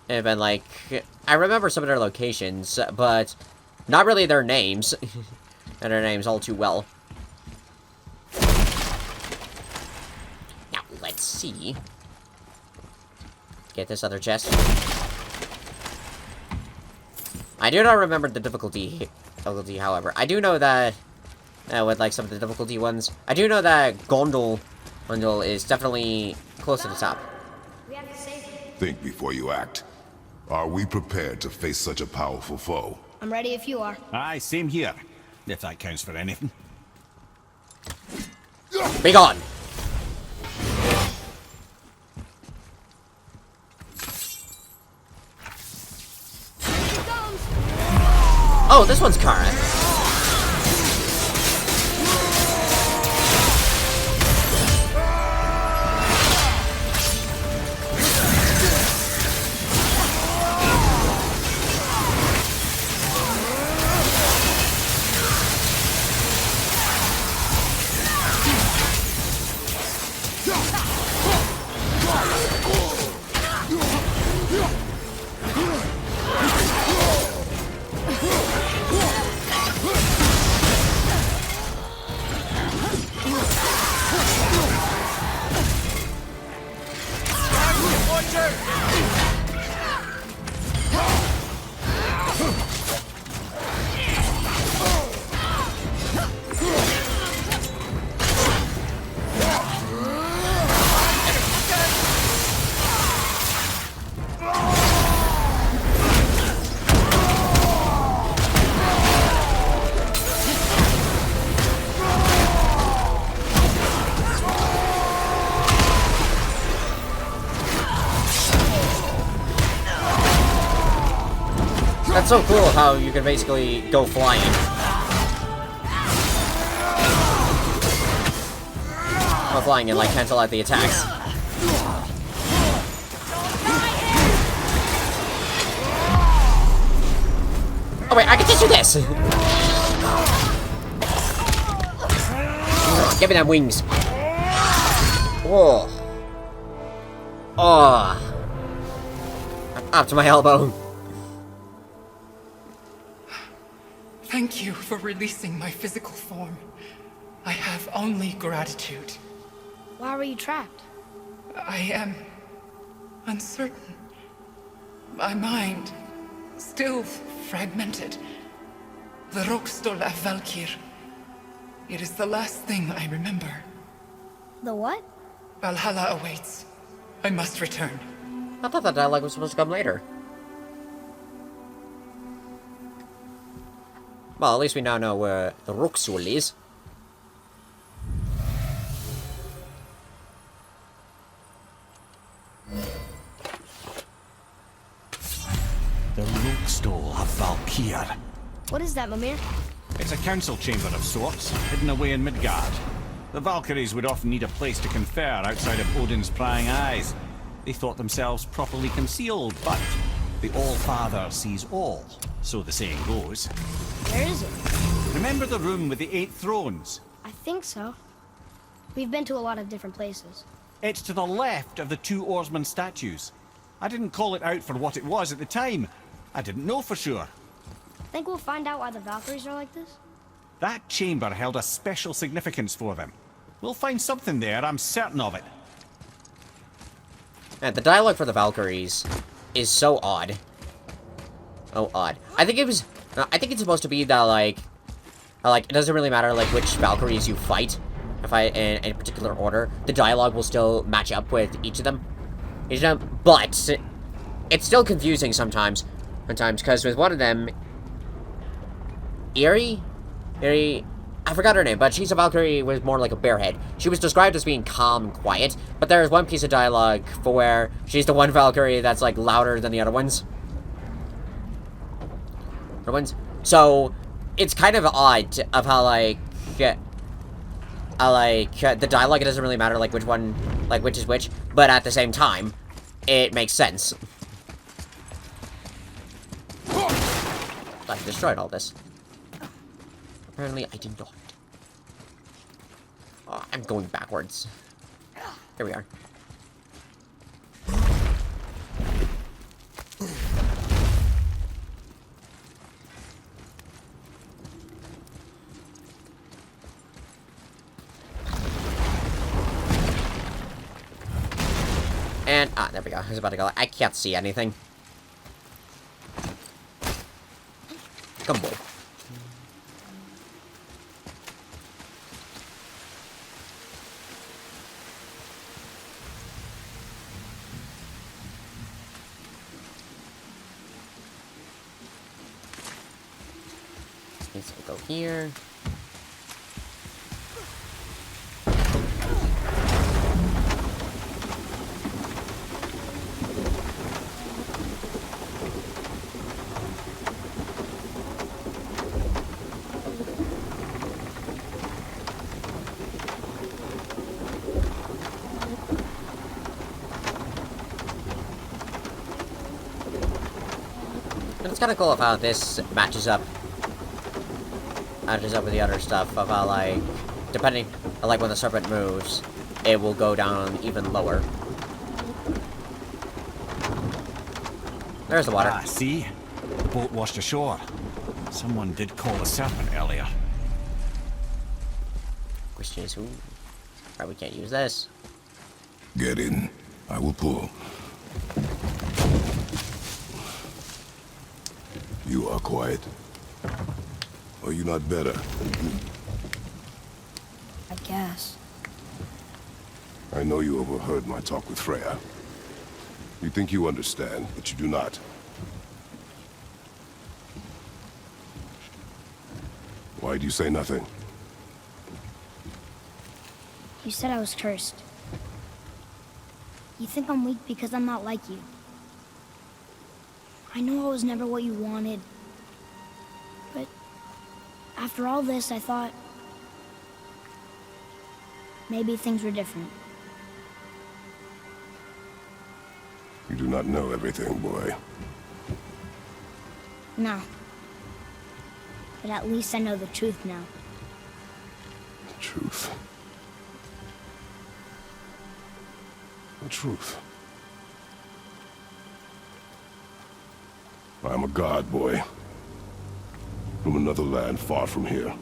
It's been like... I remember some of their locations, but not really their names. And their names all too well. Now, let's see. Get this other chest. I do not remember the difficulty, however. I do know that, with, like, some of the difficulty ones, I do know that Gondul is definitely close to the top. Think before you act. Are we prepared to face such a powerful foe? I'm ready if you are. Aye, same here. If that counts for anything. Be gone! Oh, this one's Kara. That's so cool how you can basically go flying. Go flying and like cancel out the attacks. Oh wait, I can just do this! Give me them wings. Whoa. Oh. Up to my elbow. Thank you for releasing my physical form. I have only gratitude. Why were you trapped? I am uncertain. My mind still fragmented. The Rokstol of Valkyrie. It is the last thing I remember. The what? Valhalla awaits. I must return. I thought that dialogue was supposed to come later. Well, at least we now know where the Rokstol is. The Rokstol of Valkyrie. What is that, Mimir? It's a council chamber of sorts, hidden away in Midgard. The Valkyries would often need a place to confer outside of Odin's prying eyes. They thought themselves properly concealed, but the All-Father sees all, so the saying goes. Where is it? Remember the room with the 8 thrones? I think so. We've been to a lot of different places. It's to the left of the 2 oarsman statues. I didn't call it out for what it was at the time. I didn't know for sure. Think we'll find out why the Valkyries are like this? That chamber held a special significance for them. We'll find something there, I'm certain of it. And the dialogue for the Valkyries is so odd. Oh, odd. I think it's supposed to be that, like, it doesn't really matter, like, which Valkyries you fight, in a particular order. The dialogue will still match up with each of them. But it's still confusing sometimes, because with one of them, Eerie, I forgot her name, but she's a Valkyrie with more like a bear head. She was described as being calm and quiet, but there's one piece of dialogue for where she's the one Valkyrie that's, like, louder than the other ones. So, it's kind of odd of how, like, the dialogue, it doesn't really matter, like, which one, like, which is which, but at the same time, it makes sense. I destroyed all this. Apparently, I did not. Oh, I'm going backwards. Here we are. And, there we go. I was about to go. I can't see anything. Come on. Let's go here. And it's kind of cool of how this matches up with the other stuff of how, like, depending on, like, when the serpent moves, it will go down even lower. There's the water. Ah, see? The boat washed ashore. Someone did call the serpent earlier. Question is who? Alright, we can't use this. Get in. I will pull. You are quiet. Are you not better? I guess. I know you overheard my talk with Freya. You think you understand, but you do not. Why do you say nothing? You said I was cursed. You think I'm weak because I'm not like you. I know I was never what you wanted. But after all this, I thought maybe things were different. You do not know everything, boy. No. But at least I know the truth now. The truth. The truth. I am a god, boy. From another land far from here.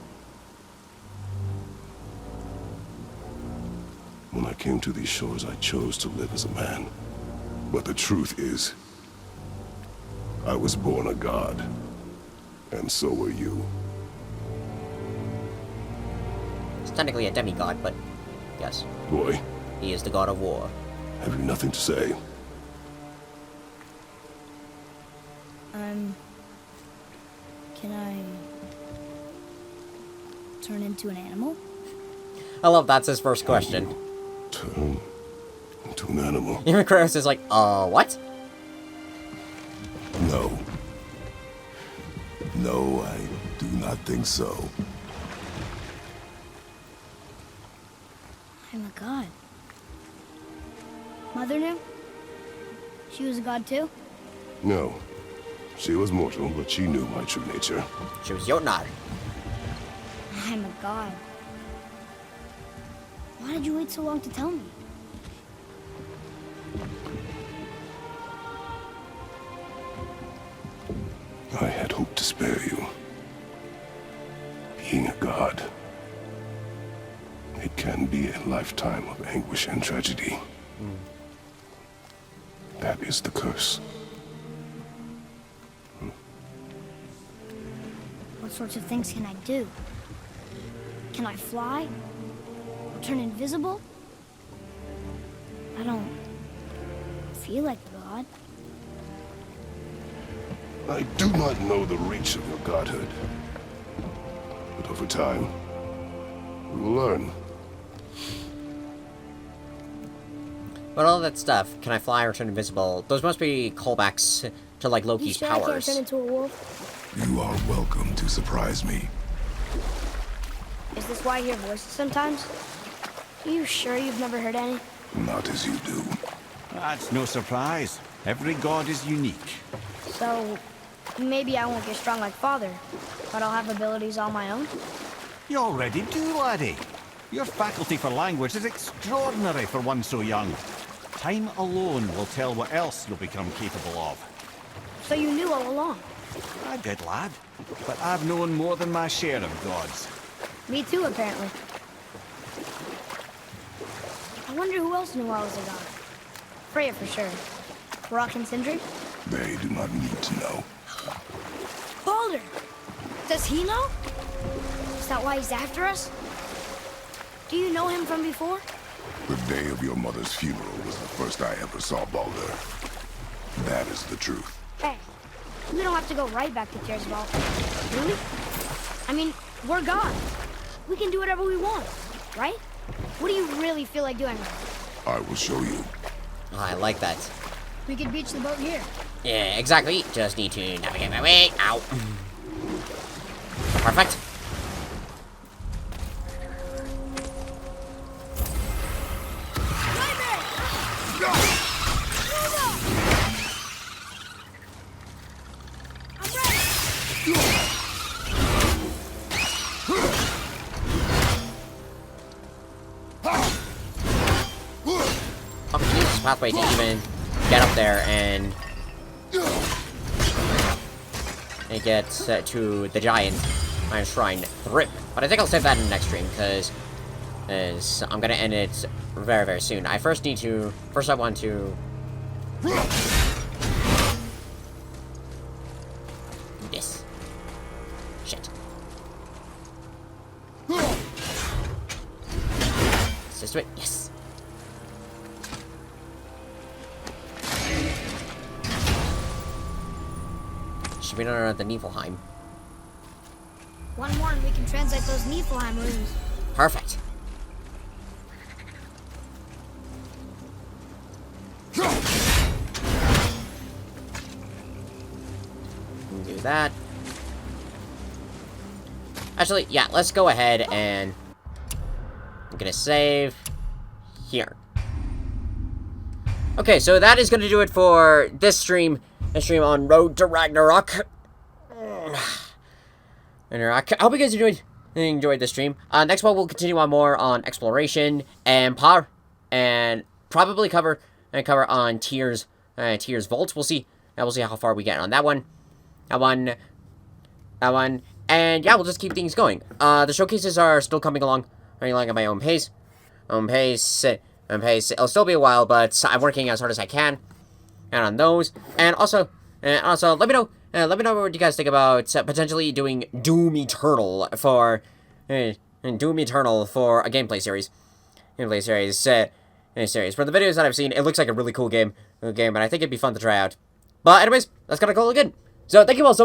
When I came to these shores, I chose to live as a man. But the truth is, I was born a god. And so were you. It's technically a demigod, but yes. Boy. He is the god of war. Have you nothing to say? Can I turn into an animal? I love that's his first question. Turn into an animal? Even Kratos is like, what? No. No, I do not think so. I'm a god. Mother knew? She was a god too? No. She was mortal, but she knew my true nature. She was Jotnar. I'm a god. Why did you wait so long to tell me? I had hoped to spare you. Being a god, it can be a lifetime of anguish and tragedy. That is the curse. What sorts of things can I do? Can I fly? Or turn invisible? I don't feel like a god. I do not know the reach of your godhood. But over time, we will learn. But all that stuff, can I fly or turn invisible? Those must be callbacks to like Loki's You sure I can't powers. turn into a wolf? You are welcome to surprise me. Is this why I hear voices sometimes? Are you sure you've never heard any? Not as you do. That's no surprise. Every god is unique. So, maybe I won't get strong like Father, but I'll have abilities all my own? You already do, laddie. Your faculty for language is extraordinary for one so young. Time alone will tell what else you'll become capable of. So you knew all along? I did, lad. But I've known more than my share of gods. Me too, apparently. I wonder who else knew I was a god. Freya for sure. Brock and Sindri? They do not need to know. Baldur! Does he know? Is that why he's after us? Do you know him from before? The day of your mother's funeral was the first I ever saw Baldur. That is the truth. Hey, we don't have to go right back to Tearsval, do we? I mean, we're gods. We can do whatever we want, right? What do you really feel like doing? I will show you. Oh, I like that. We could beach the boat here. Yeah, exactly. Just need to navigate my way out. Perfect. I can use this pathway to even get up there and get to the giant Iron Shrine Thrip. But I think I'll save that in the next stream because I'm gonna end it very, very soon. I first I want to do this. Shit. Let's just do it. Yes. Should be done at the Niflheim. One more and we can translate those Niflheim runes. Perfect. Do that. Actually, yeah, let's go ahead and I'm gonna save here. Okay, so that is gonna do it for this stream. A stream on Road to Ragnarok. Ragnarok. I hope you guys enjoyed this stream. Next one we'll continue on more on exploration and power, and probably cover on Tears Vault. We'll see. We'll see how far we get on that one. And yeah, we'll just keep things going. The showcases are still coming along at my own pace. It'll still be a while, but I'm working as hard as I can. And on those, and also, let me know what you guys think about potentially doing Doom Eternal for a gameplay series. For the videos that I've seen, it looks like a really cool game, and I think it'd be fun to try out. But anyways, that's gonna call it good. So thank you all so much.